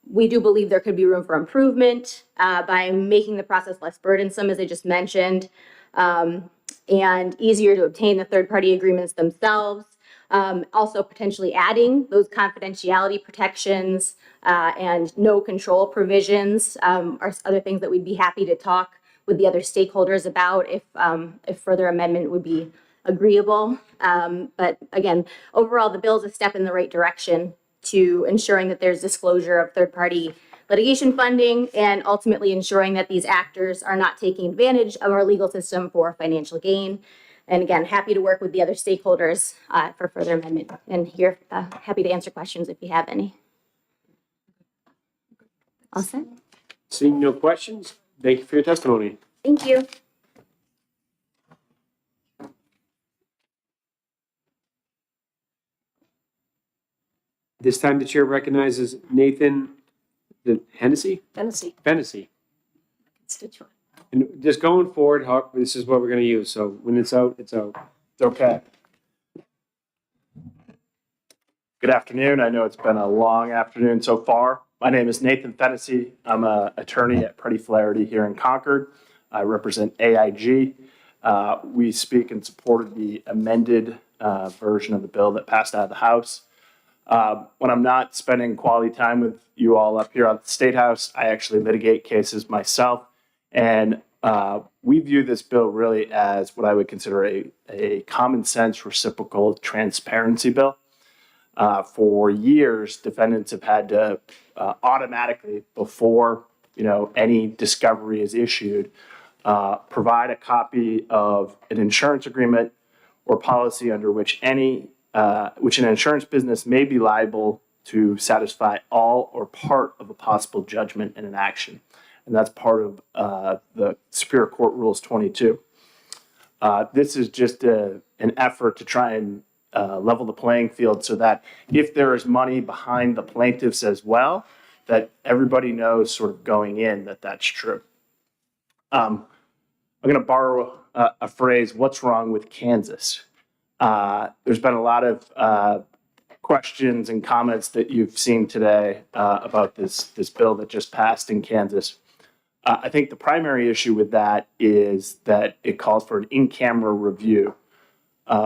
we do believe there could be room for improvement by making the process less burdensome, as I just mentioned, and easier to obtain the third-party agreements themselves. Also potentially adding those confidentiality protections and no control provisions are other things that we'd be happy to talk with the other stakeholders about if further amendment would be agreeable. But again, overall, the bill is a step in the right direction to ensuring that there's disclosure of third-party litigation funding and ultimately ensuring that these actors are not taking advantage of our legal system for financial gain. And again, happy to work with the other stakeholders for further amendment. And here, happy to answer questions if you have any. All set? Seeing no questions, thank you for your testimony. Thank you. This time the chair recognizes Nathan Hennessy? Constituent. And just going forward, Hawk, this is what we're gonna use, so when it's out, it's out. Okay. Good afternoon. I know it's been a long afternoon so far. My name is Nathan Fennessy. I'm an attorney at Pretty Flaherty here in Concord. I represent AIG. We speak in support of the amended version of the bill that passed out of the House. When I'm not spending quality time with you all up here at the State House, I actually litigate cases myself. And We view this bill really as what I would consider a common sense reciprocal transparency bill. For years, defendants have had to automatically, before any discovery is issued, provide a copy of an insurance agreement or policy under which an insurance business may be liable to satisfy all or part of a possible judgment in an action. And that's part of the Superior Court Rules 22. This is just an effort to try and level the playing field so that if there is money behind the plaintiffs as well, that everybody knows sort of going in that that's true. I'm going to borrow a phrase, what's wrong with Kansas? There's been a lot of questions and comments that you've seen today about this bill that just passed in Kansas. I think the primary issue with that is that it calls for an in-camera review,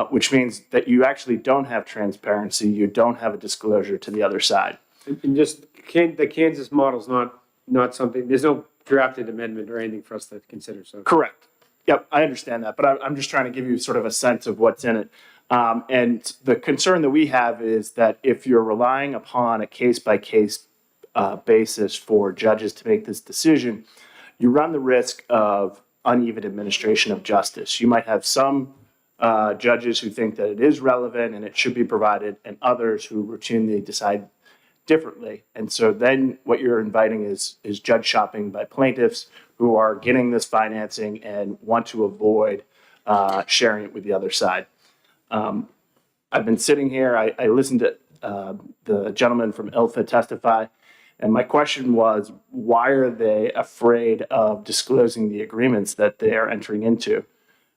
which means that you actually don't have transparency, you don't have a disclosure to the other side. And just, the Kansas model's not something, there's no drafted amendment or anything for us to consider, so. Correct. Yep, I understand that, but I'm just trying to give you sort of a sense of what's in it. And the concern that we have is that if you're relying upon a case-by-case basis for judges to make this decision, you run the risk of uneven administration of justice. You might have some judges who think that it is relevant and it should be provided, and others who routinely decide differently. And so then what you're inviting is judge shopping by plaintiffs who are getting this financing and want to avoid sharing it with the other side. I've been sitting here, I listened to the gentleman from ILFA testify, and my question was, why are they afraid of disclosing the agreements that they are entering into?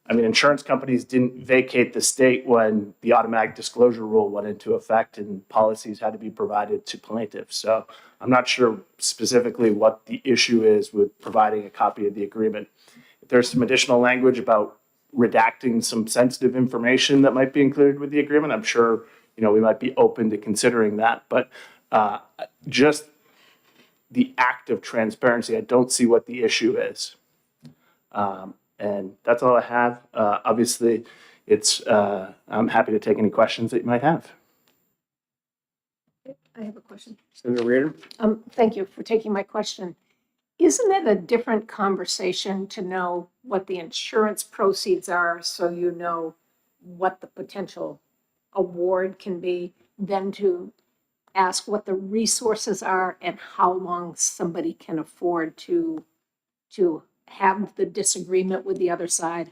I mean, insurance companies didn't vacate the state when the automatic disclosure rule went into effect and policies had to be provided to plaintiffs. So I'm not sure specifically what the issue is with providing a copy of the agreement. If there's some additional language about redacting some sensitive information that might be included with the agreement, I'm sure we might be open to considering that. But just the act of transparency, I don't see what the issue is. And that's all I have. Obviously, I'm happy to take any questions that you might have. I have a question. Senator Reardon? Thank you for taking my question. Isn't it a different conversation to know what the insurance proceeds are so you know what the potential award can be than to ask what the resources are and how long somebody can afford to have the disagreement with the other side,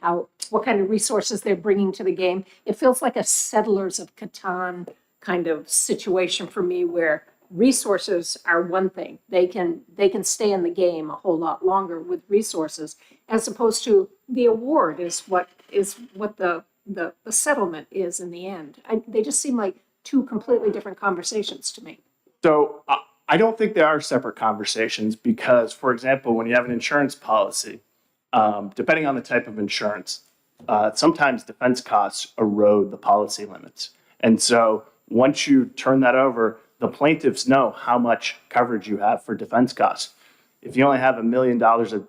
what kind of resources they're bringing to the game? It feels like a Settlers of Catan kind of situation for me where resources are one thing. They can stay in the game a whole lot longer with resources, as opposed to the award is what the settlement is in the end. They just seem like two completely different conversations to me. So I don't think they are separate conversations because, for example, when you have an insurance policy, depending on the type of insurance, sometimes defense costs erode the policy limits. And so once you turn that over, the plaintiffs know how much coverage you have for defense costs. If you only have $1 million of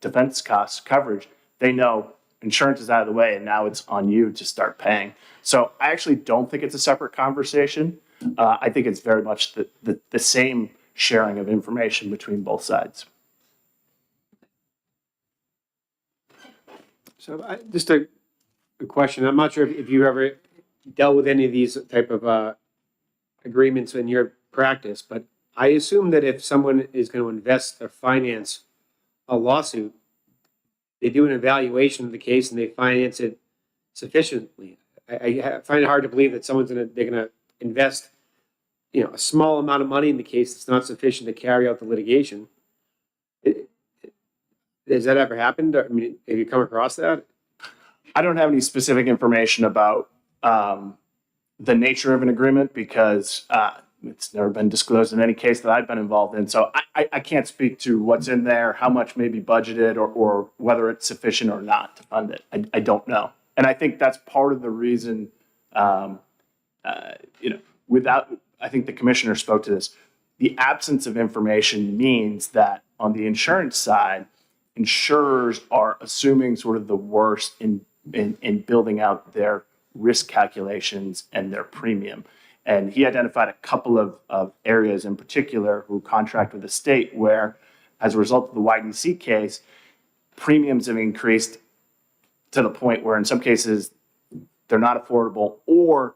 defense costs coverage, they know insurance is out of the way and now it's on you to start paying. So I actually don't think it's a separate conversation. I think it's very much the same sharing of information between both sides. So just a question. I'm not sure if you ever dealt with any of these type of agreements in your practice, but I assume that if someone is going to invest or finance a lawsuit, they do an evaluation of the case and they finance it sufficiently. I find it hard to believe that they're going to invest, a small amount of money in the case that's not sufficient to carry out the litigation. Has that ever happened? I mean, have you come across that? I don't have any specific information about the nature of an agreement because it's never been disclosed in any case that I've been involved in. So I can't speak to what's in there, how much may be budgeted, or whether it's sufficient or not to fund it. I don't know. And I think that's part of the reason, I think the commissioner spoke to this. The absence of information means that on the insurance side, insurers are assuming sort of the worst in building out their risk calculations and their premium. And he identified a couple of areas in particular who contract with the state where, as a result of the YDC case, premiums have increased to the point where in some cases they're not affordable, or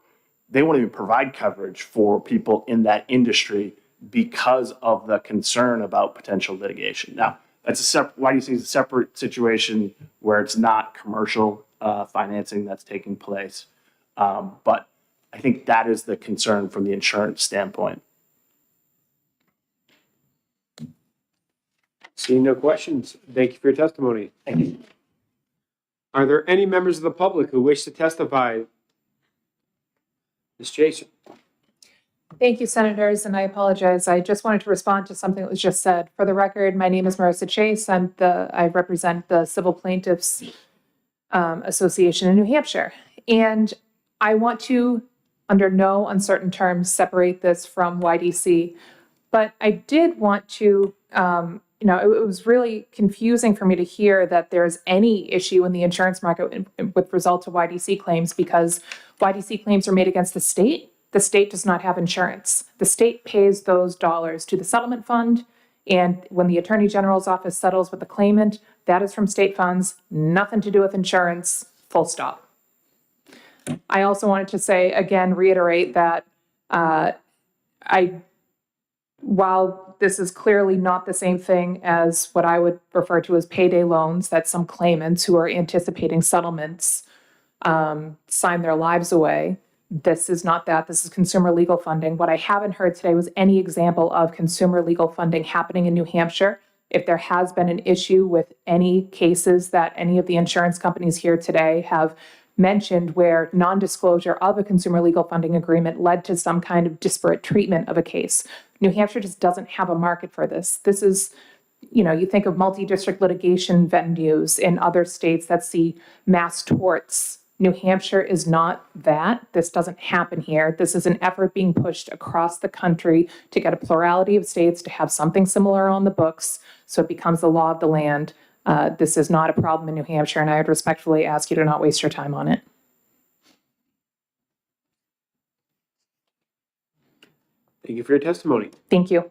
they won't even provide coverage for people in that industry because of the concern about potential litigation. Now, that's a separate, YDC is a separate situation where it's not commercial financing that's taking place. But I think that is the concern from the insurance standpoint. Seeing no questions, thank you for your testimony. Thank you. Are there any members of the public who wish to testify? Ms. Jason? Thank you, Senators, and I apologize. I just wanted to respond to something that was just said. For the record, my name is Marissa Chase. I represent the Civil Plaintiffs Association in New Hampshire. And I want to, under no uncertain terms, separate this from YDC. But I did want to, it was really confusing for me to hear that there's any issue in the insurance market with result to YDC claims because YDC claims are made against the state. The state does not have insurance. The state pays those dollars to the settlement fund. And when the Attorney General's office settles with the claimant, that is from state funds, nothing to do with insurance, full stop. I also wanted to say, again, reiterate that while this is clearly not the same thing as what I would refer to as payday loans, that some claimants who are anticipating settlements sign their lives away, this is not that. This is consumer legal funding. What I haven't heard today was any example of consumer legal funding happening in New Hampshire. If there has been an issue with any cases that any of the insurance companies here today have mentioned where non-disclosure of a consumer legal funding agreement led to some kind of disparate treatment of a case. New Hampshire just doesn't have a market for this. This is, you think of multi-district litigation venues in other states that see mass torts. New Hampshire is not that. This doesn't happen here. This is an effort being pushed across the country to get a plurality of states to have something similar on the books so it becomes the law of the land. This is not a problem in New Hampshire, and I would respectfully ask you to not waste your time on it. Thank you for your testimony. Thank you.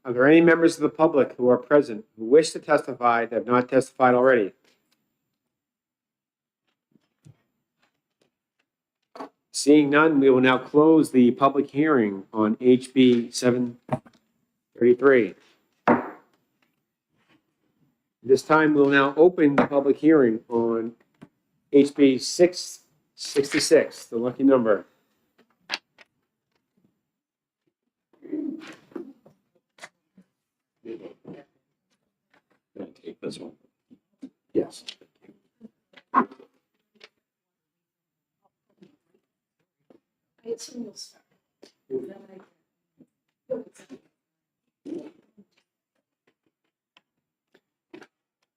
Are there any members of the public who are present who wish to testify that have not testified already? Seeing none, we will now close the public hearing on HB 733. This time, we'll now open the public hearing on HB 666, the lucky number. Can I take this one? Yes.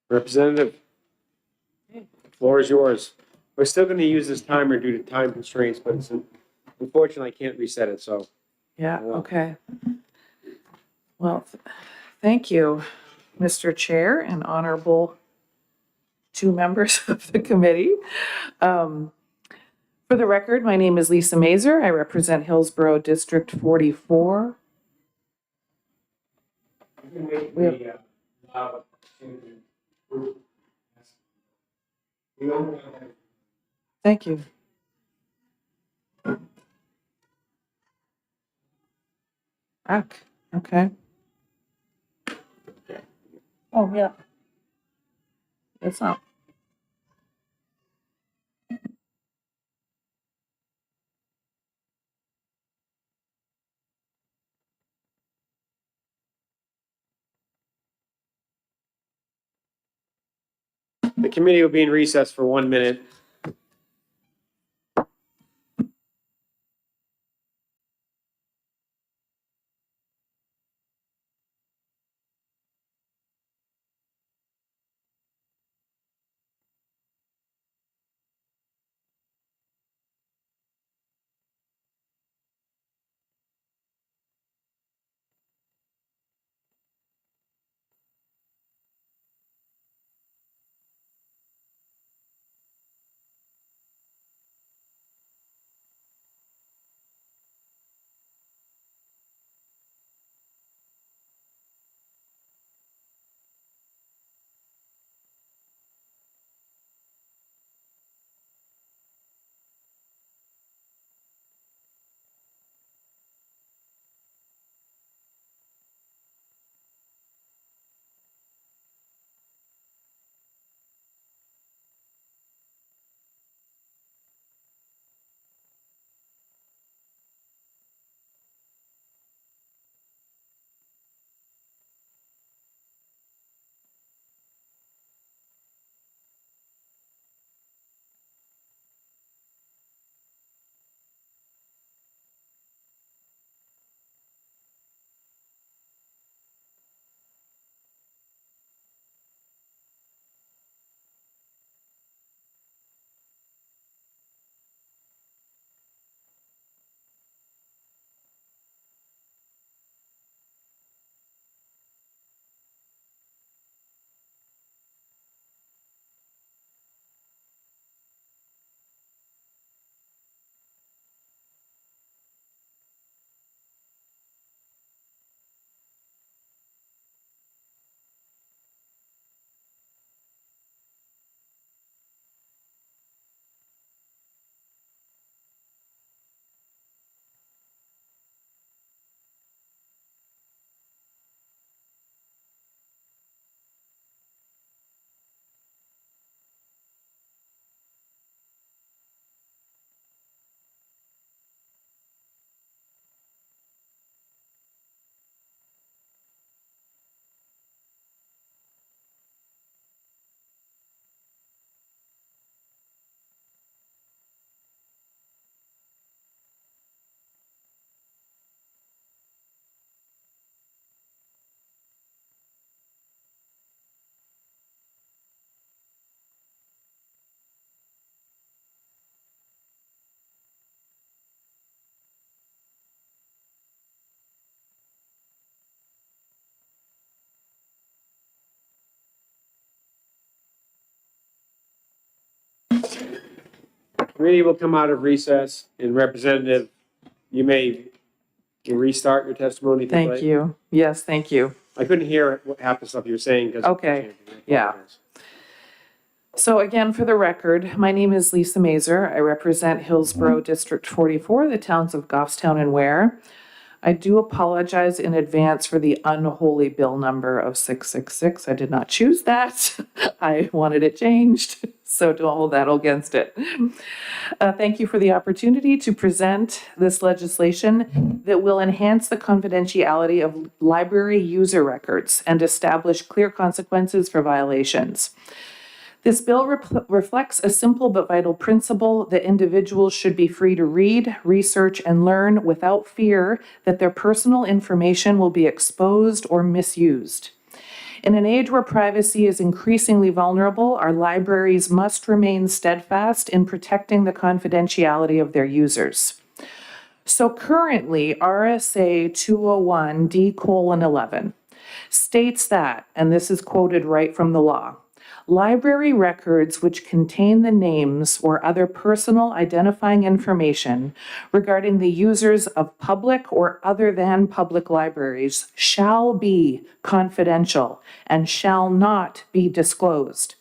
Representative, the floor is yours. We're still going to use this timer due to time constraints, but unfortunately, I can't reset it, so. Yeah, okay. Well, thank you, Mr. Chair and honorable two members of the committee. For the record, my name is Lisa Mazer. I represent Hillsborough District 44. Thank you. Okay. Oh, yeah. It's not. The committee will be in recess for 1 minute. committee will come out of recess, and Representative, you may restart your testimony if you'd Thank like. you. Yes, thank you. I couldn't hear half the stuff you were saying because. Okay, yeah. So again, for the record, my name is Lisa Mazer. I represent Hillsborough District 44, the towns of Goffstown and Ware. I do apologize in advance for the unholy bill number of 666. I did not choose that. I wanted it changed, so don't hold that against it. Thank you for the opportunity to present this legislation that will enhance the confidentiality of library user records and establish clear consequences for violations. This bill reflects a simple but vital principle that individuals should be free to read, research, and learn without fear that their personal information will be exposed or misused. In an age where privacy is increasingly vulnerable, our libraries must remain steadfast in protecting the confidentiality of their users. So currently, RSA 201D:11 states that, and this is quoted right from the law, library records which contain the names or other personal identifying information regarding the users of public or other than public libraries shall be confidential and shall not be disclosed.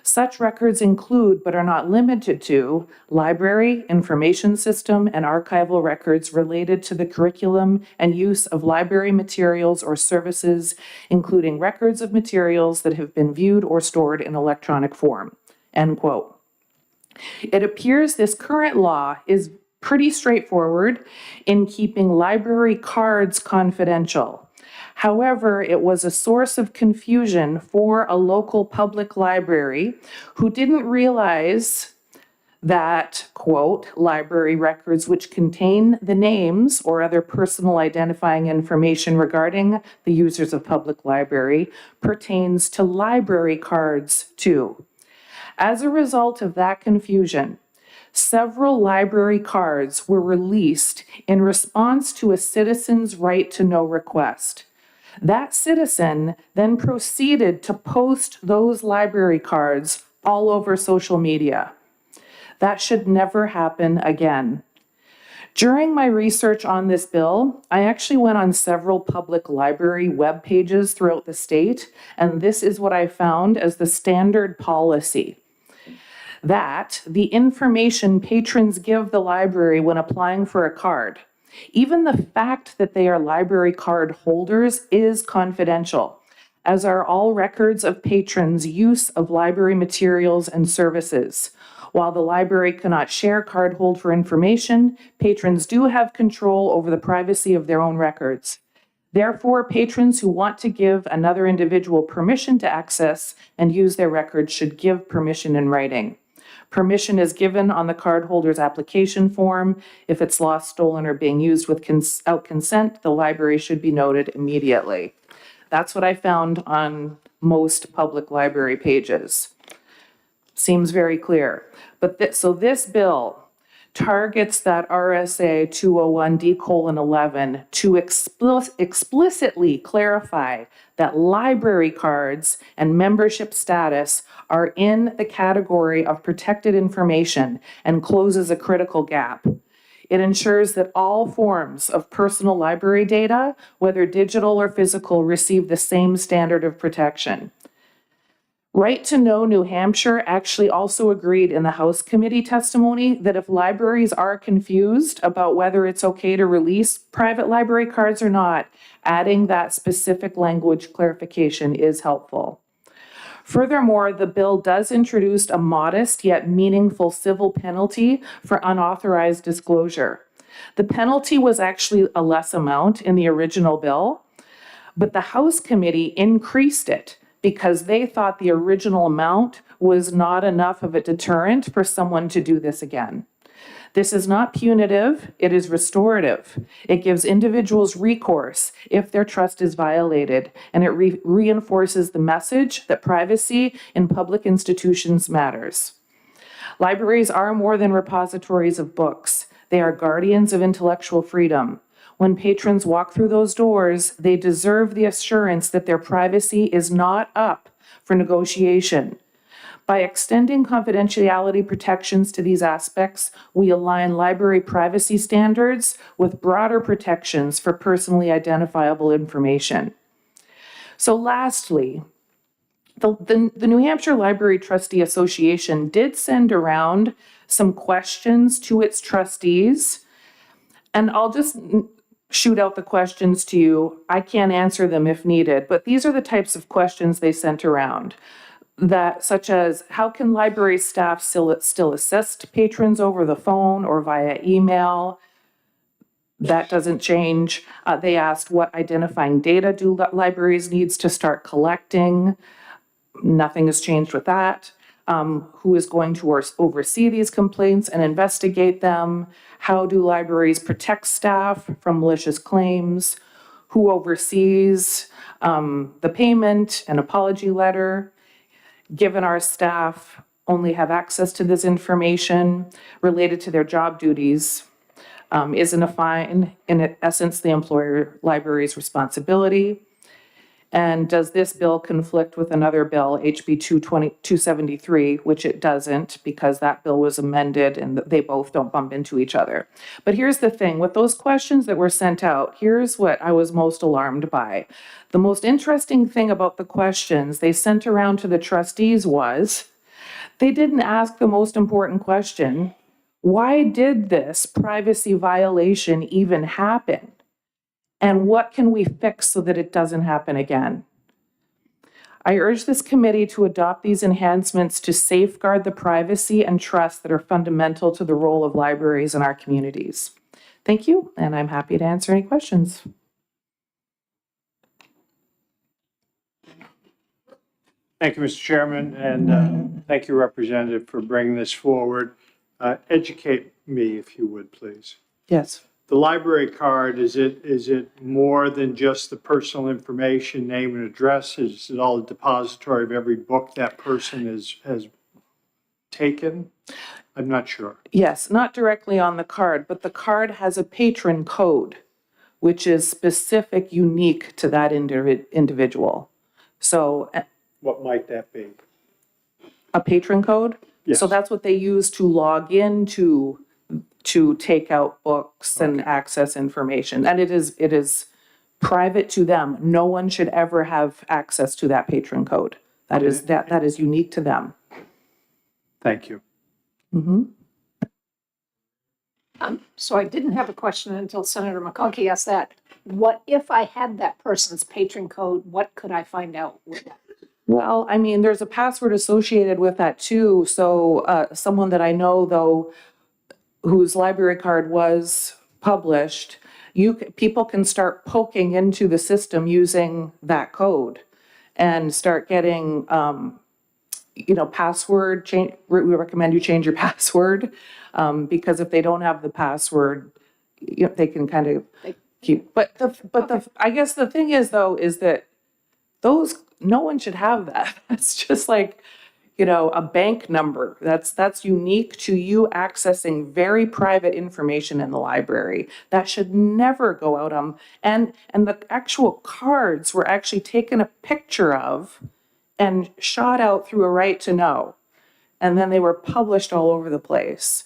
Such records include, but are not limited to, library, information system, and archival records related to the curriculum and use of library materials or services, including records of materials that have been viewed or stored in electronic form. End quote. It appears this current law is pretty straightforward in keeping library cards confidential. However, it was a source of confusion for a local public library who didn't realize that, quote, library records which contain the names or other personal identifying information regarding the users of public library pertains to library cards too. As a result of that confusion, several library cards were released in response to a citizen's right to know request. That citizen then proceeded to post those library cards all over social media. That should never happen again. During my research on this bill, I actually went on several public library web pages throughout the state, and this is what I found as the standard policy. That the information patrons give the library when applying for a card, even the fact that they are library card holders, is confidential, as are all records of patrons' use of library materials and services. While the library cannot share cardholder for information, patrons do have control over the privacy of their own records. Therefore, patrons who want to give another individual permission to access and use their records should give permission in writing. Permission is given on the cardholder's application form. If it's lost, stolen, or being used without consent, the library should be noted immediately. That's what I found on most public library pages. Seems very clear. But so this bill targets that RSA 201D:11 to explicitly clarify that library cards and membership status are in the category of protected information and closes a critical gap. It ensures that all forms of personal library data, whether digital or physical, receive the same standard of protection. Right to Know New Hampshire actually also agreed in the House committee testimony that if libraries are confused about whether it's okay to release private library cards or not, adding that specific language clarification is helpful. Furthermore, the bill does introduce a modest yet meaningful civil penalty for unauthorized disclosure. The penalty was actually a less amount in the original bill, but the House committee increased it because they thought the original amount was not enough of a deterrent for someone to do this again. This is not punitive, it is restorative. It gives individuals recourse if their trust is violated, and it reinforces the message that privacy in public institutions matters. Libraries are more than repositories of books. They are guardians of intellectual freedom. When patrons walk through those doors, they deserve the assurance that their privacy is not up for negotiation. By extending confidentiality protections to these aspects, we align library privacy standards with broader protections for personally identifiable information. So lastly, the New Hampshire Library Trustee Association did send around some questions to its trustees, and I'll just shoot out the questions to you. I can't answer them if needed, but these are the types of questions they sent around. That, such as, how can library staff still assist patrons over the phone or via email? That doesn't change. They asked, what identifying data do libraries needs to start collecting? Nothing has changed with that. Who is going to oversee these complaints and investigate them? How do libraries protect staff from malicious claims? Who oversees the payment and apology letter? Given our staff only have access to this information related to their job duties, isn't a fine, in essence, the employer library's responsibility? And does this bill conflict with another bill, HB 273, which it doesn't, because that bill was amended and they both don't bump into each other. But here's the thing, with those questions that were sent out, here's what I was most alarmed by. The most interesting thing about the questions they sent around to the trustees was, they didn't ask the most important question: why did this privacy violation even happen? And what can we fix so that it doesn't happen again? I urge this committee to adopt these enhancements to safeguard the privacy and trust that are fundamental to the role of libraries in our communities. Thank you, and I'm happy to answer any questions. Thank you, Mr. Chairman, and thank you, Representative, for bringing this forward. Educate me, if you would, please. Yes. The library card, is it more than just the personal information, name and address? Is it all a depository of every book that person has taken? I'm not sure. Yes, not directly on the card, but the card has a patron code, which is specific, unique to that individual. So What might that be? a patron code? Yes. So that's what they use to log into to take out books and access information. And it is private to them. No one should ever have access to that patron code. That is unique to them. Thank you. Mm-hmm. So I didn't have a question until Senator McConkey asked that. What if I had that person's patron code? What could I find out with that? Well, I mean, there's a password associated with that too. So someone that I know, though, whose library card was published, people can start poking into the system using that code and start getting, password change. We recommend you change your password because if they don't have the password, they can kind of keep. I guess the thing is, though, is that no one should have that. It's just like, a bank number. That's unique to you accessing very private information in the library. That should never go out. And the actual cards were actually taken a picture of and shot out through a right to know. And then they were published all over the place.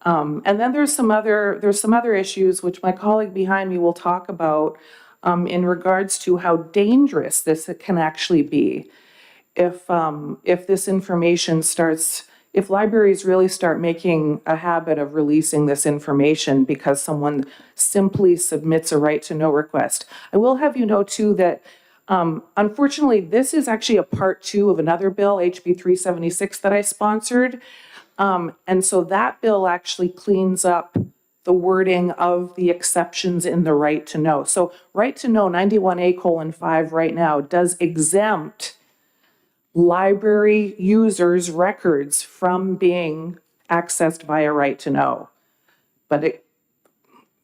And then there's some other issues which my colleague behind me will talk about in regards to how dangerous this can actually be. If this information if libraries really start making a habit of releasing this information because someone simply submits a right to know request. I will have you know too that unfortunately this is actually a part 2 of another bill, HB 376, that I sponsored. And so that bill actually cleans up the wording of the exceptions in the right to know. So right to know 91A:5 right now does exempt library users' records from being accessed via right to know. But the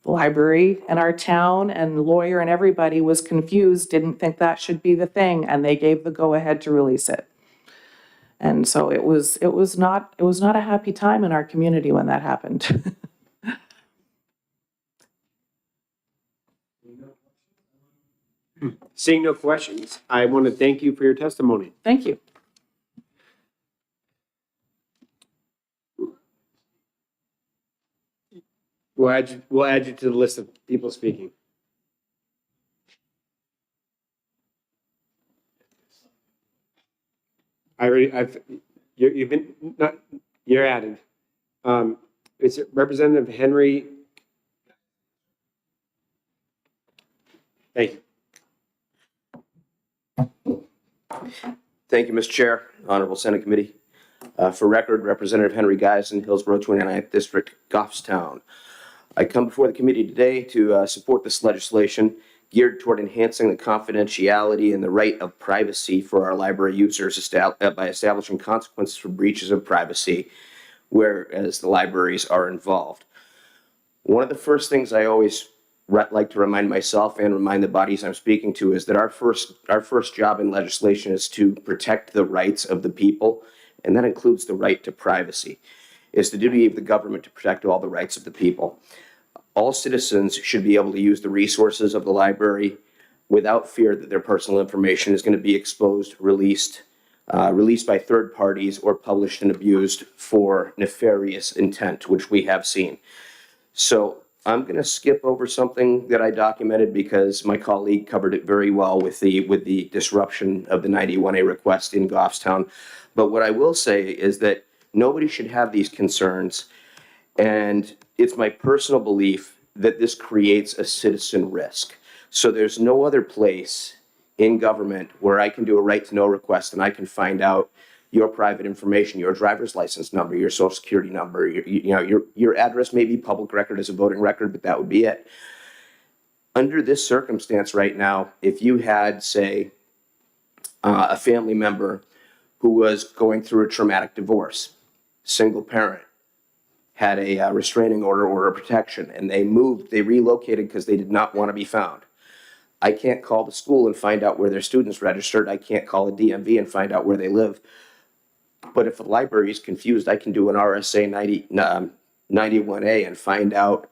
library and our town and lawyer and everybody was confused, didn't think that should be the thing, and they gave the go-ahead to release it. And so it was not a happy time in our community when that happened. Seeing no questions, I want to thank you for your testimony. Thank you. We'll add you to the list of people speaking. You've been, not, you're added. Is it Representative Henry? Thank you. Thank you, Mr. Chair, Honorable Senate Committee. For record, Representative Henry Geisen, Hillsborough 29th District, Goffstown. I come before the committee today to support this legislation geared toward enhancing the confidentiality and the right of privacy for our library users by establishing consequences for breaches of privacy, whereas the libraries are involved. One of the first things I always like to remind myself and remind the bodies I'm speaking to is that our first job in legislation is to protect the rights of the people, and that includes the right to privacy. It's the duty of the government to protect all the rights of the people. All citizens should be able to use the resources of the library without fear that their personal information is going to be exposed, released by third parties, or published and abused for nefarious intent, which we have seen. So I'm going to skip over something that I documented because my colleague covered it very well with the disruption of the 91A request in Goffstown. But what I will say is that nobody should have these concerns, and it's my personal belief that this creates a citizen risk. So there's no other place in government where I can do a right to know request and I can find out your private information, your driver's license number, your social security number, your address may be public record as a voting record, but that would be it. Under this circumstance right now, if you had, say, a family member who was going through a traumatic divorce, single parent, had a restraining order of protection, and they relocated because they did not want to be found. I can't call the school and find out where their students registered. I can't call a DMV and find out where they live. But if the library is confused, I can do an RSA 91A and find out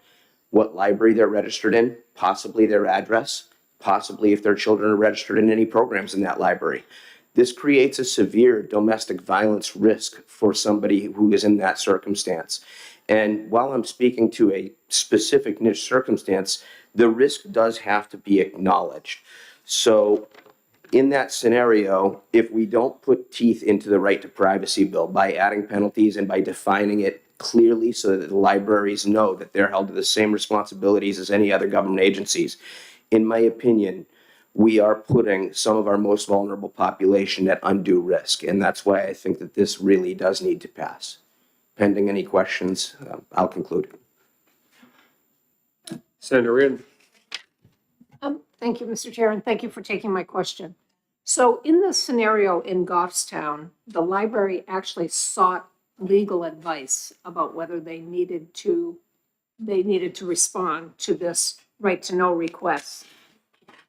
what library they're registered in, possibly their address, possibly if their children are registered in any programs in that library. This creates a severe domestic violence risk for somebody who is in that circumstance. And while I'm speaking to a specific niche circumstance, the risk does have to be acknowledged. So in that scenario, if we don't put teeth into the right to privacy bill by adding penalties and by defining it clearly so that the libraries know that they're held to the same responsibilities as any other government agencies, in my opinion, we are putting some of our most vulnerable population at undue risk. And that's why I think that this really does need to pass. Pending any questions, I'll conclude. Senator Reardon. Thank you, Mr. Chair, and thank you for taking my question. So in this scenario in Goffstown, the library actually sought legal advice about whether they needed to respond to this right to know request.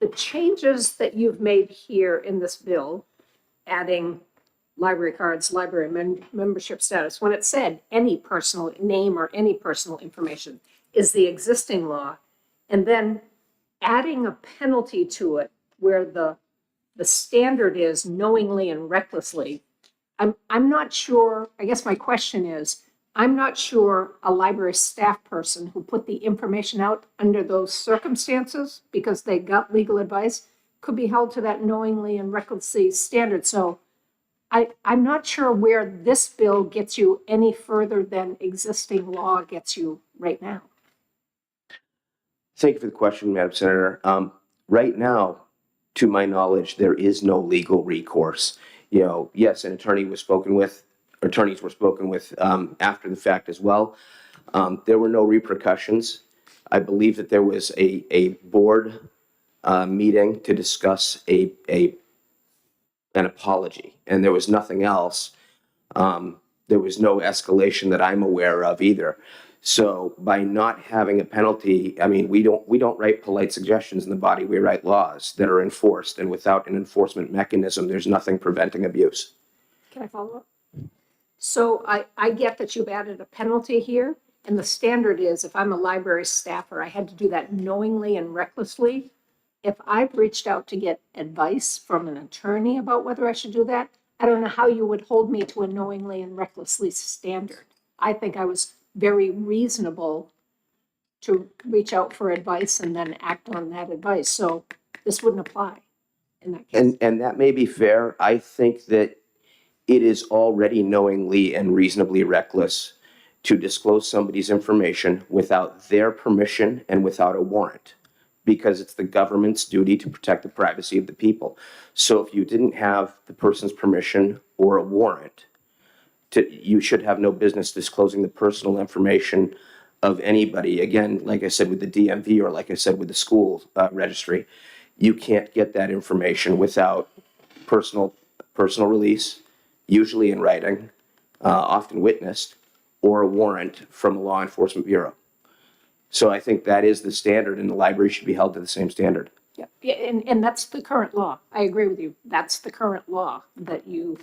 The changes that you've made here in this bill, adding library cards, library membership status, when it said any personal name or any personal information is the existing law, and then adding a penalty to it where the standard is knowingly and recklessly, I'm not sure, I guess my question is, I'm not sure a library staff person who put the information out under those circumstances because they got legal advice could be held to that knowingly and recklessly standard. So I'm not sure where this bill gets you any further than existing law gets you right now. Thank you for the question, Madam Senator. Right now, to my knowledge, there is no legal recourse. Yes, an attorney was spoken with, attorneys were spoken with after the fact as well. There were no repercussions. I believe that there was a board meeting to discuss an apology, and there was nothing else. There was no escalation that I'm aware of either. So by not having a penalty, I mean, we don't write polite suggestions in the body. We write laws that are enforced, and without an enforcement mechanism, there's nothing preventing abuse. Can I follow up? So I get that you've added a penalty here, and the standard is if I'm a library staffer, I had to do that knowingly and recklessly. If I've reached out to get advice from an attorney about whether I should do that, I don't know how you would hold me to a knowingly and recklessly standard. I think I was very reasonable to reach out for advice and then act on that advice. So this wouldn't apply in that case. And that may be fair. I think that it is already knowingly and reasonably reckless to disclose somebody's information without their permission and without a warrant, because it's the government's duty to protect the privacy of the people. So if you didn't have the person's permission or a warrant, you should have no business disclosing the personal information of anybody. Again, like I said with the DMV, or like I said with the school registry, you can't get that information without personal release, usually in writing, often witnessed, or a warrant from the law enforcement bureau. So I think that is the standard, and the library should be held to the same standard. Yeah, and that's the current law. I agree with you. That's the current law, that you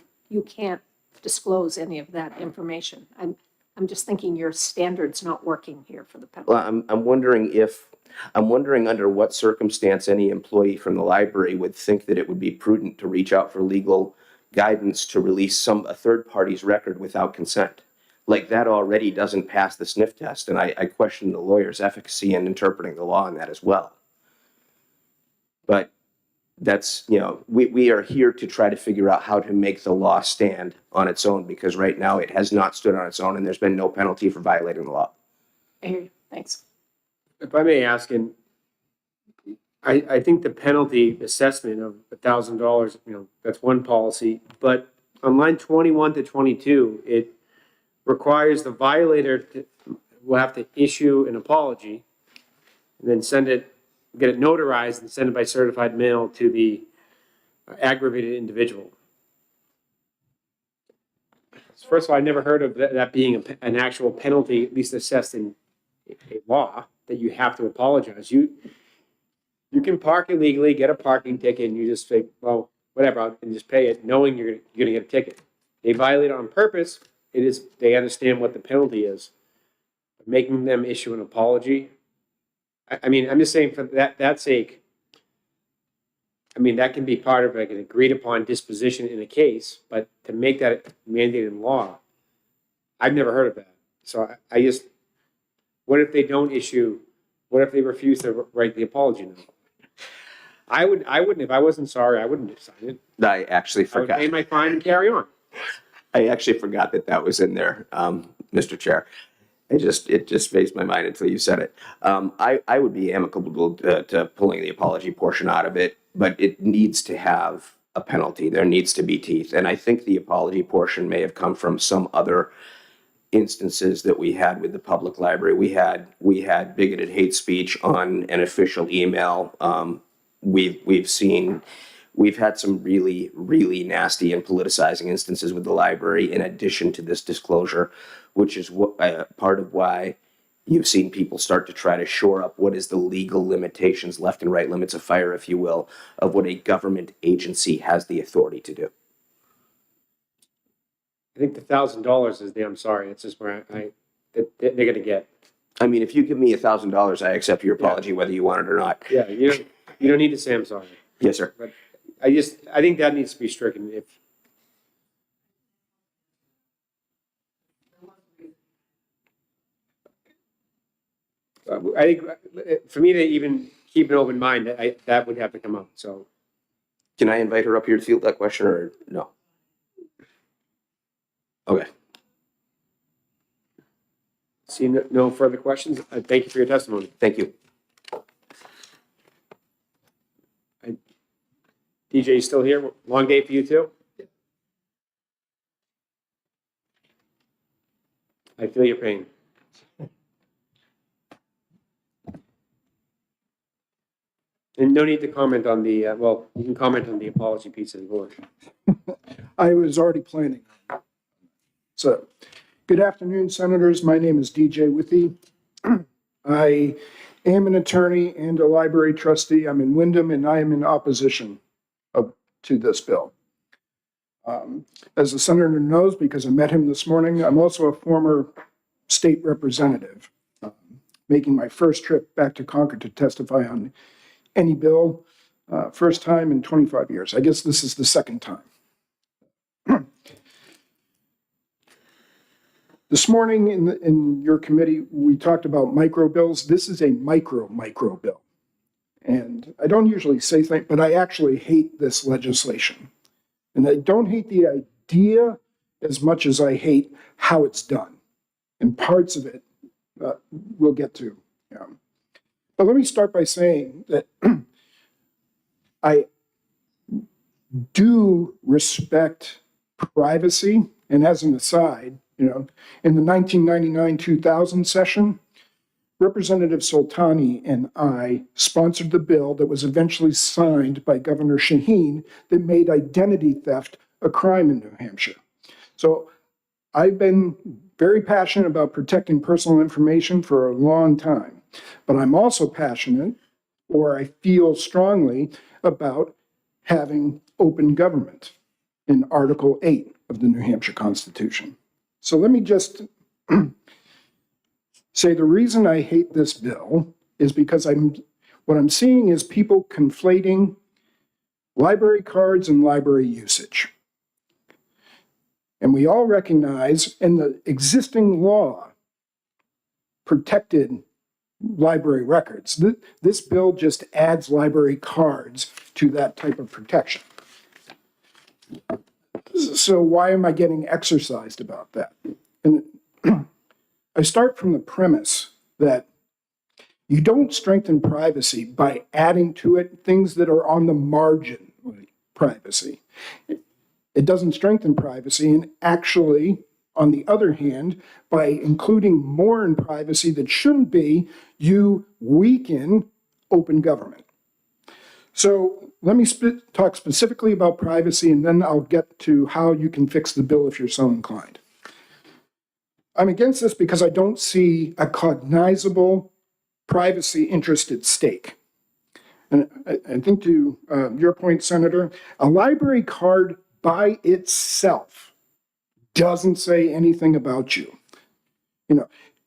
can't disclose any of that information. I'm just thinking your standard's not working here for the public. Well, I'm wondering under what circumstance any employee from the library would think that it would be prudent to reach out for legal guidance to release a third party's record without consent. Like, that already doesn't pass the sniff test, and I question the lawyer's efficacy in interpreting the law in that as well. But that's, we are here to try to figure out how to make the law stand on its own, because right now it has not stood on its own, and there's been no penalty for violating the law. I hear you. Thanks. If I may ask, and I think the penalty assessment of $1,000, that's one policy, but on line 21 to 22, it requires the violator will have to issue an apology and then get it notarized and send it by certified mail to the aggravated individual. First of all, I never heard of that being an actual penalty, at least assessed in a law, that you have to apologize. You can park illegally, get a parking ticket, and you just say, well, whatever, and just pay it, knowing you're going to get a ticket. They violate it on purpose. They understand what the penalty is. Making them issue an apology. I mean, I'm just saying for that sake, I mean, that can be part of like an agreed upon disposition in a case, but to make that mandated in law, I've never heard of that. So I just, what if they don't issue, what if they refuse to write the apology note? I wouldn't, if I wasn't sorry, I wouldn't sign it. I actually forgot. I would pay my fine and carry on. I actually forgot that was in there, Mr. Chair. It just faced my mind until you said it. I would be amicable to pulling the apology portion out of it, but it needs to have a penalty. There needs to be teeth. And I think the apology portion may have come from some other instances that we had with the public library. We had bigoted hate speech on an official email. We've had some really, really nasty and politicizing instances with the library in addition to this disclosure, which is part of why you've seen people start to try to shore up what is the legal limitations, left and right limits of fire, if you will, of what a government agency has the authority to do. I think the $1,000 is the I'm sorry. It's just where they're going to get. I mean, if you give me $1,000, I accept your apology, whether you want it or not. Yeah, you don't need to say I'm sorry. Yes, sir. But I think that needs to be stricken. I think for me to even keep an open mind, that would have to come up. So, can I invite her up here to field that question, or no? Okay. See no further questions. Thank you for your testimony. Thank you. DJ, you still here? Long day for you too? I feel your pain. And no need to comment on the, well, you can comment on the apology piece of the board. I was already planning. So, good afternoon, Senators. My name is DJ Withy. I am an attorney and a library trustee. I'm in Wyndham, and I am in opposition to this bill. As the senator knows, because I met him this morning, I'm also a former state representative, making my first trip back to Concord to testify on any bill, first time in 25 years. I guess this is the second time. This morning in your committee, we talked about micro bills. This is a micro bill. And I don't usually say things, but I actually hate this legislation. And I don't hate the idea as much as I hate how it's done. And parts of it we'll get to. But let me start by saying that I do respect privacy. And as an aside, in the 1999-2000 session, Representative Soltani and I sponsored the bill that was eventually signed by Governor Shaheen that made identity theft a crime in New Hampshire. So I've been very passionate about protecting personal information for a long time, but I'm also passionate, or I feel strongly, about having open government in Article 8 of the New Hampshire Constitution. So let me just say the reason I hate this bill is because what I'm seeing is people conflating library cards and library usage. And we all recognize, and the existing law protected library records. This bill just adds library cards to that type of protection. So why am I getting exercised about that? And I start from the premise that you don't strengthen privacy by adding to it things that are on the margin of privacy. It doesn't strengthen privacy, and actually, on the other hand, by including more in privacy that shouldn't be, you weaken open government. So let me talk specifically about privacy, and then I'll get to how you can fix the bill if you're so inclined. I'm against this because I don't see a cognizable privacy interest at stake. And I think to your point, Senator, a library card by itself doesn't say anything about you.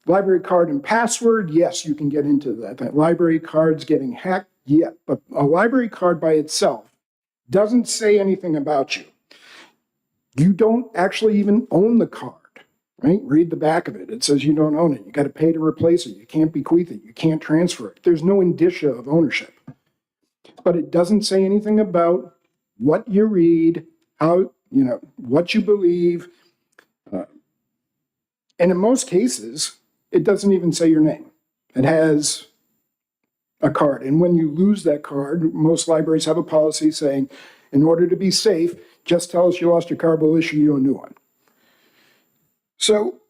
Library card and password, yes, you can get into that. That library card's getting hacked, yeah, but a library card by itself doesn't say anything about you. You don't actually even own the card, right? Read the back of it. It says you don't own it. You got to pay to replace it. You can't bequeath it. You can't transfer it. There's no indicia of ownership. But it doesn't say anything about what you read, how, what you believe. And in most cases, it doesn't even say your name. It has a card. And when you lose that card, most libraries have a policy saying, in order to be safe, just tell us you lost your card, we'll issue you a new one. So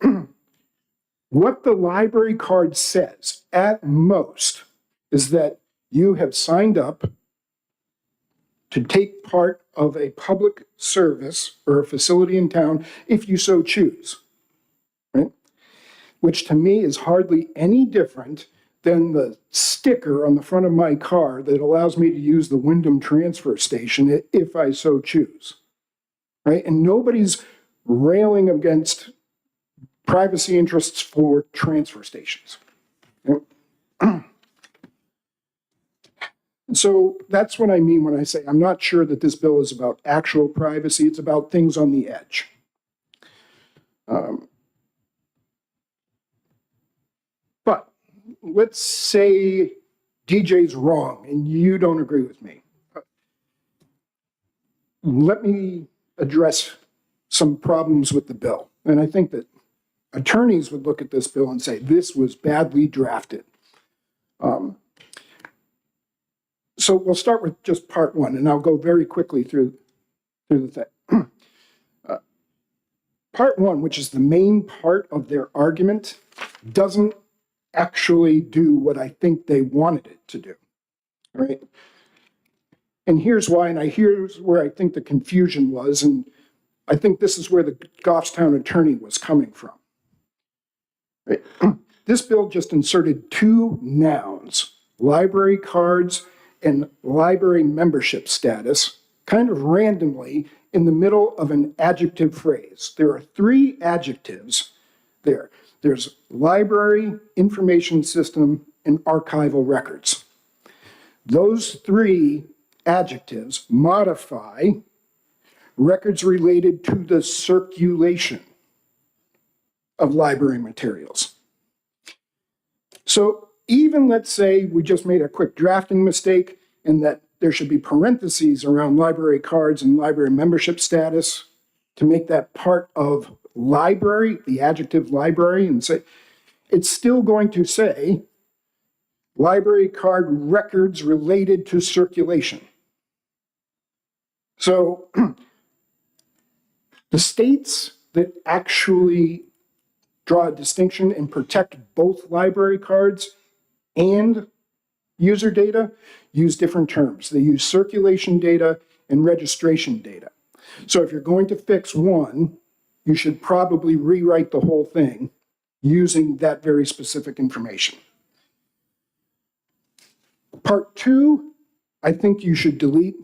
what the library card says at most is that you have signed up to take part of a public service or a facility in town if you so choose, right? Which to me is hardly any different than the sticker on the front of my car that allows me to use the Wyndham transfer station if I so choose, right? And nobody's railing against privacy interests for transfer stations. So that's what I mean when I say I'm not sure that this bill is about actual privacy. It's about things on the edge. But let's say DJ's wrong and you don't agree with me. Let me address some problems with the bill. And I think that attorneys would look at this bill and say, this was badly drafted. So we'll start with just part one, and I'll go very quickly through the thing. Part one, which is the main part of their argument, doesn't actually do what I think they wanted it to do, right? And here's why, and here's where I think the confusion was, and I think this is where the Goffstown attorney was coming from. Right? This bill just inserted two nouns, library cards and library membership status, kind of randomly in the middle of an adjective phrase. There are three adjectives there. There's library, information system, and archival records. Those three adjectives modify records related to the circulation. of library materials. So even let's say we just made a quick drafting mistake and that there should be parentheses around library cards and library membership status to make that part of library, the adjective library, and say, it's still going to say library card records related to circulation. So the states that actually draw a distinction and protect both library cards and user data use different terms. They use circulation data and registration data. So if you're going to fix one, you should probably rewrite the whole thing using that very specific information. Part 2, I think you should delete,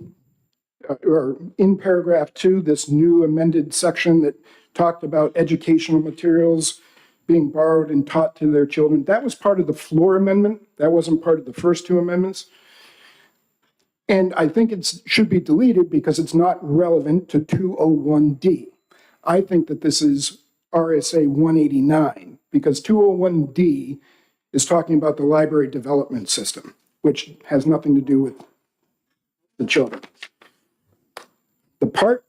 or in paragraph 2, this new amended section that talked about educational materials being borrowed and taught to their children. That was part of the floor amendment. That wasn't part of the first 2 amendments. And I think it should be deleted because it's not relevant to 201D. I think that this is RSA 189 because 201D is talking about the library development system, which has nothing to do with the children. The part,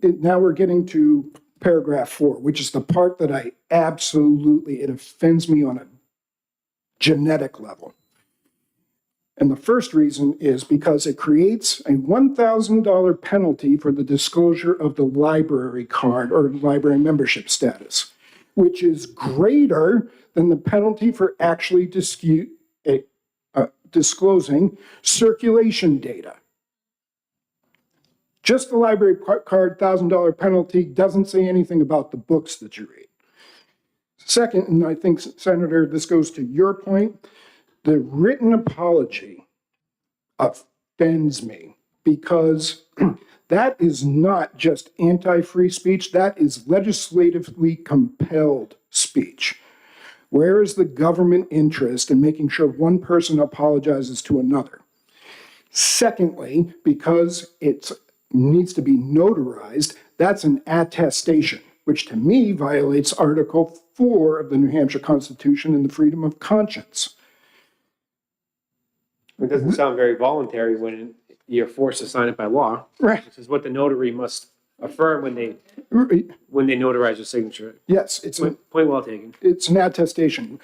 now we're getting to paragraph 4, which is the part that I absolutely, it offends me on a genetic level. And the first reason is because it creates a $1,000 penalty for the disclosure of the library card or library membership status, which is greater than the penalty for actually disclosing circulation data. Just the library card $1,000 penalty doesn't say anything about the books that you read. Second, and I think, Senator, this goes to your point, the written apology offends me because that is not just anti-free speech, that is legislatively compelled speech. Where is the government interest in making sure one person apologizes to another? Secondly, because it needs to be notarized, that's an attestation, which to me violates Article 4 of the New Hampshire Constitution and the freedom of conscience. It doesn't sound very voluntary when you're forced to sign it by law. Right. Which is what the notary must affirm when they notarize your signature. Yes, it's point well taken. It's an attestation.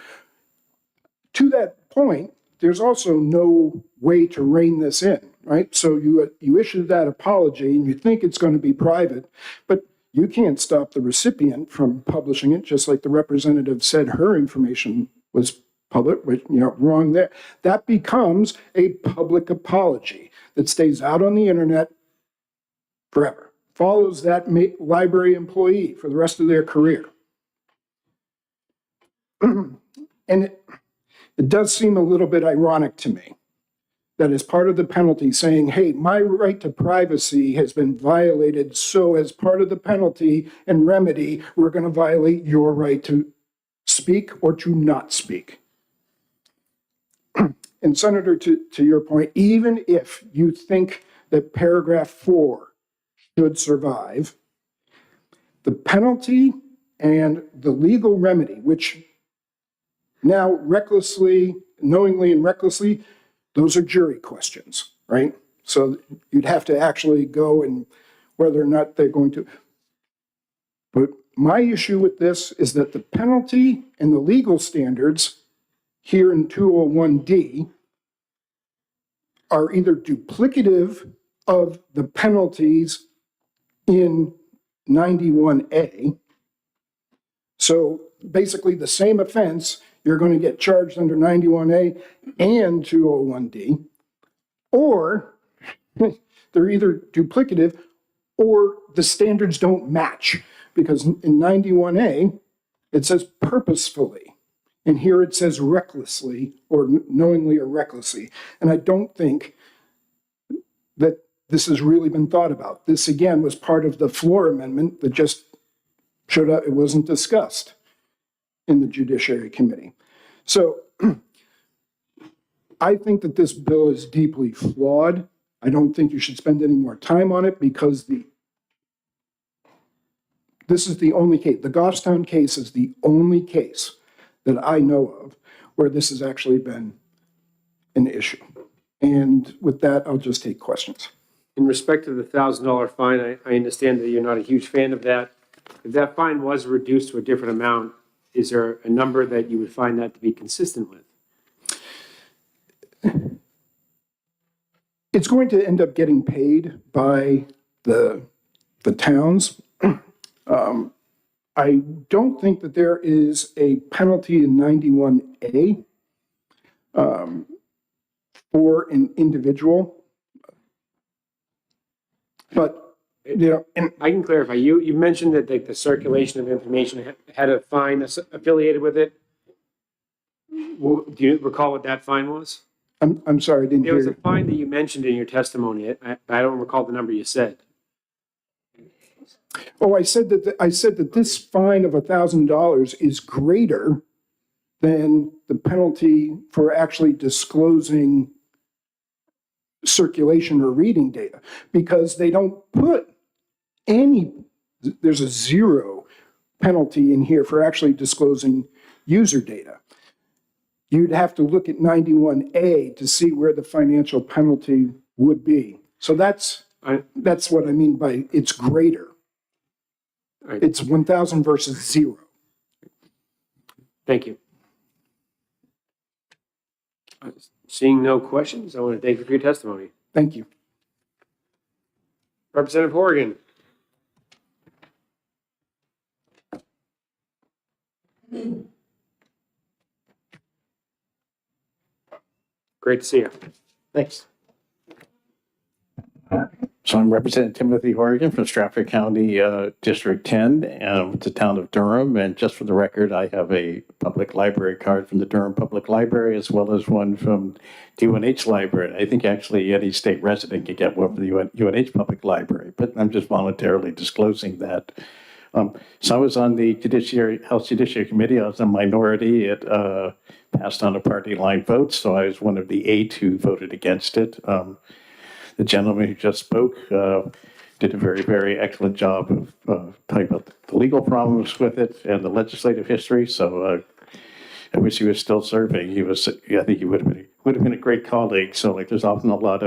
To that point, there's also no way to rein this in, right? So you issue that apology and you think it's going to be private, but you can't stop the recipient from publishing it, just like the representative said her information was public, which, wrong there. That becomes a public apology that stays out on the internet forever. Follows that library employee for the rest of their career. And it does seem a little bit ironic to me that as part of the penalty saying, hey, my right to privacy has been violated, so as part of the penalty and remedy, we're going to violate your right to speak or to not speak. And Senator, to your point, even if you think that paragraph 4 should survive, the penalty and the legal remedy, which now recklessly, knowingly and recklessly, those are jury questions, right? So you'd have to actually go and whether or not they're going to. But my issue with this is that the penalty and the legal standards here in 201D are either duplicative of the penalties in 91A. So basically the same offense, you're going to get charged under 91A and 201D, or they're either duplicative or the standards don't match, because in 91A, it says purposefully, and here it says recklessly or knowingly or recklessly. And I don't think that this has really been thought about. This, again, was part of the floor amendment that just showed up. It wasn't discussed in the Judiciary Committee. So I think that this bill is deeply flawed. I don't think you should spend any more time on it because This is the only case. The Goffstown case is the only case that I know of where this has actually been an issue. And with that, I'll just take questions. In respect to the $1,000 fine, I understand that you're not a huge fan of that. If that fine was reduced to a different amount, is there a number that you would find that to be consistent with? It's going to end up getting paid by the towns. I don't think that there is a penalty in 91A for an individual. But, you know, and I can clarify. You mentioned that the circulation of information had a fine affiliated with it. Do you recall what that fine was? I'm sorry, I didn't There hear was a you. fine that you mentioned in your testimony. I don't recall the number you said. Oh, I said that this fine of $1,000 is greater than the penalty for actually disclosing circulation or reading data, because they don't put there's a zero penalty in here for actually disclosing user data. You'd have to look at 91A to see where the financial penalty would be. So that's what I mean by it's greater. It's 1,000 versus 0. Thank you. Seeing no questions, I want to thank you for your testimony. Thank you. Representative Horgan. Great to see you. Thanks. So I'm Representative Timothy Horgan from Stratford County, District 10, the town of Durham. And just for the record, I have a public library card from the Durham Public Library, as well as one from the UNH Library. I think actually any state resident could get one from the UNH Public Library, but I'm just voluntarily disclosing that. So I was on the House Judiciary Committee. I was a minority. It passed on a party line vote, so I was one of the 8 who voted against it. The gentleman who just spoke did a very, very excellent job of talking about the legal problems with it and the legislative history. So I wish he was still serving. I think he would have been a great colleague. So like, there's often a lack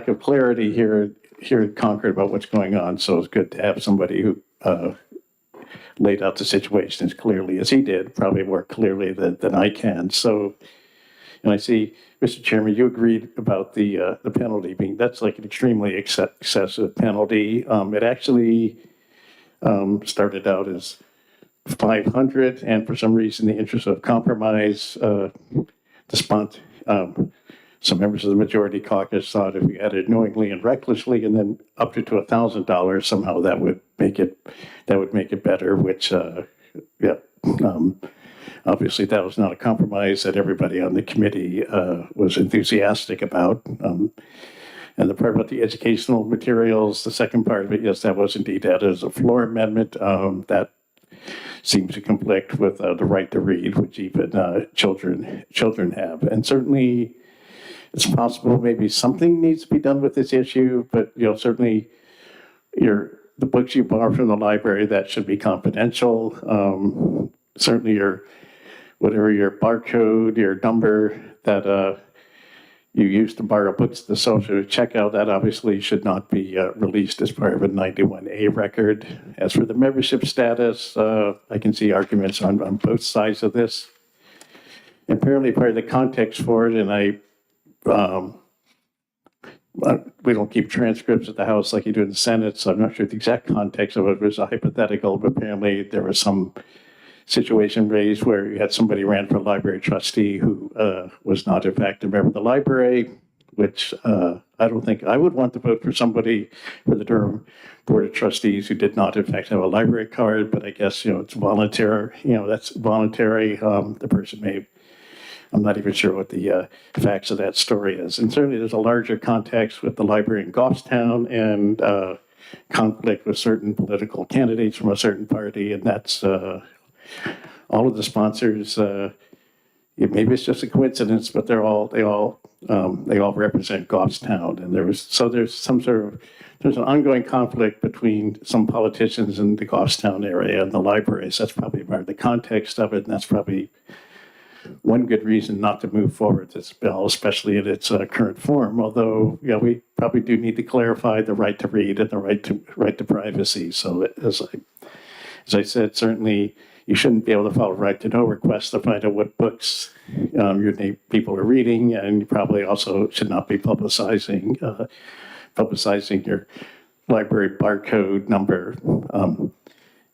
of clarity here in Concord about what's going on. So it's good to have somebody who laid out the situation as clearly as he did, probably more clearly than I can. So, and I see, Mr. Chairman, you agreed about the penalty being, that's like an extremely excessive penalty. It actually started out as 500, and for some reason, the interest of compromise, some members of the majority caucus thought if we added knowingly and recklessly, and then up it to $1,000, somehow that would make it better. Which, obviously that was not a compromise that everybody on the committee was enthusiastic about. And the part about the educational materials, the second part of it, yes, that was indeed added as a floor amendment. That seems to conflict with the right to read, which even children have. And certainly, it's possible maybe something needs to be done with this issue, but certainly the books you borrow from the library, that should be confidential. Certainly whatever your barcode, your number that you use to borrow books at the social checkout, that obviously should not be released as part of a 91A record. As for the membership status, I can see arguments on both sides of this. Apparently part of the context for it, and we don't keep transcripts at the House like you do in the Senate, so I'm not sure the exact context of it was a hypothetical, but apparently there was some situation raised where you had somebody ran for library trustee who was not in fact a member of the library, which I don't think I would want to vote for somebody for the Durham Board of Trustees who did not in fact have a library card, but I guess, it's voluntary, that's voluntary. The person may, I'm not even sure what the facts of that story is. And certainly there's a larger context with the library in Goffstown and conflict with certain political candidates from a certain party, and that's all of the sponsors, maybe it's just a coincidence, but they all represent Goffstown. And there's an ongoing conflict between some politicians in the Goffstown area and the libraries. That's probably part of the context of it, and that's probably one good reason not to move forward this bill, especially in its current form. Although, we probably do need to clarify the right to read and the right to privacy. So as I said, certainly you shouldn't be able to file a right to know request to find out what books people are reading, and you probably also should not be publicizing your library barcode number.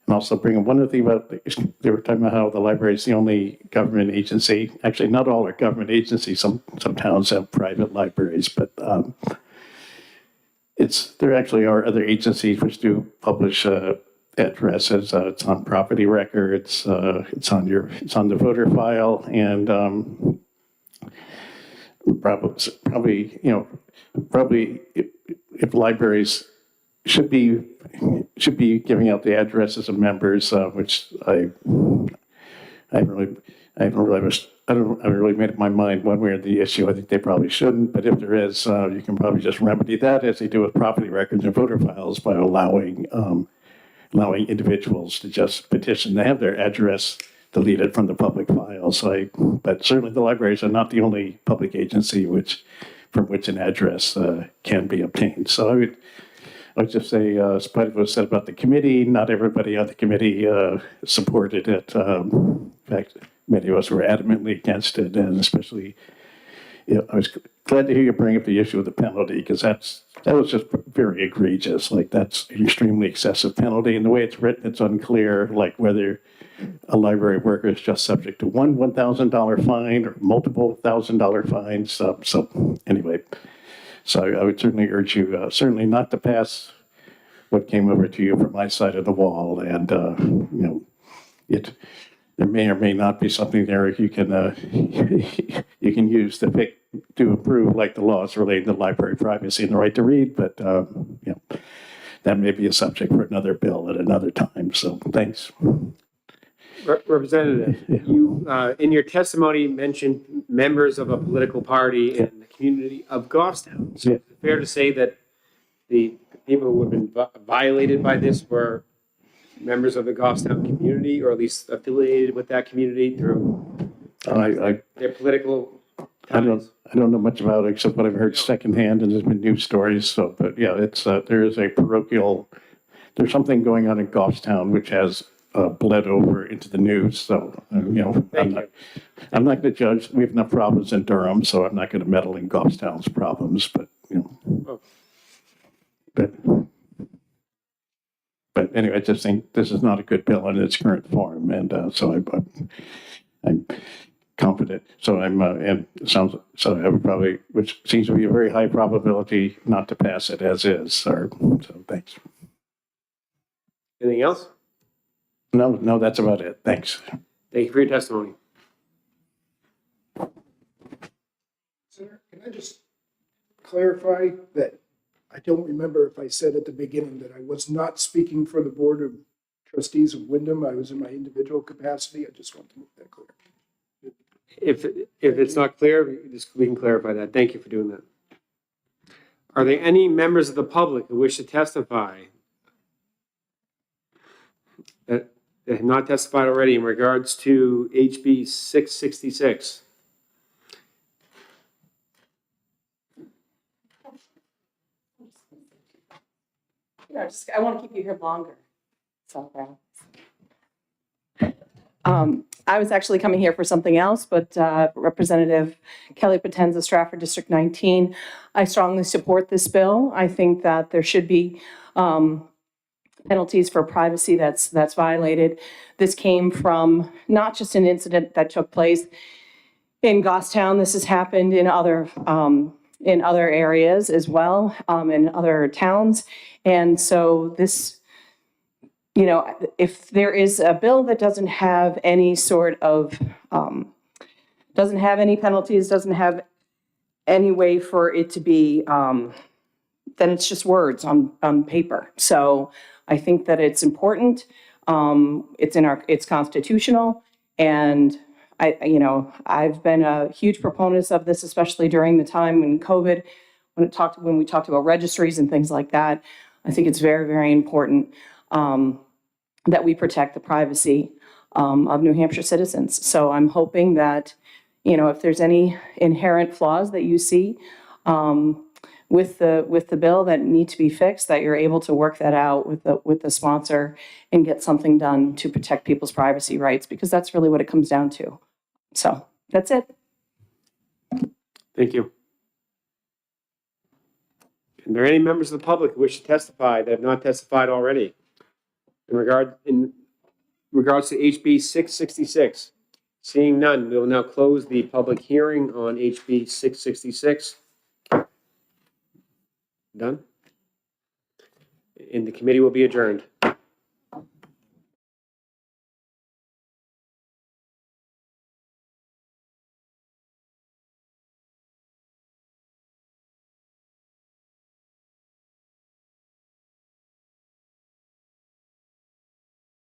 And also bring one other thing about, they were talking about how the library is the only government agency. Actually, not all are government agencies. Some towns have private libraries, but there actually are other agencies which do publish addresses. It's on property records. It's on the voter file, and probably if libraries should be giving out the addresses of members, which I haven't really made up my mind one way or the issue. I think they probably shouldn't, but if there is, you can probably just remedy that as they do with property records and voter files by allowing individuals to just petition to have their address deleted from the public files. But certainly the libraries are not the only public agency from which an address can be obtained. So I would just say, spite of what was said about the committee, not everybody on the committee supported it. In fact, many of us were adamantly against it, and especially, I was glad to hear you bring up the issue of the penalty, because that was just very egregious. Like, that's an extremely excessive penalty, and the way it's written, it's unclear, like whether a library worker is just subject to one $1,000 fine or multiple $1,000 fines. So anyway. So I would certainly urge you, certainly not to pass what came over to you from my side of the wall. And, there may or may not be something there you can use to improve, like the laws relating to library privacy and the right to read. But, that may be a subject for another bill at another time. So thanks. Representative, you, in your testimony, mentioned members of a political party in the community of Goffstown. So is it fair to say that the people who have been violated by this were members of the Goffstown community, or at least affiliated with that community through their political ties? I don't know much about it except what I've heard secondhand, and there's been news stories. So, but yeah, it's there is a parochial. There's something going on in Goffstown which has bled over into the news. So, I'm not going to judge. We have enough problems in Durham, so I'm not going to meddle in Goffstown's problems. But, but anyway, I just think this is not a good bill in its current form. And so I'm confident. So I would probably, which seems to be a very high probability not to pass it as is. So thanks. Anything else? No, that's about it. Thanks. Thank you for your testimony. Senator, can I just clarify that I don't remember if I said at the beginning that I was not speaking for the Board of Trustees of Wyndham. I was in my individual capacity. I just want to make that clear. If it's not clear, we can clarify that. Thank you for doing that. Are there any members of the public who wish to testify that have not testified already in regards to HB 666? I want to keep you here longer. I was actually coming here for something else, but Representative Kelly Potenza, Stratford District 19, I strongly support this bill. I think that there should be penalties for privacy that's violated. This came from not just an incident that took place in Goffstown. This has happened in other areas as well, in other towns. And so this, if there is a bill that doesn't have any sort of, doesn't have any penalties, doesn't have any way for it to be, then it's just words on paper. So I think that it's important. It's constitutional, and I've been a huge proponent of this, especially during the time when COVID, when we talked about registries and things like that. I think it's very, very important that we protect the privacy of New Hampshire citizens. So I'm hoping that, if there's any inherent flaws that you see with the bill that need to be fixed, that you're able to work that out with the sponsor and get something done to protect people's privacy rights, because that's really what it comes down to. So that's it. Thank you. Are there any members of the public who wish to testify that have not testified already in regards to HB 666? Seeing none, we will now close the public hearing on HB 666. Done? And the committee will be adjourned.